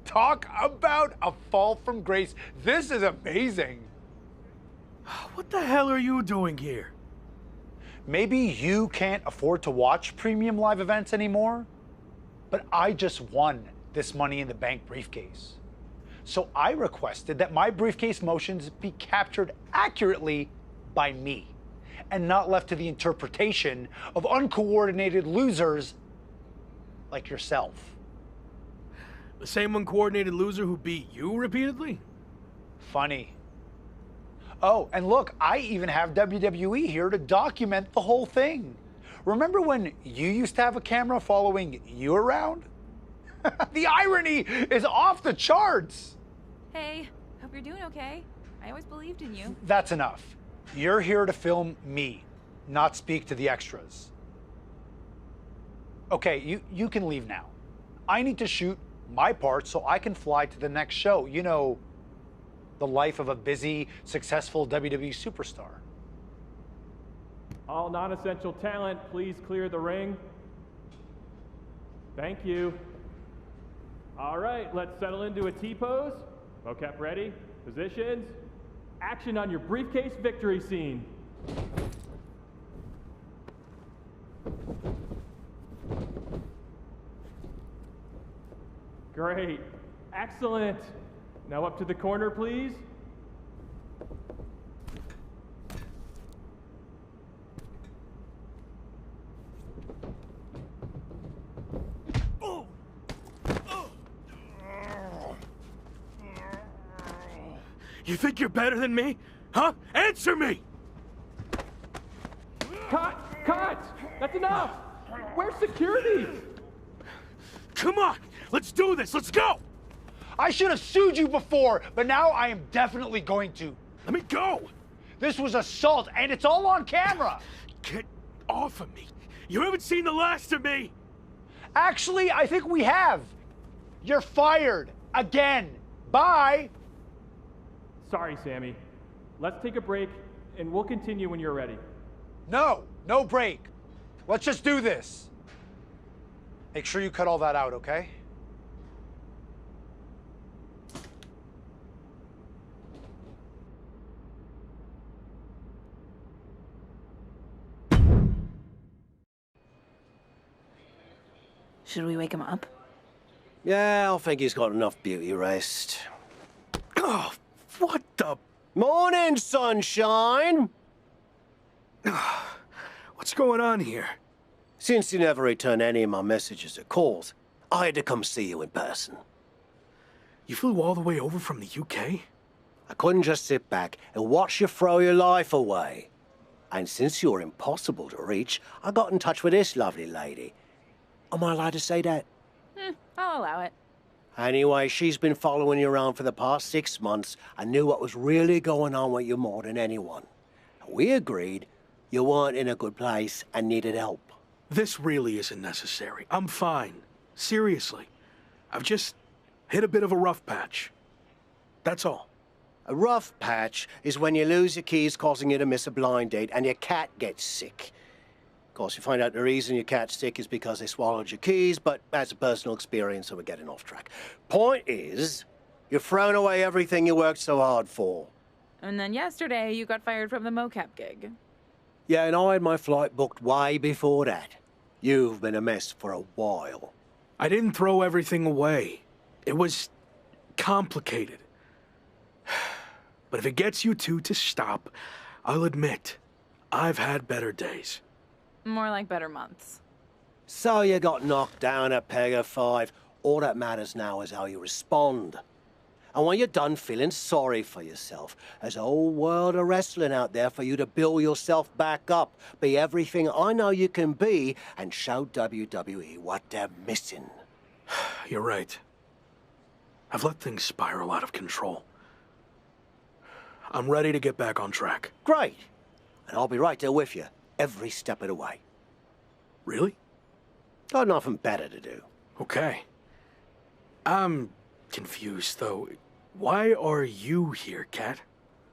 Talk about a fall from grace. This is amazing. What the hell are you doing here? Maybe you can't afford to watch premium live events anymore, but I just won this Money in the Bank briefcase. So I requested that my briefcase motions be captured accurately by me and not left to the interpretation of uncoordinated losers like yourself. The same uncoordinated loser who beat you repeatedly? Funny. Oh, and look, I even have WWE here to document the whole thing. Remember when you used to have a camera following you around? The irony is off the charts. Hey, hope you're doing okay. I always believed in you. That's enough. You're here to film me, not speak to the extras. Okay, you can leave now. I need to shoot my part so I can fly to the next show. You know, the life of a busy, successful WWE superstar. All non-essential talent, please clear the ring. Thank you. All right, let's settle into a T-pose. Vocab ready, positions, action on your briefcase victory scene. Great, excellent. Now up to the corner, please. You think you're better than me? Huh? Answer me! Cut! Cut! That's enough! Where's security? Come on! Let's do this! Let's go! I should have sued you before, but now I am definitely going to. Let me go! This was assault, and it's all on camera! Get off of me! You haven't seen the last of me! Actually, I think we have. You're fired. Again. Bye! Sorry, Sammy. Let's take a break, and we'll continue when you're ready. No, no break. Let's just do this. Make sure you cut all that out, okay? Should we wake him up? Yeah, I think he's got enough beauty rest. Oh, what the? Morning, sunshine! What's going on here? Since you never returned any of my messages or calls, I had to come see you in person. You flew all the way over from the UK? I couldn't just sit back and watch you throw your life away. And since you're impossible to reach, I got in touch with this lovely lady. Am I allowed to say that? I'll allow it. Anyway, she's been following you around for the past 6 months and knew what was really going on with you more than anyone. We agreed you weren't in a good place and needed help. This really isn't necessary. I'm fine. Seriously. I've just hit a bit of a rough patch. That's all. A rough patch is when you lose your keys, causing you to miss a blind date, and your cat gets sick. Of course, you find out the reason your cat's sick is because they swallowed your keys, but that's a personal experience, so we're getting off track. Point is, you've thrown away everything you worked so hard for. And then yesterday, you got fired from the mocap gig. Yeah, and I had my flight booked way before that. You've been a mess for a while. I didn't throw everything away. It was complicated. But if it gets you two to stop, I'll admit, I've had better days. More like better months. So you got knocked down at peg of 5. All that matters now is how you respond. And when you're done feeling sorry for yourself, there's a whole world of wrestling out there for you to build yourself back up, be everything I know you can be, and show WWE what they're missing. You're right. I've let things spiral out of control. I'm ready to get back on track. Great. And I'll be right there with you, every step of the way. Really? Got nothing better to do. Okay. I'm confused, though. Why are you here, Kat?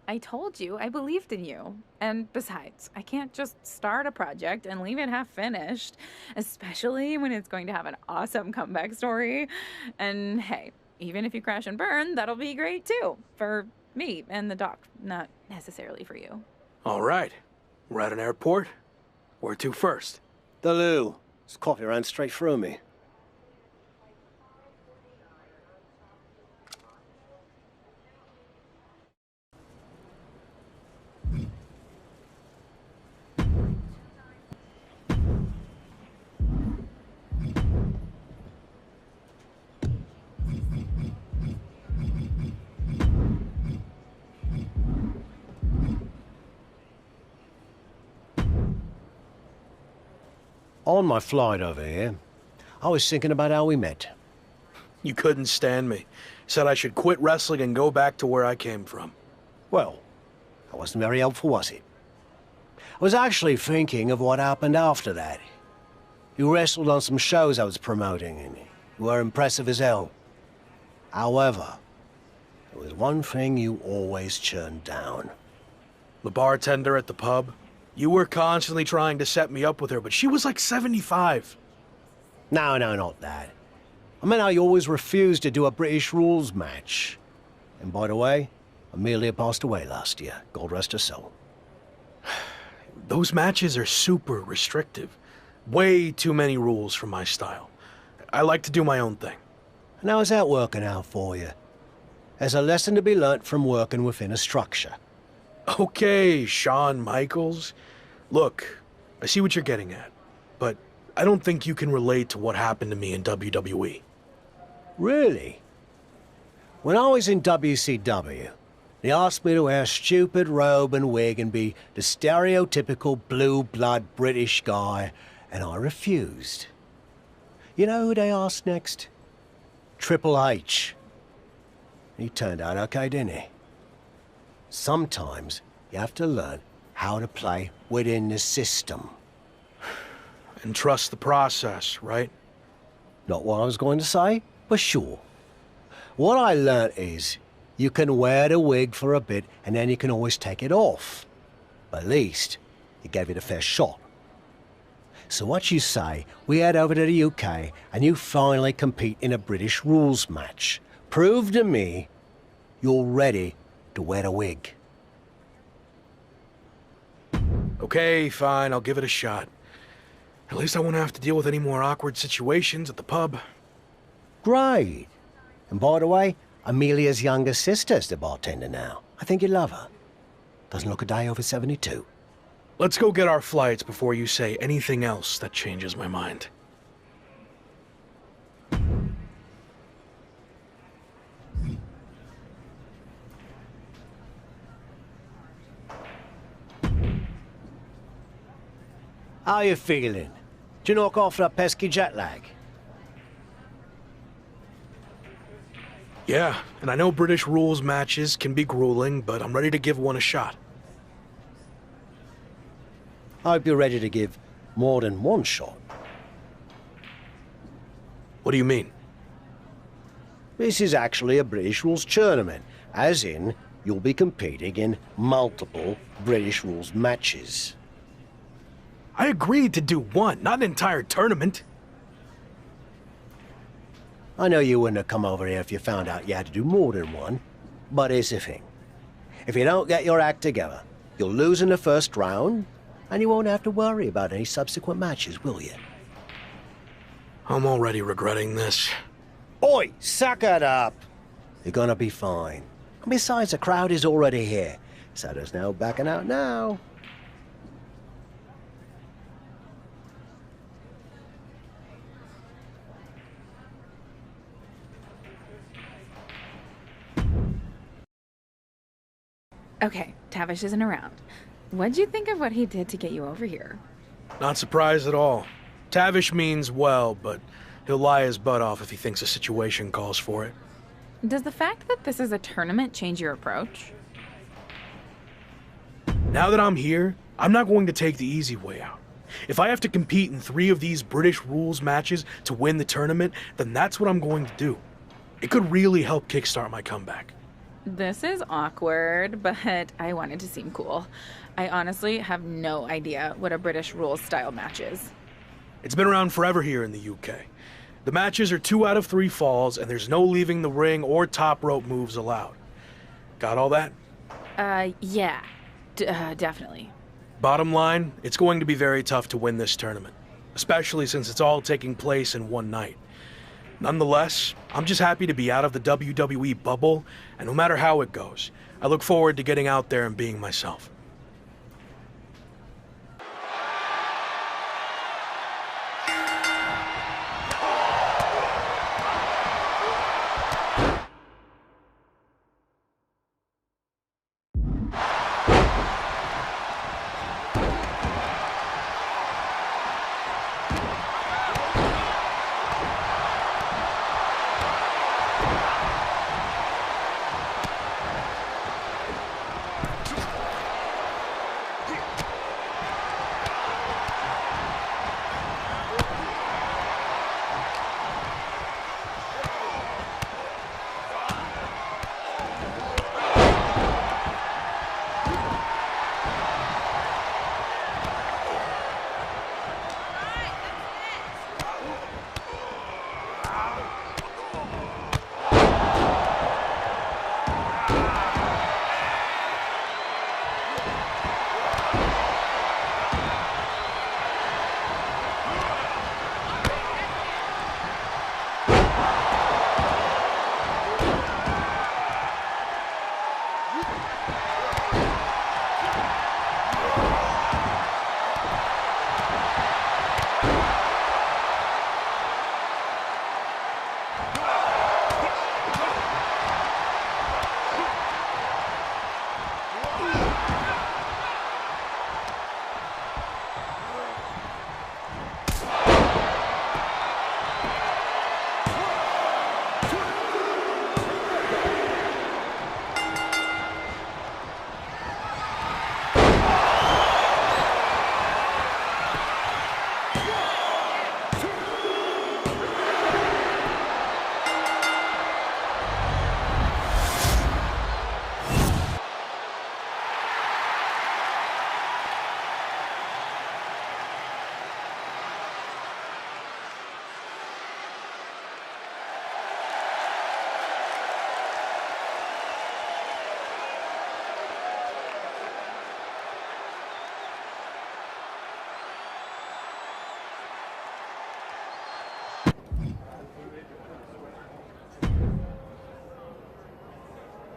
I told you I believed in you. And besides, I can't just start a project and leave it half finished, especially when it's going to have an awesome comeback story. And hey, even if you crash and burn, that'll be great too. For me and the doc, not necessarily for you. All right. We're at an airport. Where to first? The loo. This coffee ran straight through me. On my flight over here, I was thinking about how we met. You couldn't stand me. Said I should quit wrestling and go back to where I came from. Well, that wasn't very helpful, was it? I was actually thinking of what happened after that. You wrestled on some shows I was promoting, and you were impressive as hell. However, there was one thing you always turned down. The bartender at the pub? You were constantly trying to set me up with her, but she was like 75. No, not that. I meant how you always refused to do a British rules match. And by the way, Amelia passed away last year. God rest her soul. Those matches are super restrictive. Way too many rules for my style. I like to do my own thing. And how's that working out for you? There's a lesson to be learnt from working within a structure. Okay, Shawn Michaels. Look, I see what you're getting at, but I don't think you can relate to what happened to me in WWE. Really? When I was in WCW, they asked me to wear a stupid robe and wig and be the stereotypical blue-blood British guy, and I refused. You know who they asked next? Triple H. He turned out okay, didn't he? Sometimes you have to learn how to play within the system. And trust the process, right? Not what I was going to say, but sure. What I learnt is you can wear the wig for a bit and then you can always take it off. But at least you gave it a fair shot. So what you say, we head over to the UK and you finally compete in a British rules match. Prove to me you're ready to wear a wig. Okay, fine, I'll give it a shot. At least I won't have to deal with any more awkward situations at the pub. Great. And by the way, Amelia's younger sister's the bartender now. I think you'd love her. Doesn't look a day over 72. Let's go get our flights before you say anything else that changes my mind. How you feeling? Did you knock off that pesky jet lag? Yeah, and I know British rules matches can be grueling, but I'm ready to give one a shot. I hope you're ready to give more than one shot. What do you mean? This is actually a British rules tournament, as in, you'll be competing in multiple British rules matches. I agreed to do one, not an entire tournament. I know you wouldn't have come over here if you found out you had to do more than one, but here's the thing. If you don't get your act together, you'll lose in the first round, and you won't have to worry about any subsequent matches, will you? I'm already regretting this. Oi, suck it up! You're gonna be fine. And besides, the crowd is already here, so there's no backing out now. Okay, Tavish isn't around. What'd you think of what he did to get you over here? Not surprised at all. Tavish means well, but he'll lie his butt off if he thinks a situation calls for it. Does the fact that this is a tournament change your approach? Now that I'm here, I'm not going to take the easy way out. If I have to compete in 3 of these British rules matches to win the tournament, then that's what I'm going to do. It could really help kickstart my comeback. This is awkward, but I wanted to seem cool. I honestly have no idea what a British rules style match is. It's been around forever here in the UK. The matches are 2 out of 3 falls, and there's no leaving the ring or top rope moves allowed. Got all that? Yeah. Definitely. Bottom line, it's going to be very tough to win this tournament, especially since it's all taking place in one night. Nonetheless, I'm just happy to be out of the WWE bubble, and no matter how it goes, I look forward to getting out there and being myself.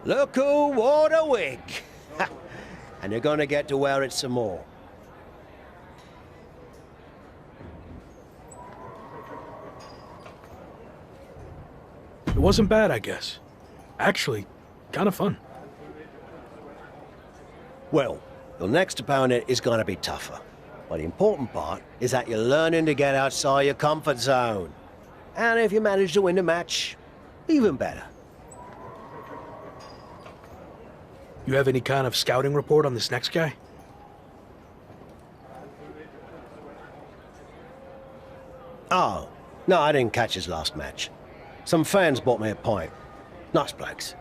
Look who wore a wig. And you're gonna get to wear it some more. It wasn't bad, I guess. Actually, kind of fun. Well, your next opponent is gonna be tougher. But the important part is that you're learning to get outside your comfort zone. And if you manage to win the match, even better. You have any kind of scouting report on this next guy? Oh, no, I didn't catch his last match. Some fans bought me a pint. Nice blokes.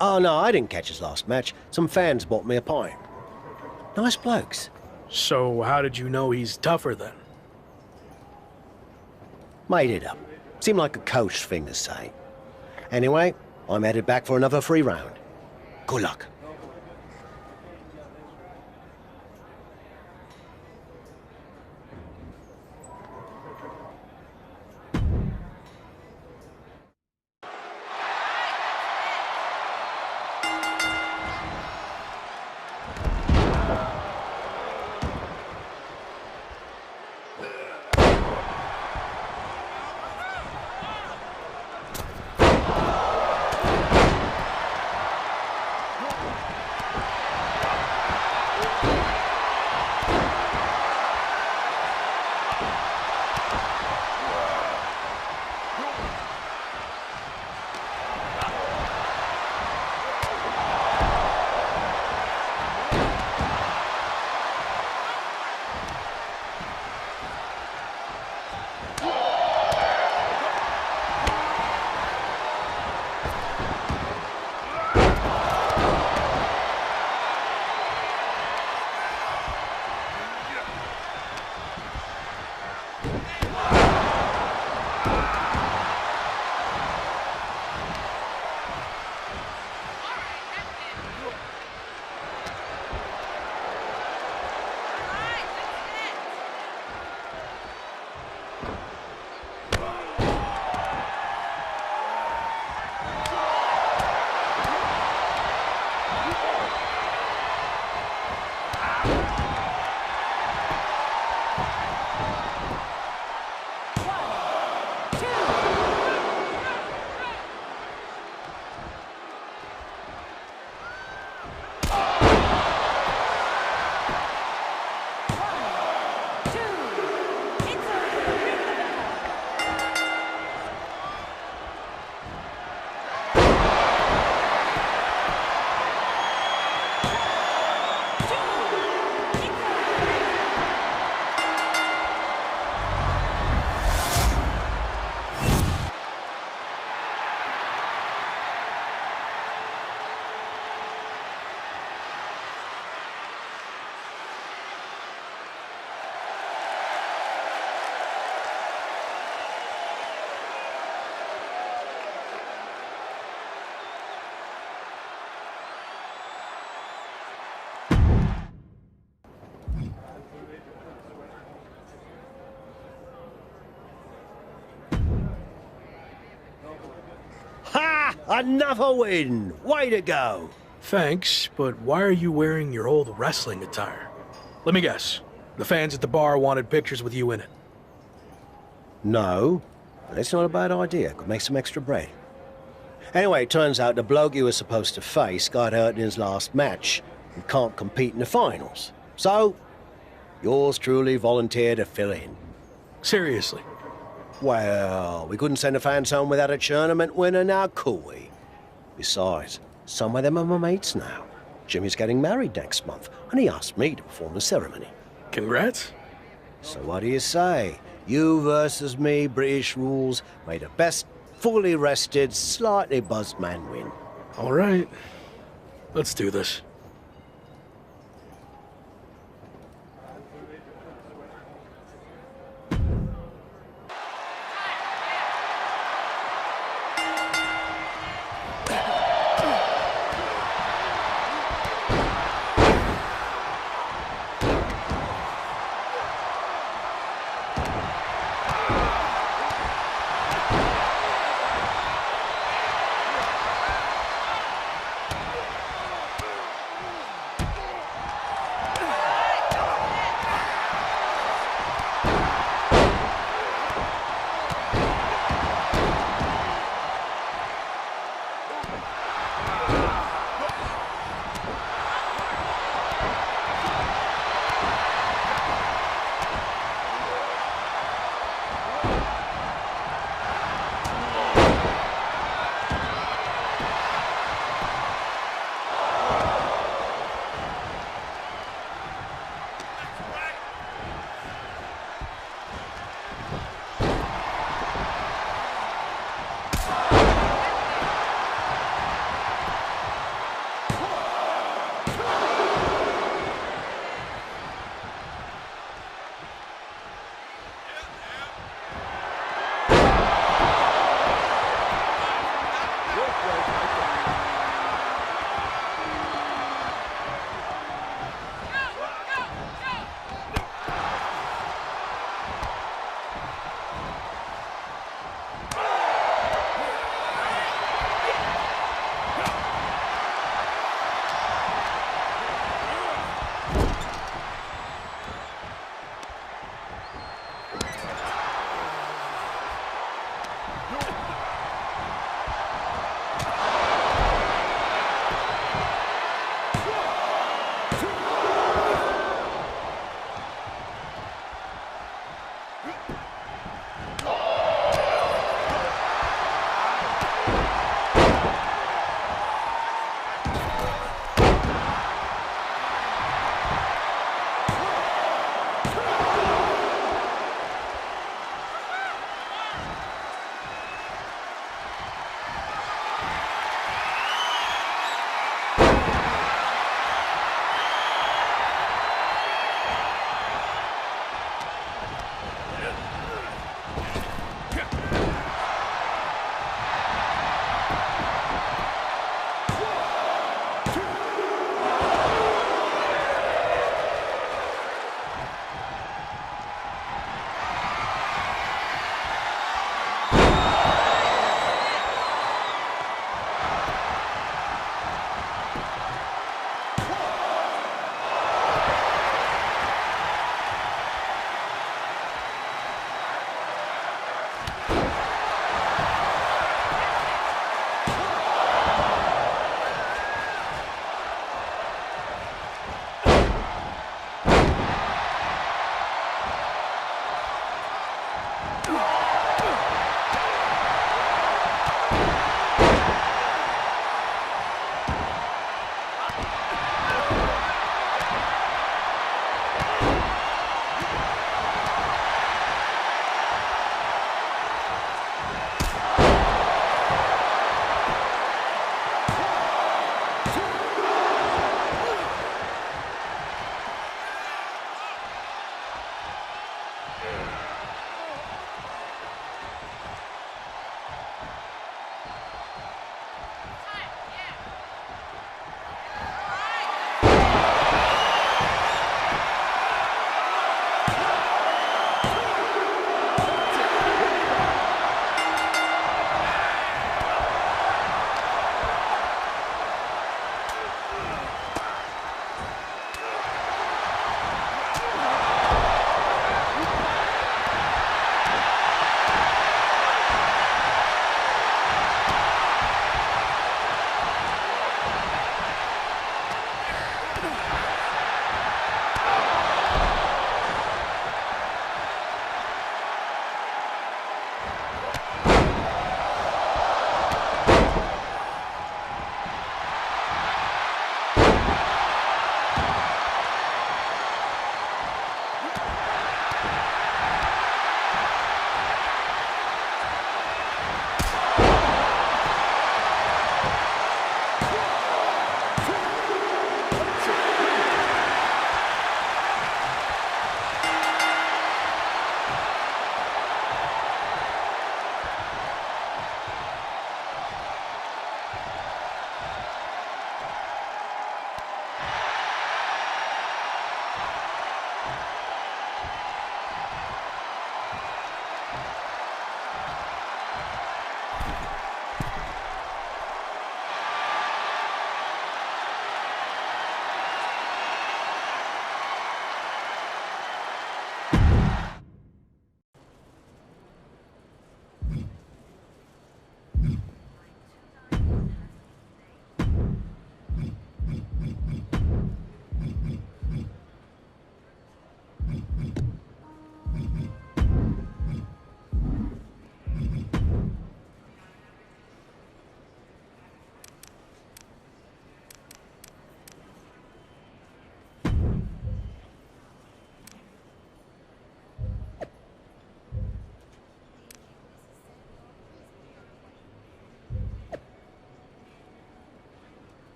Oh, no, I didn't catch his last match. Some fans bought me a pint. Nice blokes. So how did you know he's tougher then? Made it up. Seemed like a coach thing to say. Anyway, I'm headed back for another free round. Good luck. Another win! Way to go! Thanks, but why are you wearing your old wrestling attire? Let me guess. The fans at the bar wanted pictures with you in it. No, that's not a bad idea. Could make some extra bread. Anyway, it turns out the bloke you were supposed to face got hurt in his last match and can't compete in the finals. So, yours truly volunteered to fill in. Seriously? Well, we couldn't send the fans home without a tournament winner now, could we? Besides, some of them are my mates now. Jimmy's getting married next month, and he asked me to perform the ceremony. Congrats. So what do you say? You versus me, British rules. May the best fully rested, slightly buzzed man win. All right. Let's do this.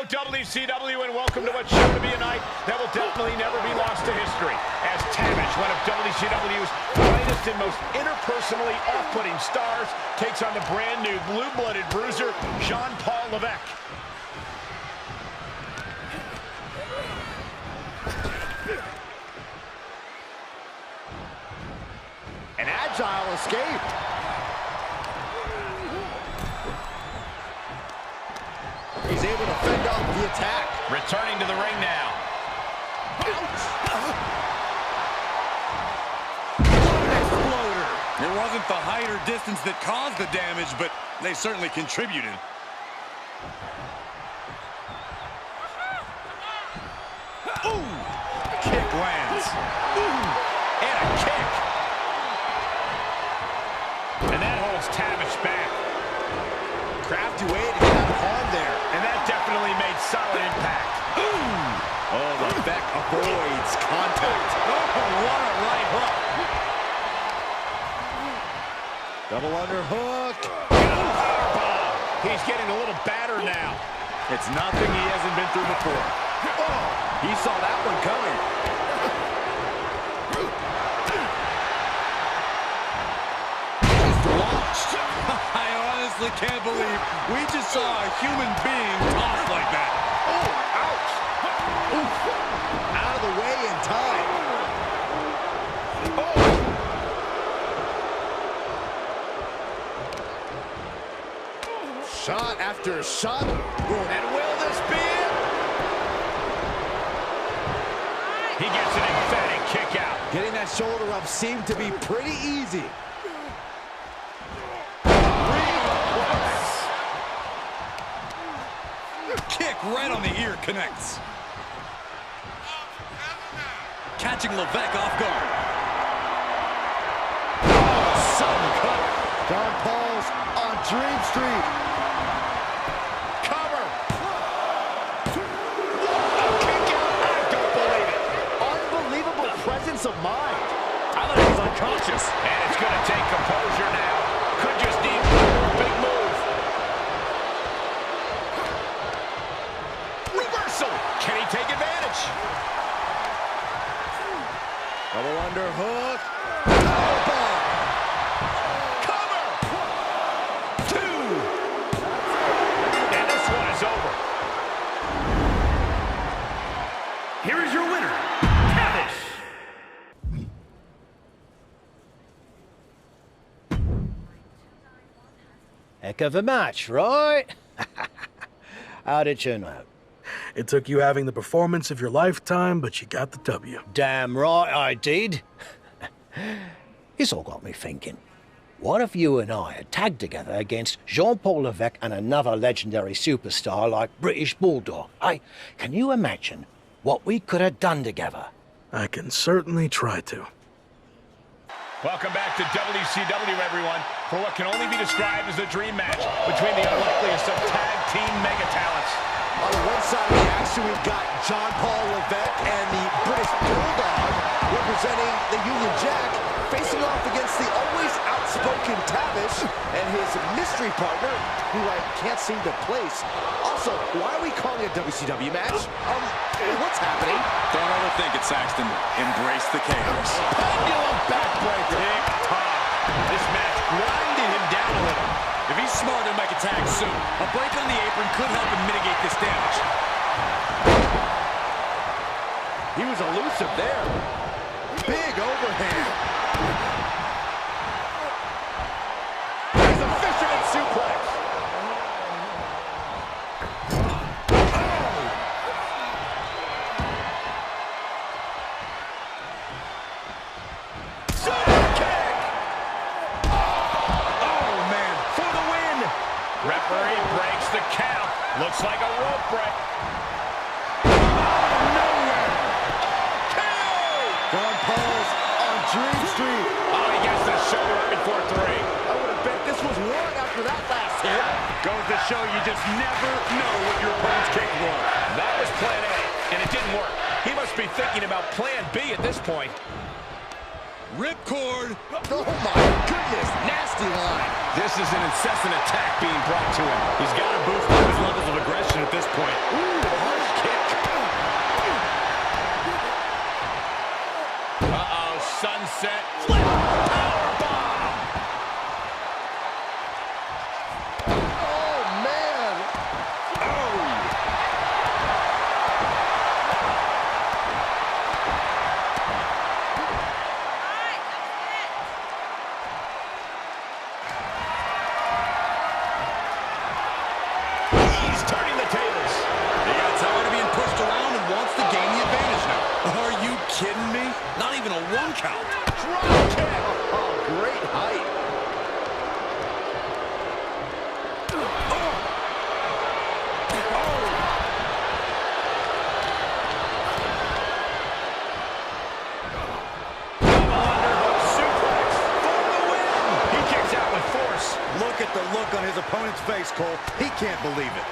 Hello, WCW, and welcome to what's sure to be a night that will definitely never be lost to history. As Tavish, one of WCW's finest and most interpersonally off-putting stars, takes on the brand new blue-blooded bruiser, Jean-Paul Levesque. An agile escape. He's able to fend off the attack. Returning to the ring now. Ouch! Exploder. It wasn't the height or distance that caused the damage, but they certainly contributed. Ooh! Kick lands. Ooh! And a kick. And that holds Tavish back. Crafty way to get out of harm there. And that definitely made solid impact. Ooh! Oh, Levesque avoids contact. Oh, what a right hook. Double underhook. Powerbomb. He's getting a little battered now. It's nothing he hasn't been through before. Oh, he saw that one coming. I honestly can't believe we just saw a human being tossed like that. Oh, ouch. Oof. Out of the way in time. Oh. Shot after shot. And will this be it? He gets an emphatic kick out. Getting that shoulder up seemed to be pretty easy. Kick right on the ear connects. Catching Levesque off guard. Oh, sudden cut. John Paul's on Dream Street. Cover. A kick out. I don't believe it. Unbelievable presence of mind. I thought he was unconscious. And it's going to take composure now. Could just need one big move. Reversal. Can he take advantage? Double underhook. Powerbomb. Cover. 2. And this one is over. Here is your winner, Tavish. Heck of a match, right? How did it turn out? It took you having the performance of your lifetime, but you got the W. Damn right I did. It's all got me thinking. What if you and I had tagged together against Jean-Paul Levesque and another legendary superstar like British Bulldog? Can you imagine what we could have done together? I can certainly try to. Welcome back to WCW, everyone, for what can only be described as a dream match between the unlikeliest of tag team mega talents. On the one side of the action, we've got John Paul Levesque and the British Bulldog representing the Union Jack, facing off against the always outspoken Tavish and his mystery partner, who I can't seem to place. Also, why are we calling it a WCW match? What's happening? Don't overthink it, Saxton. Embrace the chaos. Pendulum backbreaker. Tick-tock. This match grinded him down a little. If he's smart, he'll make a tag soon. A break on the apron could help him mitigate this damage. He was elusive there. Big overhand. There's a fisherman suplex. Referee breaks the count. Looks like a rope break. John Paul's on Dream Street. Oh, he gets the shoulder up before 3. I would have bet this was one after that last hit. Goes to show you just never know what your opponent's capable of. That was plan A, and it didn't work. He must be thinking about plan B at this point. Ripcord. Oh my goodness, nasty line. This is an incessant attack being brought to him. He's got to boost up his levels of aggression at this point. Ooh. opponent's face, Cole. He can't believe it.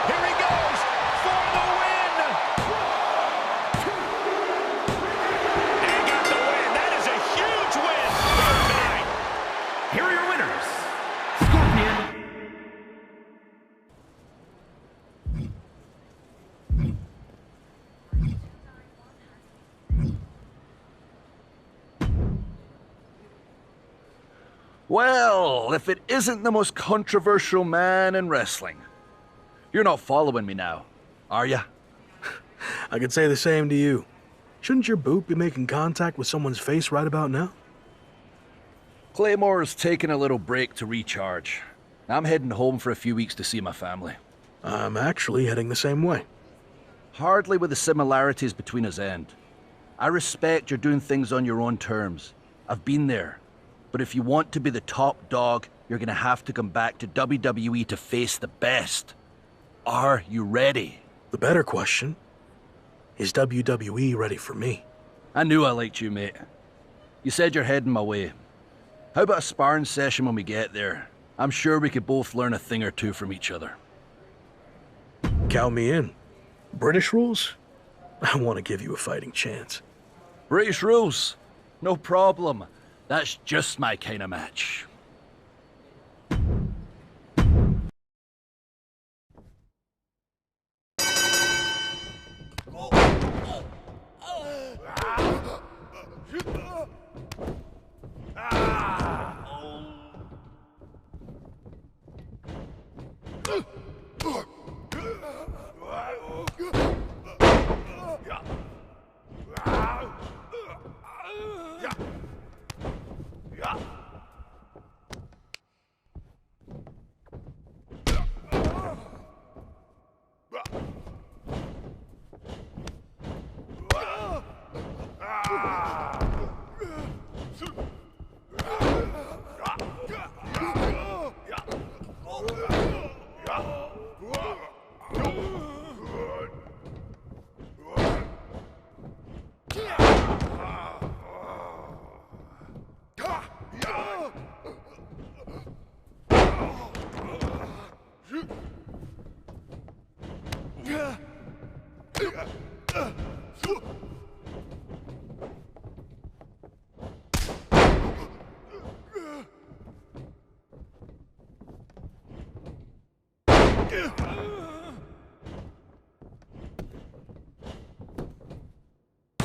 Here he goes for the win. And got the win. That is a huge win for tonight. Here are your winners, Scorpion. Well, if it isn't the most controversial man in wrestling. You're not following me now, are ya? I could say the same to you. Shouldn't your boot be making contact with someone's face right about now? Claymore's taking a little break to recharge. I'm heading home for a few weeks to see my family. I'm actually heading the same way. Hardly with the similarities between us end. I respect you're doing things on your own terms. I've been there. But if you want to be the top dog, you're gonna have to come back to WWE to face the best. Are you ready? The better question, is WWE ready for me? I knew I liked you, mate. You said you're heading my way. How about a sparring session when we get there? I'm sure we could both learn a thing or two from each other. Count me in. British rules? I want to give you a fighting chance. British rules? No problem. That's just my kind of match.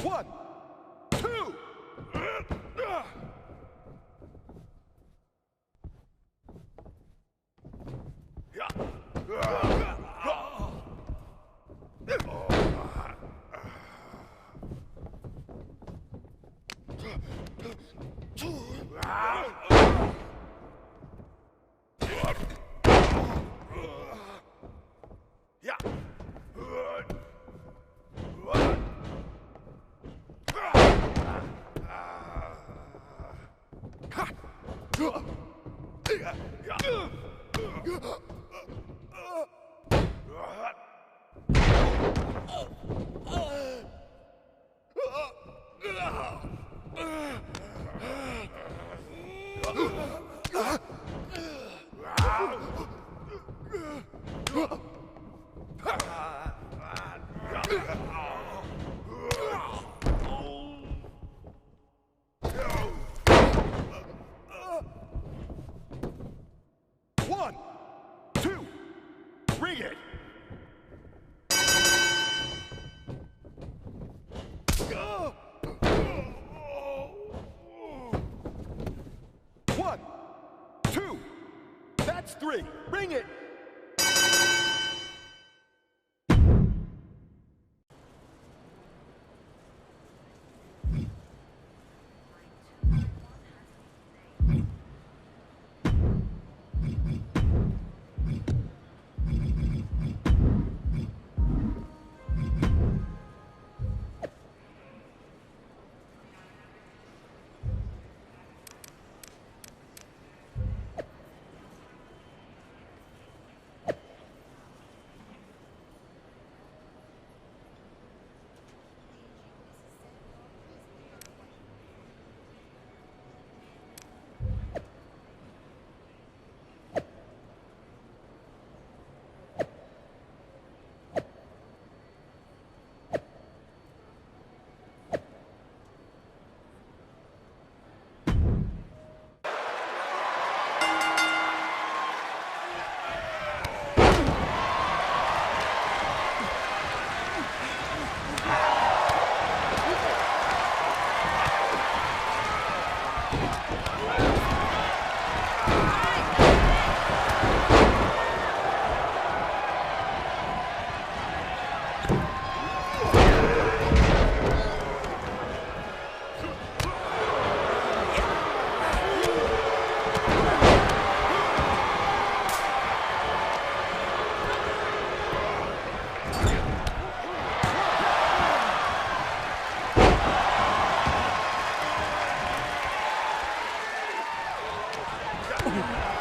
One, two. One, two, bring it. One, two, that's three. Bring it. Oh.